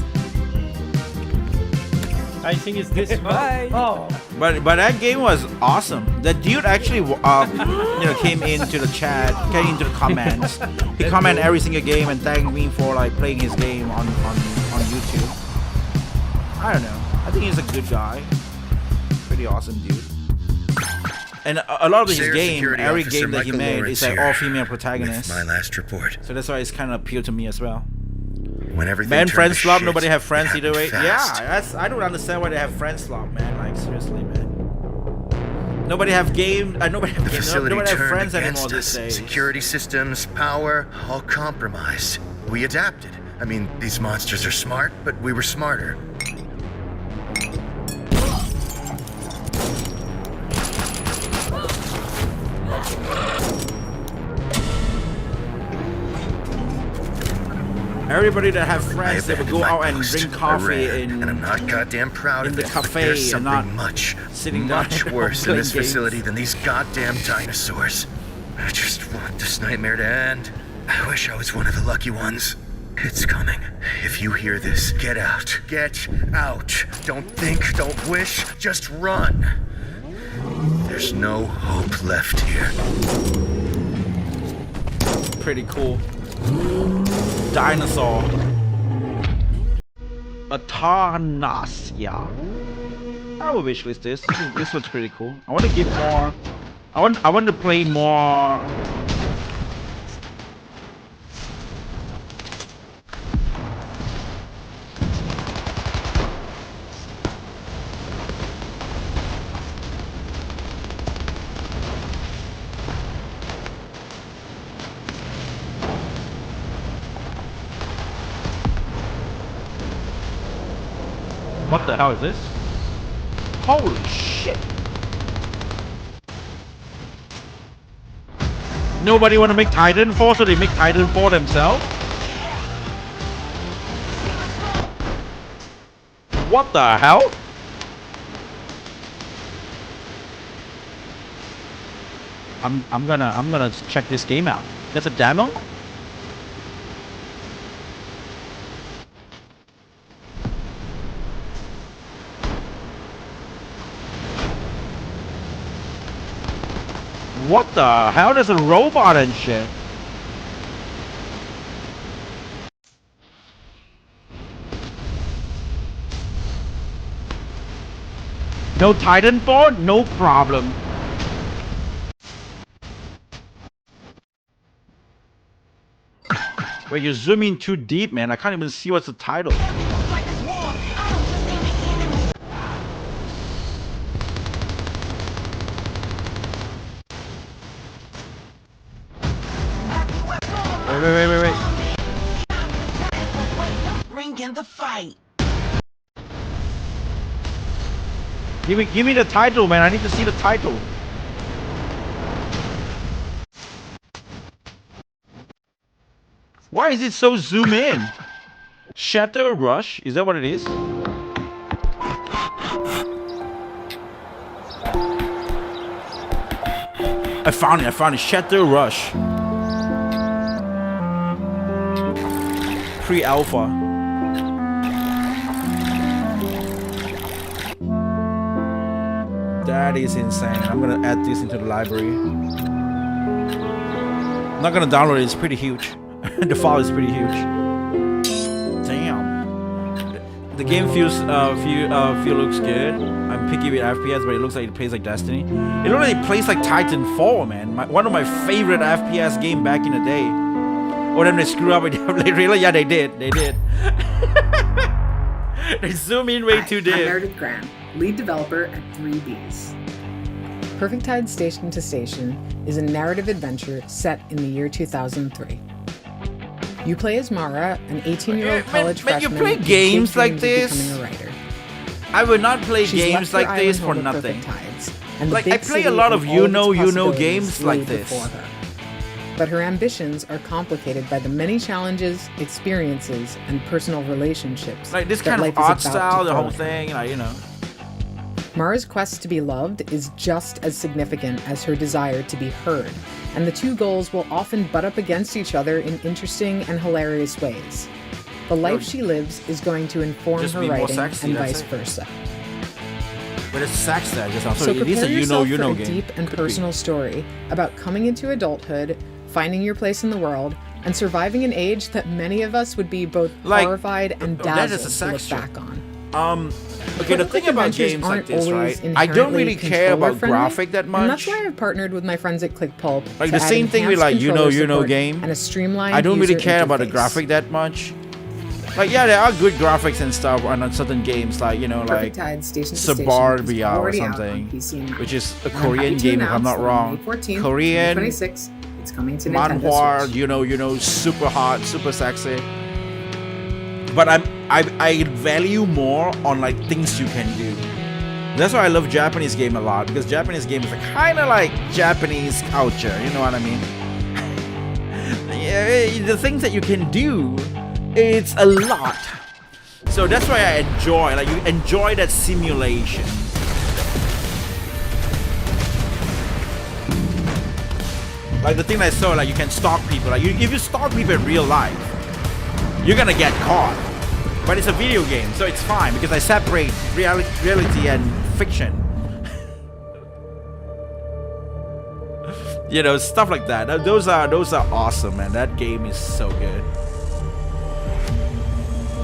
I think it's this one. Bye. Oh. But that game was awesome. The dude actually came into the chat, came into the comments. He commented every single game and thanked me for like playing his game on YouTube. I don't know. I think he's a good guy. Pretty awesome dude. And a lot of his game, every game that he made is like all female protagonists. My last report. So that's why it's kind of appealed to me as well. When everything man, friend slop, shit, nobody have friends either way. fast. Yeah, I don't understand why they have friend slop, man. Like seriously, man. Nobody have game. Nobody have The facility nobody have turned friends against anymore us. these days. Security systems, power, all compromised. We adapted. I mean, these monsters are smart, but we were smarter. Everybody that have friends, they would go out and drink coffee and I'm not goddamn proud in of the it, cafe there's and something not much sitting down worse in this playing facility games. than these goddamn dinosaurs. I just want this nightmare to end. I wish I was one of the lucky ones. It's coming. If you hear this, get out. Get out. Don't think, don't wish, just run. There's no hope left here. Pretty cool. Dinosaur. Atarnasia. I will wishlist this. This looks pretty cool. I want to give more. I want to play more. What the hell is this? Holy shit! Nobody want to make Titanfall, so they make Titanfall themselves? What the hell? I'm gonna check this game out. That's a demo? What the hell? There's a robot and shit. No Titanfall? No problem. Wait, you're zooming too deep, man. I can't even see what's the title. Wait. Bring in the fight. Give me the title, man. I need to see the title. Why is it so zoom in? Shatter Rush? Is that what it is? I found it. Shatter Rush. Pre-alpha. That is insane. I'm gonna add this into the library. I'm not gonna download it. It's pretty huge. The file is pretty huge. Damn. The game feels looks good. I'm picky with FPS, but it looks like it plays like Destiny. It looks like it plays like Titanfall, man. One of my favorite FPS game back in the day. Or then they screw up with really? Yeah, they did. They zoom in way too deep. I'm Meredith Graham, lead developer at 3Bs. Perfect Tide Station to Station is a narrative adventure set in the year 2003. You play as Mara, an 18-year-old college freshman. You play games like this? Becoming a writer. I would not play games like this for nothing. Like I play a lot of you know games like this. But her ambitions are complicated by the many challenges, experiences, and personal relationships. Like this kind of art style, the whole thing, like, you know. Mara's quest to be loved is just as significant as her desire to be heard, and the two goals will often butt up against each other in interesting and hilarious ways. The life she lives is going to inform her writing and vice versa. But it's sex there, just so it is a you know game. Deep and personal story about coming into adulthood, finding your place in the world, and surviving an age that many of us would be both horrified and dazzled to look back on. Okay, the thing about games like this, right? I don't really care about graphic that much. And that's why I've partnered with my friends at ClickPulp. Like the same thing with like you know game. And a streamlined I don't really care interface. about the graphic that much. Like yeah, there are good graphics and stuff on certain games, like you know, like Suburbia or something, which is a Korean game if I'm not wrong. Korean. 26. It's coming to Manhwa, you know, super hot, super sexy. But I value more on like things you can do. That's why I love Japanese game a lot, because Japanese game is kind of like Japanese culture. You know what I mean? Yeah, the things that you can do, it's a lot. So that's why I enjoy. Like you enjoy that simulation. Like the thing I saw, like you can stalk people. Like if you stalk people in real life, you're gonna get caught. But it's a video game, so it's fine because I separate reality and fiction. You know, stuff like that. Those are awesome, man. That game is so good.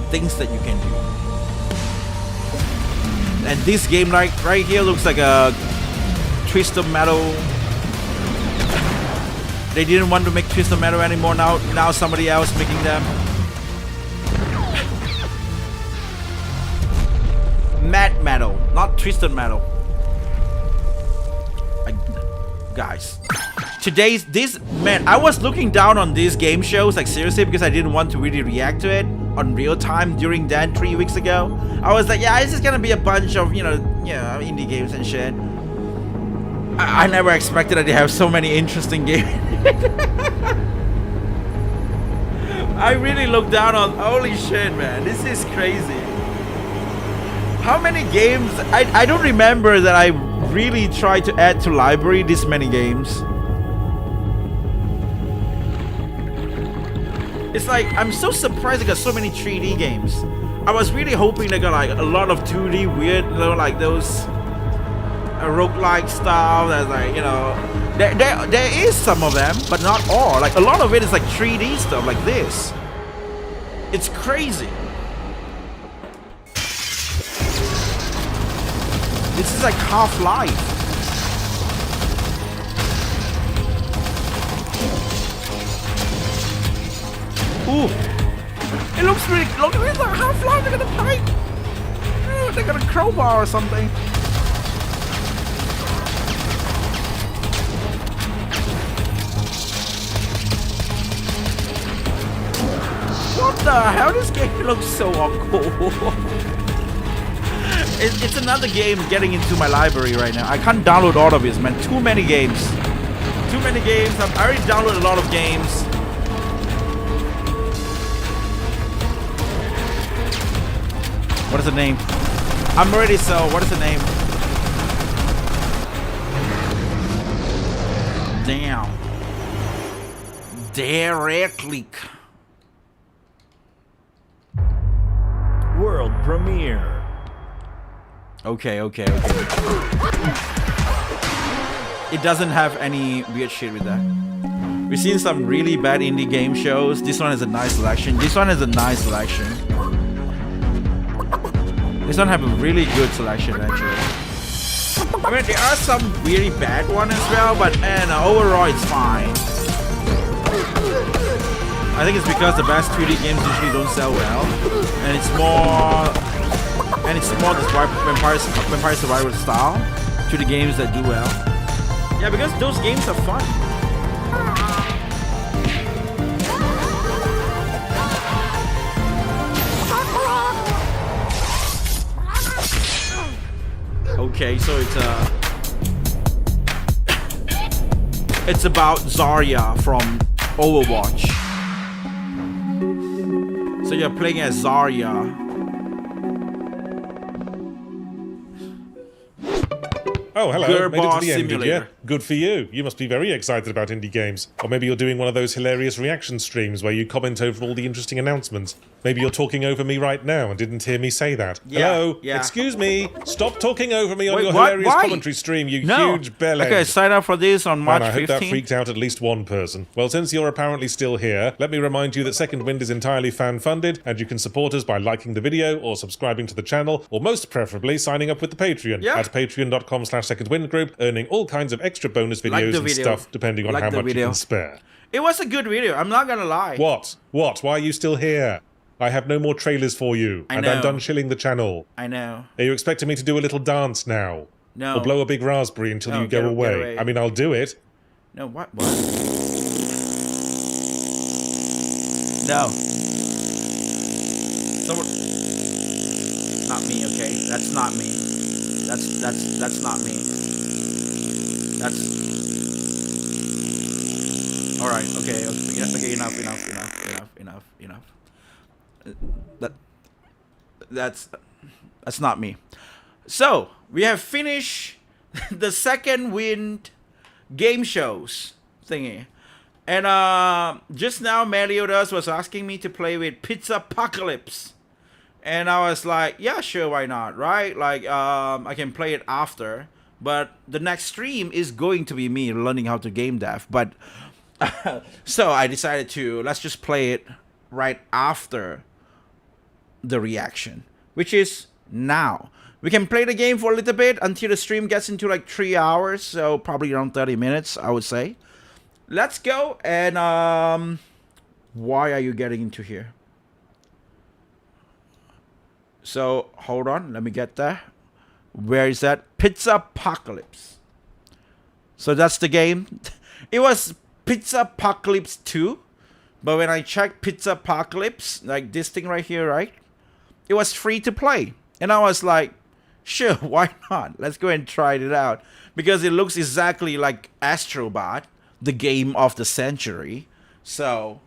Things that you can do. And this game, like right here, looks like a Twisted Metal. They didn't want to make Twisted Metal anymore. Now somebody else making them. Mad Metal, not Twisted Metal. Guys, man, I was looking down on these game shows, like seriously, because I didn't want to really react to it on real time during that 3 weeks ago. I was like, yeah, it's just gonna be a bunch of, you know, indie games and shit. I never expected that they have so many interesting games. I really looked down on, holy shit, man, this is crazy. How many games? I don't remember that I really tried to add to library this many games. It's like, I'm so surprised I got so many 3D games. I was really hoping they got like a lot of 2D weird, you know, like those roguelike style that's like, you know, There is some of them, but not all. Like a lot of it is like 3D stuff like this. It's crazy. This is like Half-Life. Ooh. It looks really, look at this, like Half-Life, look at the pipe. Oh, they got a crowbar or something. What the hell? This game looks so cool. It's another game getting into my library right now. I can't download all of it, man. Too many games. Too many games. I already downloaded a lot of games. What is the name? I'm ready, so what is the name? Damn. Directly. World premiere. Okay. It doesn't have any weird shit with that. We've seen some really bad indie game shows. This one has a nice selection. This one has a nice selection. This one have a really good selection, actually. I mean, there are some really bad ones as well, but overall it's fine. I think it's because the best 2D games usually don't sell well, and it's more this Vampire Survivor style to the games that do well. Yeah, because those games are fun. Okay, so it's about Zarya from Overwatch. So you're playing as Zarya. Oh, hello. Made it to the end, did you? Simulator. Good for you. You must be very excited about indie games. Or maybe you're doing one of those hilarious reaction streams where you comment over all the interesting announcements. Maybe you're talking over me right now and didn't hear me say that. Yeah, Hello? yeah. Excuse me. Stop talking over me on Wait, your what? hilarious Why? commentary stream, you No. huge bellend. Okay, sign up for this on March Man, I hope that 15th. freaked out at least one person. Well, since you're apparently still here, let me remind you that Second Wind is entirely fan-funded, and you can support us by liking the video or subscribing to the channel, or most preferably signing up with the Patreon at patreon.com/secondwindgroup, earning all kinds of extra bonus Like videos the and video. stuff depending on Like how the much video. you can spare. It was a good video, I'm not gonna lie. What? Why are you still here? I have no more trailers for you, and I'm know. done shilling the channel. I know. Are you expecting me to do a little dance now? No. Or blow a big raspberry until No, you get go away. away? I mean, I'll do it. No, what? No. Someone... Not me, okay? That's not me. That's not me. That's... Alright, okay, enough. That's not me. So, we have finished the Second Wind game shows thingy. And just now Meliodas was asking me to play with Pizza Apocalypse. And I was like, yeah, sure, why not, right? Like, I can play it after. But the next stream is going to be me learning how to game dev. But so I decided to let's just play it right after the reaction, which is now. We can play the game for a little bit until the stream gets into like 3 hours, so probably around 30 minutes, I would say. Let's go. And why are you getting into here? So hold on, let me get there. Where is that? Pizza Apocalypse. So that's the game. It was Pizza Apocalypse 2, but when I checked Pizza Apocalypse, like this thing right here, right? It was free to play. And I was like, sure, why not? Let's go and try it out. Because it looks exactly like Astrobot, the game of the century. So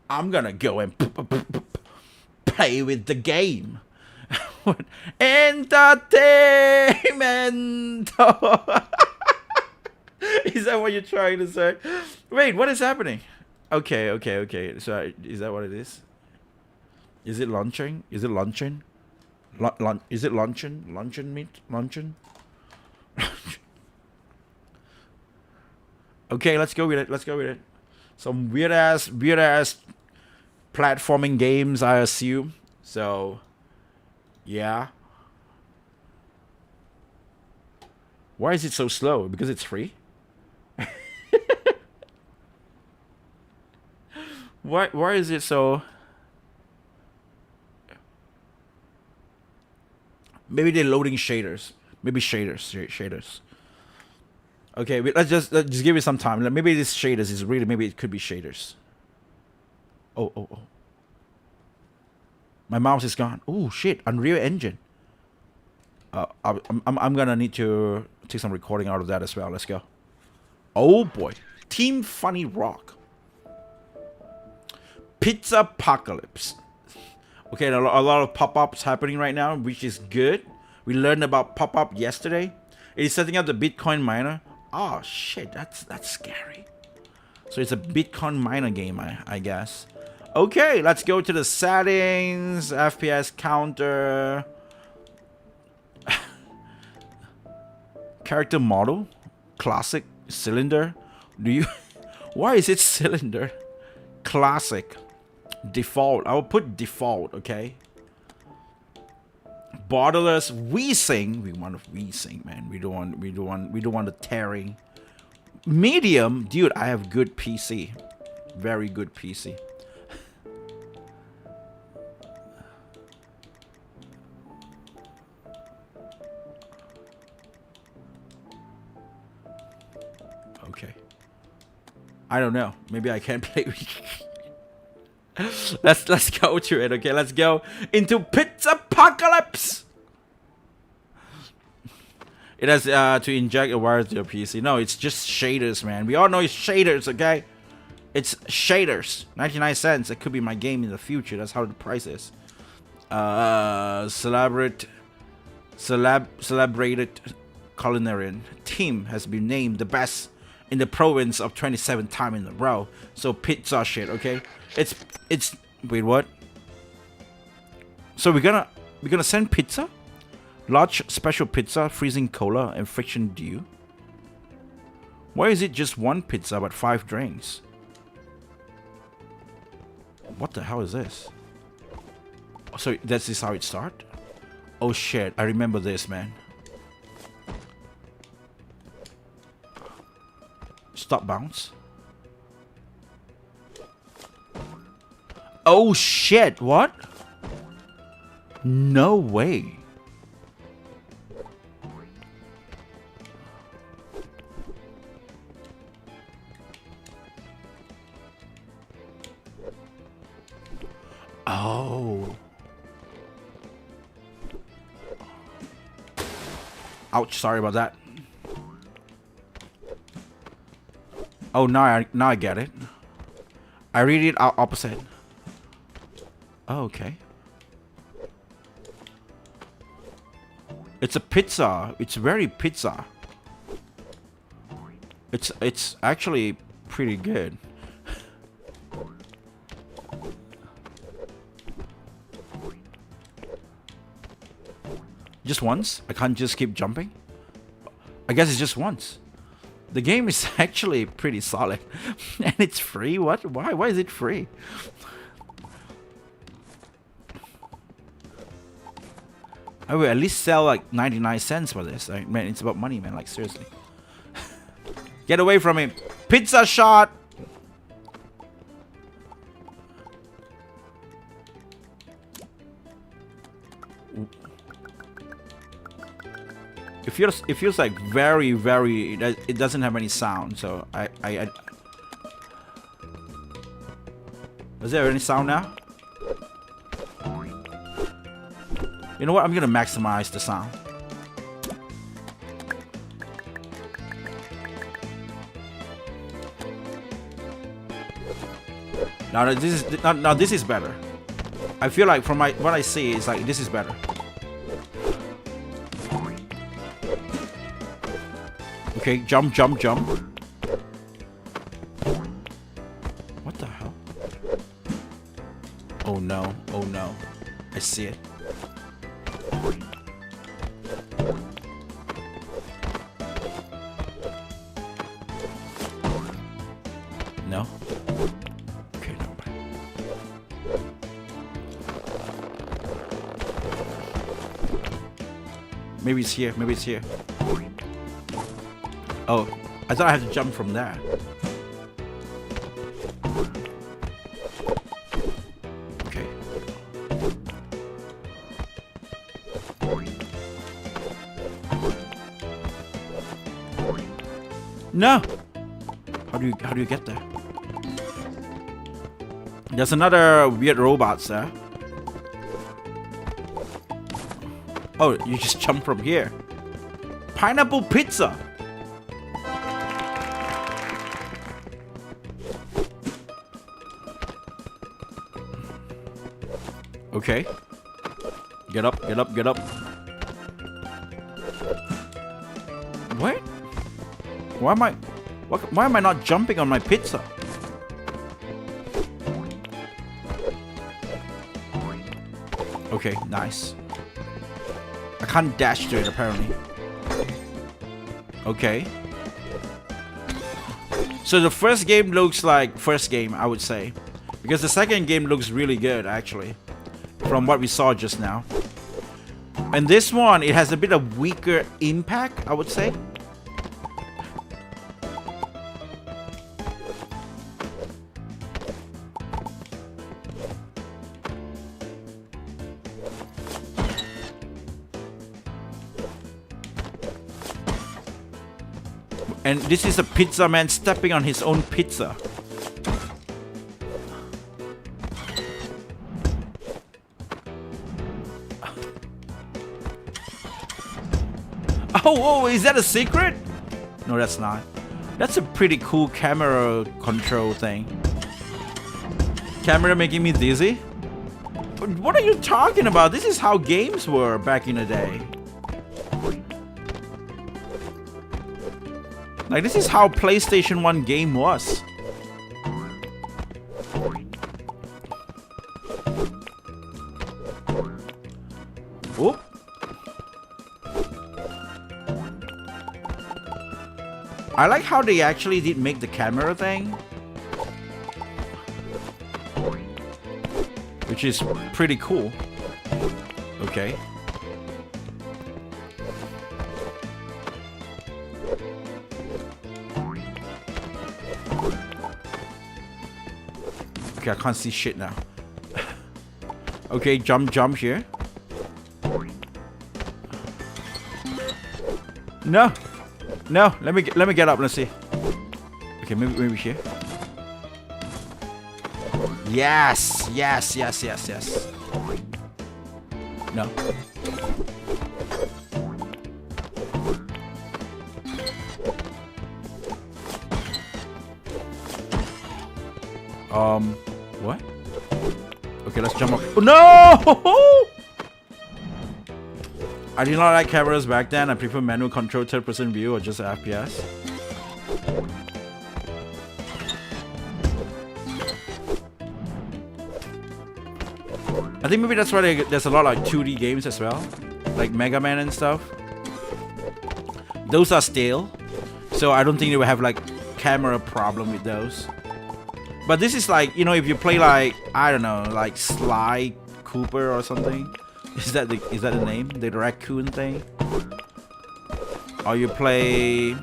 I'm gonna go and play with the game. Entertainment! Is that what you're trying to say? Wait, what is happening? Okay. So is that what it is? Is it launching? Is it launching? Is it launching? Launching meat? Launching? Okay, let's go with it. Let's go with it. Some weird ass platforming games, I assume. So, yeah. Why is it so slow? Because it's free? Why is it so? Maybe they're loading shaders. Maybe shaders. Okay, let's just give it some time. Maybe this shaders is really, maybe it could be shaders. Oh. My mouse is gone. Oh shit, Unreal Engine. I'm gonna need to take some recording out of that as well. Let's go. Oh boy, Team Funny Rock. Pizza Apocalypse. Okay, a lot of pop-ups happening right now, which is good. We learned about pop-up yesterday. It is setting up the Bitcoin miner. Oh shit, that's scary. So it's a Bitcoin miner game, I guess. Okay, let's go to the settings, FPS counter, character model, classic, cylinder. Why is it cylinder? Classic, default. I will put default. Okay. Borderless VSync. We want a VSync, man. We don't want the tearing. Medium, dude. I have good PC, very good PC. Okay. I don't know. Maybe I can't play. Let's go to it. Okay, let's go into Pizza Apocalypse. It has to inject a wire to your PC. No, it's just shaders, man. We all know it's shaders, okay? It's shaders. 99 cents. It could be my game in the future. That's how the price is. Celebrated culinary team has been named the best in the province of 27 times in a row. So pizza shit, okay? It's wait, what? So we're gonna send pizza? Large special pizza, freezing cola, and friction dew. Why is it just one pizza but 5 drinks? What the hell is this? So this is how it starts? Oh shit, I remember this, man. Stop bounce. Oh shit, what? No way. Oh. Ouch, sorry about that. Oh, now I get it. I read it opposite. Oh, okay. It's a pizza. It's very pizza. It's actually pretty good. Just once? I can't just keep jumping? I guess it's just once. The game is actually pretty solid. And it's free? What? Why is it free? I will at least sell like 99 cents for this. Like, man, it's about money, man. Like, seriously. Get away from him. Pizza shot! It feels like very, very. It doesn't have any sound, so I. Is there any sound now? You know what? I'm gonna maximize the sound. Now this is better. I feel like from what I see is like this is better. Okay, jump, jump, jump. What the hell? Oh no, oh no. I see it. Maybe it's here. Maybe it's here. Oh, I thought I had to jump from there. Okay. No. How do you get there? There's another weird robots there. Oh, you just jump from here. Pineapple pizza. Okay. Get up, get up, get up. What? Why am I not jumping on my pizza? Okay, nice. I can't dash to it apparently. Okay. So the first game looks like first game, I would say. Because the second game looks really good actually. From what we saw just now. And this one, it has a bit of weaker impact, I would say. And this is a pizza man stepping on his own pizza. Oh, is that a secret? No, that's not. That's a pretty cool camera control thing. Camera making me dizzy? What are you talking about? This is how games were back in the day. Like, this is how PlayStation 1 game was. Oop. I like how they actually did make the camera thing. Which is pretty cool. Okay. Okay, I can't see shit now. Okay, jump here. No, let me get up. Let's see. Okay, maybe here. Yes. No. What? Okay, let's jump up. Oh, no! I did not like cameras back then. I prefer manual control, third-person view, or just FPS. I think maybe that's why there's a lot of like 2D games as well, like Mega Man and stuff. Those are stale, so I don't think they will have like camera problem with those. But this is like, you know, if you play like, I don't know, like Sly Cooper or something. Is that the name? The raccoon thing? Or you play...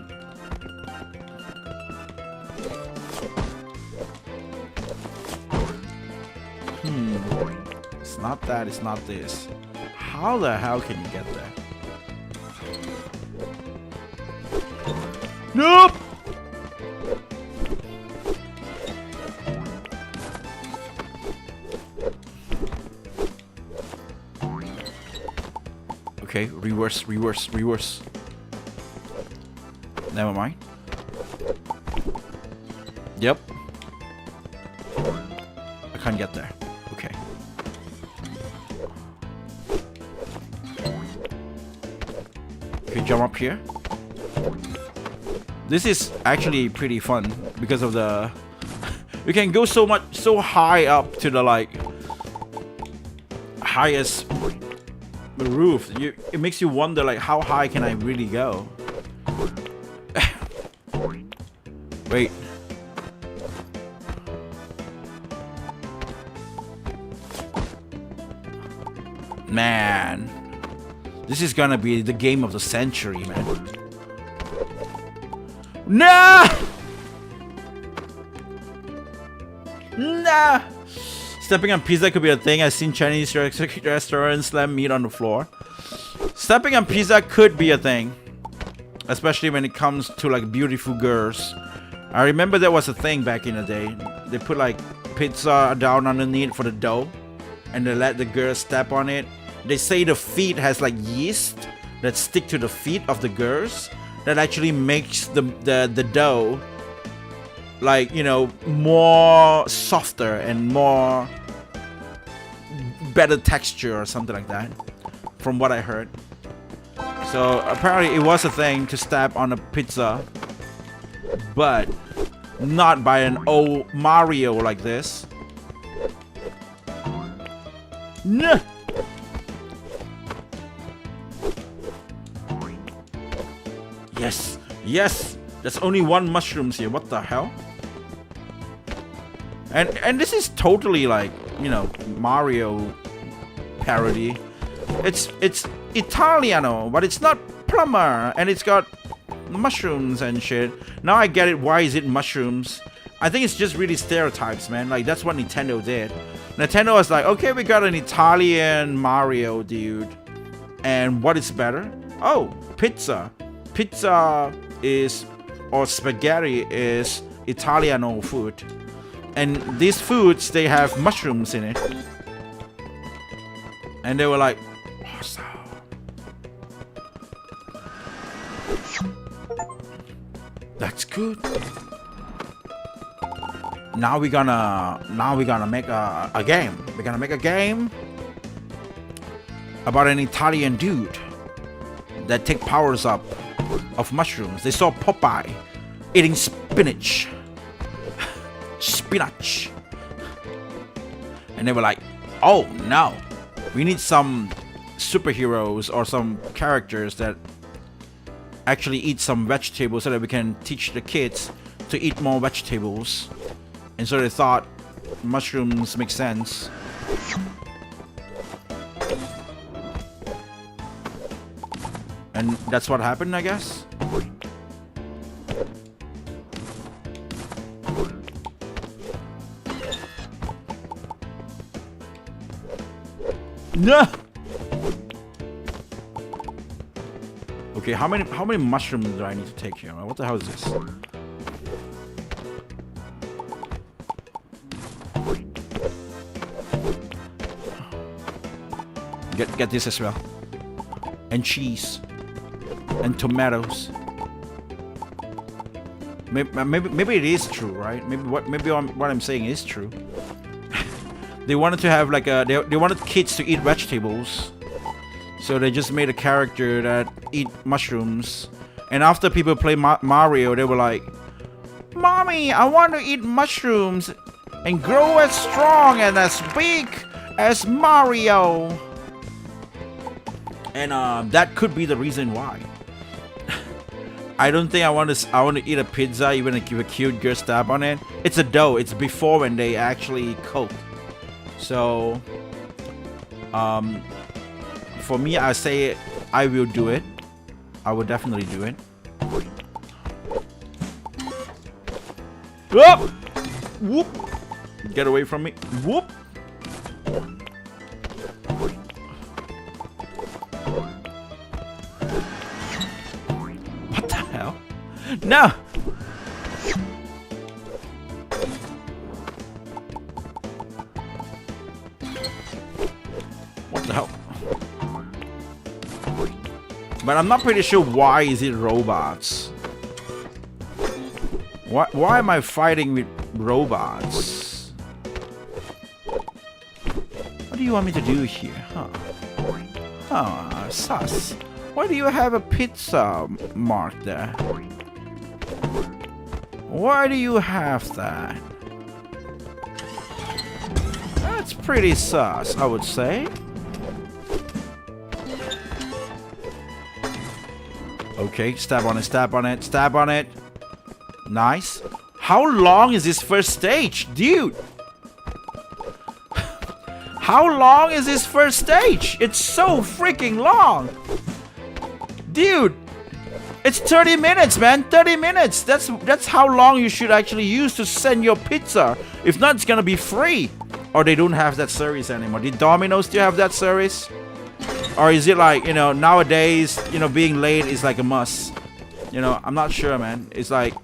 It's not that, it's not this. How the hell can you get there? Nope! Okay, reverse. Never mind. Yep. I can't get there. Okay. Okay, jump up here. This is actually pretty fun because of the... You can go so high up to the like highest roof. It makes you wonder like how high can I really go? Wait. Man. This is gonna be the game of the century, man. Nah! Nah! Stepping on pizza could be a thing. I've seen Chinese restaurants slam meat on the floor. Stepping on pizza could be a thing. Especially when it comes to like beautiful girls. I remember there was a thing back in the day. They put like pizza down underneath for the dough. And they let the girl step on it. They say the feet has like yeast that stick to the feet of the girls. That actually makes the dough like, you know, more softer and more better texture or something like that, from what I heard. So apparently it was a thing to stab on a pizza, but not by an old Mario like this. Nah. Yes, yes. There's only one mushrooms here. What the hell? And this is totally like, you know, Mario parody. It's Italiano, but it's not plumber, and it's got mushrooms and shit. Now I get it. Why is it mushrooms? I think it's just really stereotypes, man. Like that's what Nintendo did. Nintendo was like, okay, we got an Italian Mario, dude. And what is better? Oh, pizza. Pizza is, or spaghetti is Italiano food. And these foods, they have mushrooms in it. And they were like, awesome. That's good. Now we're gonna make a game. We're gonna make a game about an Italian dude that take powers up of mushrooms. They saw Popeye eating spinach. And they were like, oh no, we need some superheroes or some characters that actually eat some vegetables so that we can teach the kids to eat more vegetables. And so they thought mushrooms make sense. And that's what happened, I guess. No. Okay, how many mushrooms do I need to take here? What the hell is this? Get this as well. And cheese. And tomatoes. Maybe it is true, right? Maybe what I'm saying is true. They wanted to have like they wanted kids to eat vegetables, so they just made a character that eat mushrooms. And after people play Mario, they were like, "Mommy, I want to eat mushrooms and grow as strong and as big as Mario." And that could be the reason why. I don't think I want to eat a pizza even if a cute girl stab on it. It's a dough. It's before when they actually cook. So, for me, I say I will do it. I will definitely do it. Whoop! Whoop! Get away from me. Whoop! What the hell? No! What the hell? But I'm not pretty sure why is it robots. Why am I fighting with robots? What do you want me to do here, huh? Huh, sus. Why do you have a pizza mark there? Why do you have that? That's pretty sus, I would say. Okay, stab on it, stab on it, stab on it. Nice. How long is this first stage, dude? How long is this first stage? It's so freaking long. Dude, it's 30 minutes, man. 30 minutes. That's how long you should actually use to send your pizza. If not, it's gonna be free. Or they don't have that service anymore. Did Domino's still have that service? Or is it like, you know, nowadays, you know, being late is like a must? You know, I'm not sure, man. It's like,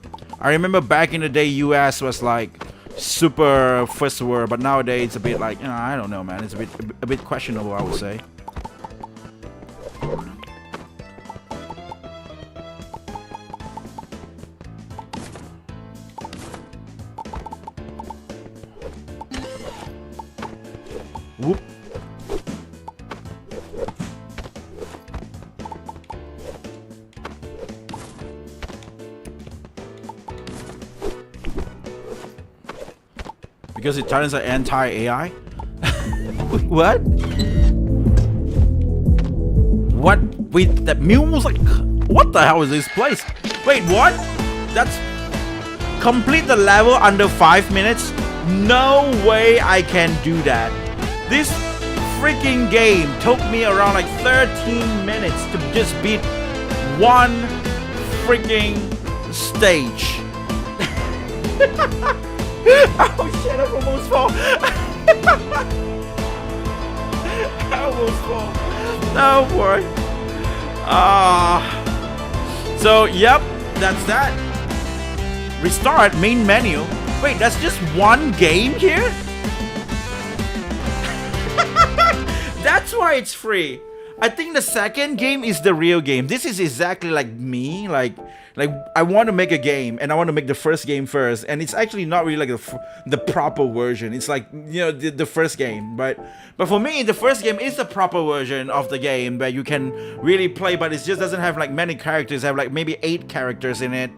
I remember back in the day, US was like super first world, but nowadays it's a bit like, you know, I don't know, man. It's a bit questionable, I would say. Whoop. Because it turns out anti-AI? What? What? Wait, that mule was like... What the hell is this place? Wait, what? That's... Complete the level under 5 minutes? No way I can do that. This freaking game took me around like 13 minutes to just beat one freaking stage. Oh shit, I almost fall. I almost fall. Oh boy. So, yep, that's that. Restart main menu. Wait, that's just one game here? That's why it's free. I think the second game is the real game. This is exactly like me. Like I want to make a game and I want to make the first game first, and it's actually not really like the proper version. It's like, you know, the first game, but for me the first game is the proper version of the game where you can really play, but it just doesn't have like many characters. I have like maybe 8 characters in it,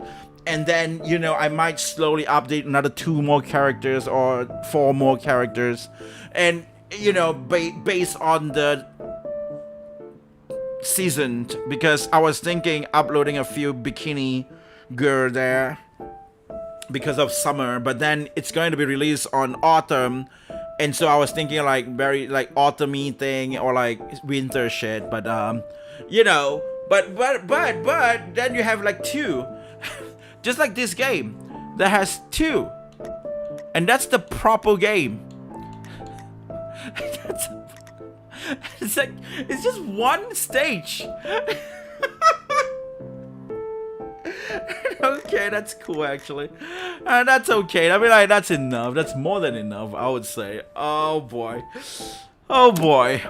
and then, you know, I might slowly update another 2 more characters or 4 more characters, and you know, based on the seasoned, because I was thinking uploading a few bikini girl there because of summer, but then it's going to be released on autumn, and so I was thinking like very like autumny thing or like winter shit, but you know, but then you have like 2 just like this game that has 2, and that's the proper game. It's like, it's just one stage. Okay, that's cool actually. That's okay. I mean, like, that's enough. That's more than enough, I would say. Oh boy. Oh boy.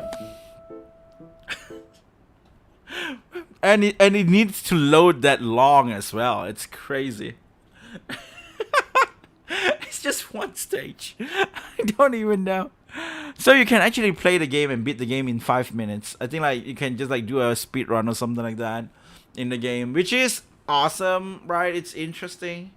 And it needs to load that long as well. It's crazy. It's just one stage. I don't even know. So you can actually play the game and beat the game in 5 minutes. I think like you can just like do a speed run or something like that in the game, which is awesome, right? It's interesting.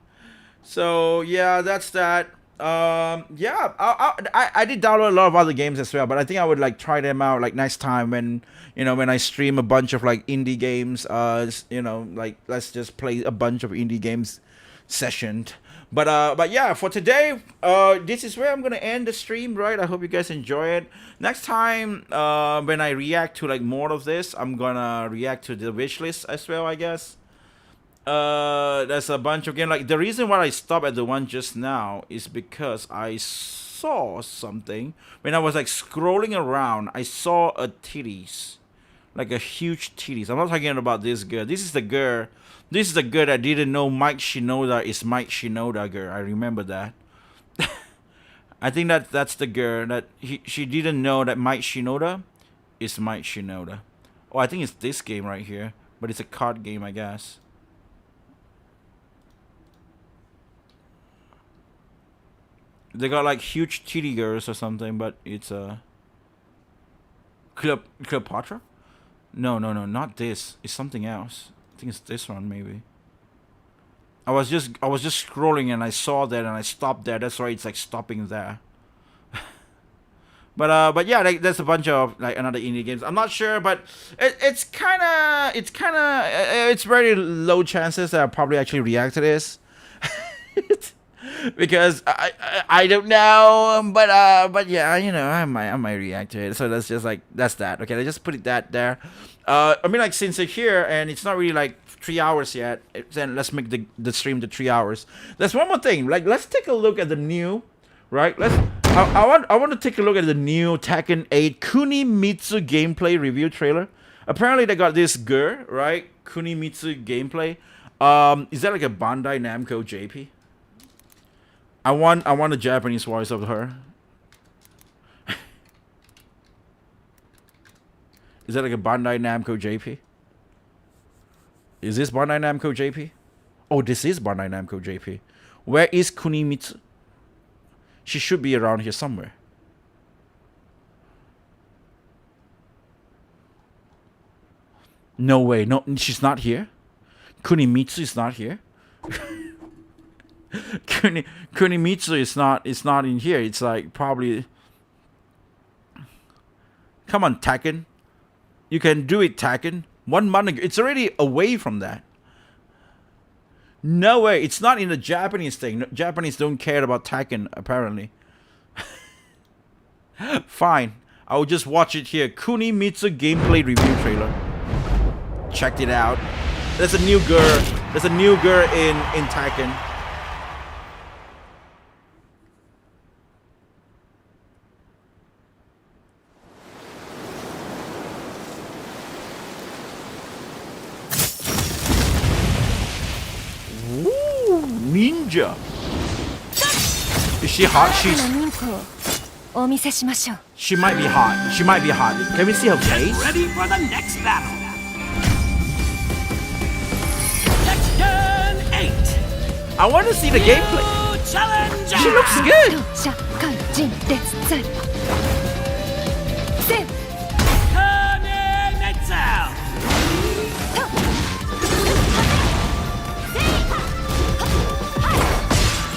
So yeah, that's that. Yeah, I did download a lot of other games as well, but I think I would like try them out like next time when, you know, when I stream a bunch of like indie games. You know, like let's just play a bunch of indie games sessioned. But yeah, for today, this is where I'm gonna end the stream, right? I hope you guys enjoy it. Next time, when I react to like more of this, I'm gonna react to the wish list as well, I guess. There's a bunch of games. Like the reason why I stopped at the one just now is because I saw something when I was like scrolling around. I saw a titties, like a huge titties. I'm not talking about this girl. This is the girl. This is the girl that didn't know Mike Shinoda is Mike Shinoda girl. I remember that. I think that's the girl that she didn't know that Mike Shinoda is Mike Shinoda. Oh, I think it's this game right here, but it's a card game, I guess. They got like huge titty girls or something, but it's a Cleopatra? No, not this. It's something else. I think it's this one maybe. I was just scrolling and I saw that and I stopped there. That's why it's like stopping there. But yeah, like, there's a bunch of like another indie games. I'm not sure, but it's very low chances that I'll probably actually react to this. because I don't know, but yeah, you know, I might react to it. So that's just like that's that. Okay, let's just put it that there. I mean, like since it's here and it's not really like 3 hours yet, then let's make the stream to 3 hours. There's one more thing. Like let's take a look at the new, right? I want to take a look at the new Tekken 8 Kunimitsu gameplay review trailer. Apparently they got this girl, right? Kunimitsu gameplay. Is that like a Bandai Namco JP? I want a Japanese voice of her. Is that like a Bandai Namco JP? Is this Bandai Namco JP? Oh, this is Bandai Namco JP. Where is Kunimitsu? She should be around here somewhere. No way. No, she's not here. Kunimitsu is not here. Kunimitsu is not in here. It's like probably. Come on, Tekken. You can do it, Tekken. 1 month ago. It's already away from that. No way. It's not in the Japanese thing. Japanese don't care about Tekken, apparently. Fine. I'll just watch it here. Kunimitsu gameplay review trailer. Checked it out. There's a new girl. There's a new girl in Tekken. Woo! Ninja. Is she hot? She might be hot. She might be hot. Can we see her face? Ready for the next battle. Tekken 8. I want to see the gameplay. Challenger. She looks good.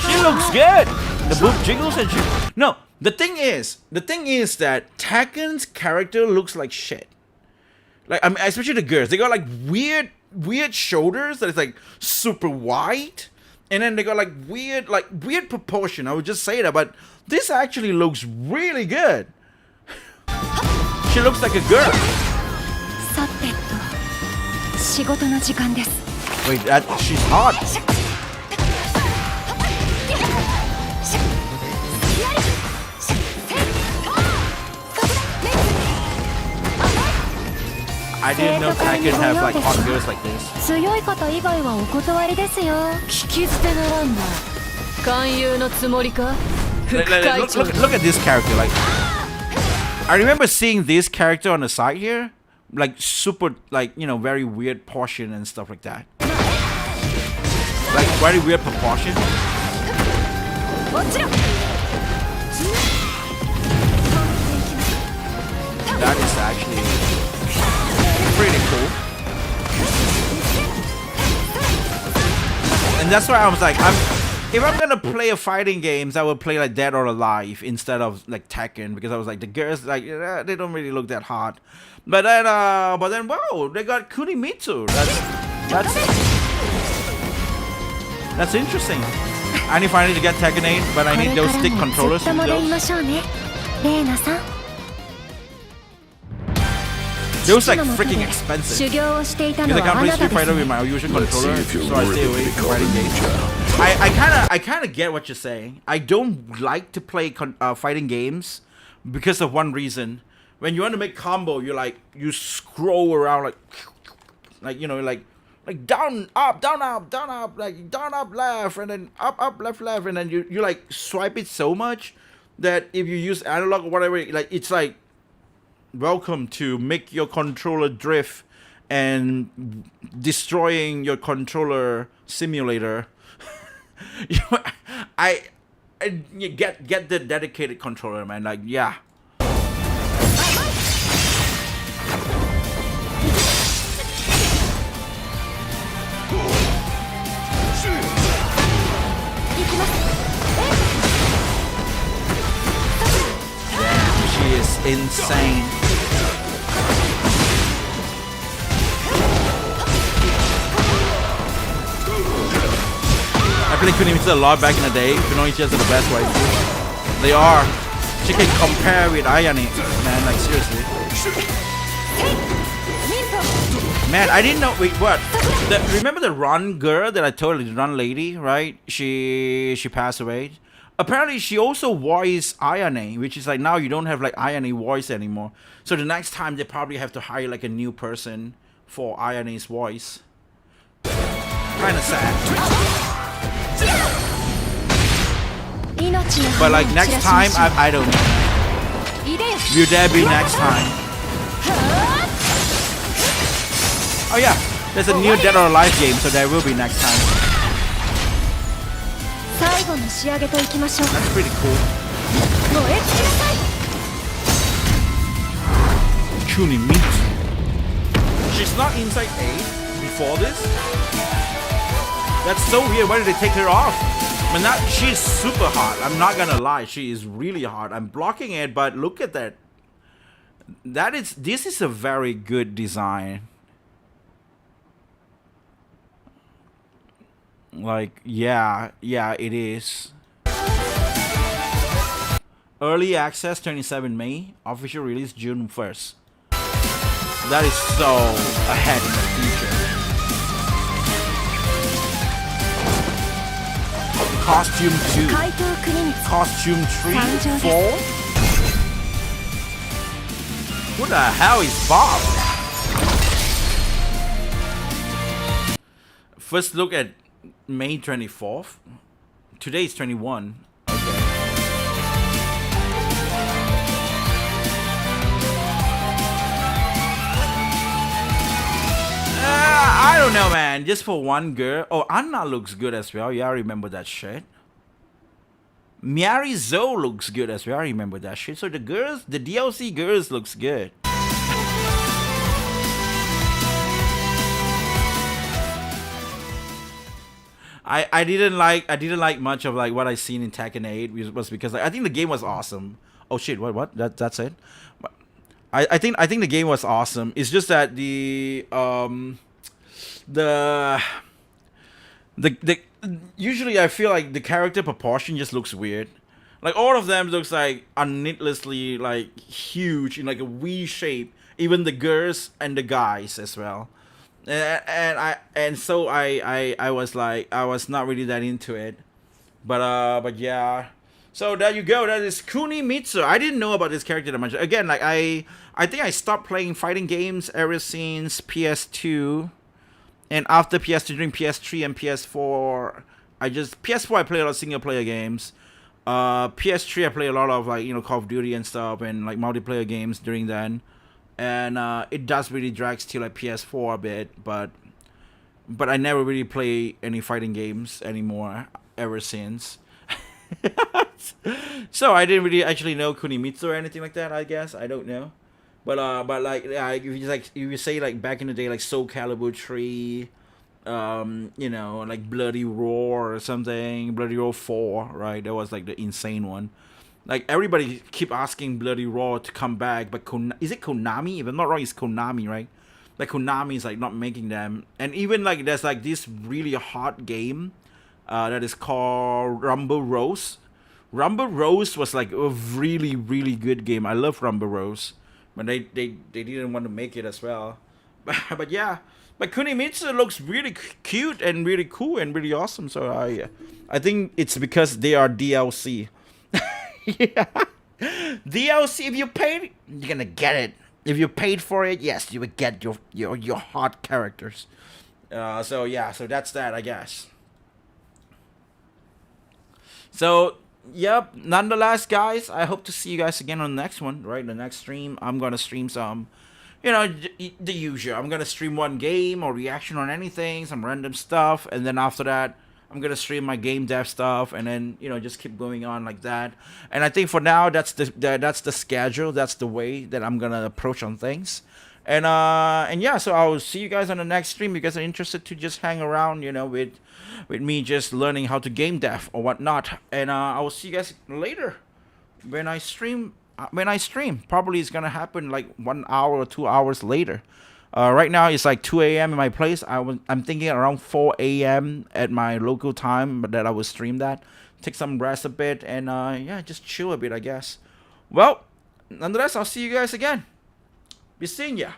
She looks good. The boob jiggles and shit. No, the thing is that Tekken's character looks like shit. Like, I mean, especially the girls. They got like weird shoulders that is like super wide, and then they got like weird proportion. I would just say that, but this actually looks really good. She looks like a girl. Wait, she's hot. I didn't know Tekken have like hot girls like this. Look at this character. Like, I remember seeing this character on the side here, like super, like, you know, very weird portion and stuff like that. Like very weird proportion. That is actually pretty cool. And that's why I was like, if I'm gonna play a fighting games, I would play like Dead or Alive instead of like Tekken, because I was like, the girls, like, they don't really look that hot. But then wow, they got Kunimitsu. That's interesting. I need finally to get Tekken 8, but I need those stick controllers. Those like freaking expensive. Because I can't play Street Fighter with my usual controller, so I stay away from fighting games. I kind of get what you're saying. I don't like to play fighting games because of one reason. When you want to make combo, you scroll around like you know, like down up, down up, down up, like down up left, and then up left, and then you like swipe it so much that if you use analog or whatever, like it's like, welcome to make your controller drift and destroying your controller simulator. You get the dedicated controller, man. Like, yeah. Damn, she is insane. I played Kunimitsu a lot back in the day. Kunoichi are the best waifus. They are. She can compare with Ayane, man. Like seriously. Man, I didn't know. Wait, what? Remember the Run girl that I told you, the Run lady, right? She passed away. Apparently, she also voiced Ayane, which is like now you don't have like Ayane voice anymore. So the next time they probably have to hire like a new person for Ayane's voice. Kind of sad. But like next time, I don't know. Will there be next time? Oh yeah, there's a new Dead or Alive game, so there will be next time. That's pretty cool. Kunimitsu. She's not inside 8 before this? That's so weird. Why did they take her off? I mean, she's super hot. I'm not gonna lie. She is really hot. I'm blocking it, but look at that. This is a very good design. Like, yeah, it is. Early access 27 May, official release June 1st. That is so ahead in the future. Costume 2. Costume 3. 4. Who the hell is Bob? First look at May 24th. Today is 21. Okay. I don't know, man. Just for one girl. Oh, Anna looks good as well. Yeah, I remember that shit. Miari Zoe looks good as well. I remember that shit. So the DLC girls looks good. I didn't like much of like what I seen in Tekken 8 was because like, I think the game was awesome. Oh shit, what? That's it. I think the game was awesome. It's just that the usually I feel like the character proportion just looks weird. Like all of them looks like needlessly like huge in like a V shape. Even the girls and the guys as well. So I was like I was not really that into it, but yeah. So there you go. That is Kunimitsu. I didn't know about this character that much. Again, like I think I stopped playing fighting games ever since PS2, and after PS2 during PS3 and PS4, PS4 I play a lot of single player games. PS3 I play a lot of like Call of Duty and stuff and like multiplayer games during then. And it does really drag still like PS4 a bit, but I never really play any fighting games anymore ever since. So I didn't really actually know Kunimitsu or anything like that. I guess I don't know, but like yeah, if you say like back in the day like Soul Calibur 3, like Bloody Roar or something, Bloody Roar 4, right? That was like the insane one. Like, everybody keep asking Bloody Roar to come back, but is it Konami? If I'm not wrong, it's Konami, right? Like, Konami is, like, not making them. And even, like, there's, like, this really hot game that is called Rumble Rose. Rumble Rose was, like, a really, really good game. I love Rumble Rose. But they didn't want to make it as well. But yeah. But Kunimitsu looks really cute and really cool and really awesome. So, I think it's because they are DLC. Yeah. DLC, if you paid, you're gonna get it. If you paid for it, yes, you would get your hot characters. So yeah, so that's that, I guess. So, yep, nonetheless, guys, I hope to see you guys again on the next one, right? The next stream, I'm gonna stream some, the usual. I'm gonna stream one game or reaction on anything, some random stuff, and then after that, I'm gonna stream my game dev stuff, and then just keep going on like that. And I think for now that's the schedule. That's the way that I'm gonna approach on things. And yeah, so I'll see you guys on the next stream. You guys are interested to just hang around, with me just learning how to game dev or whatnot. And I will see you guys later when I stream. Probably it's gonna happen like 1 hour or 2 hours later. Right now it's like 2 a.m. in my place. I'm thinking around 4 a.m. at my local time that I will stream that. Take some rest a bit and yeah, just chill a bit, I guess. Well, nonetheless, I'll see you guys again. Be seeing ya.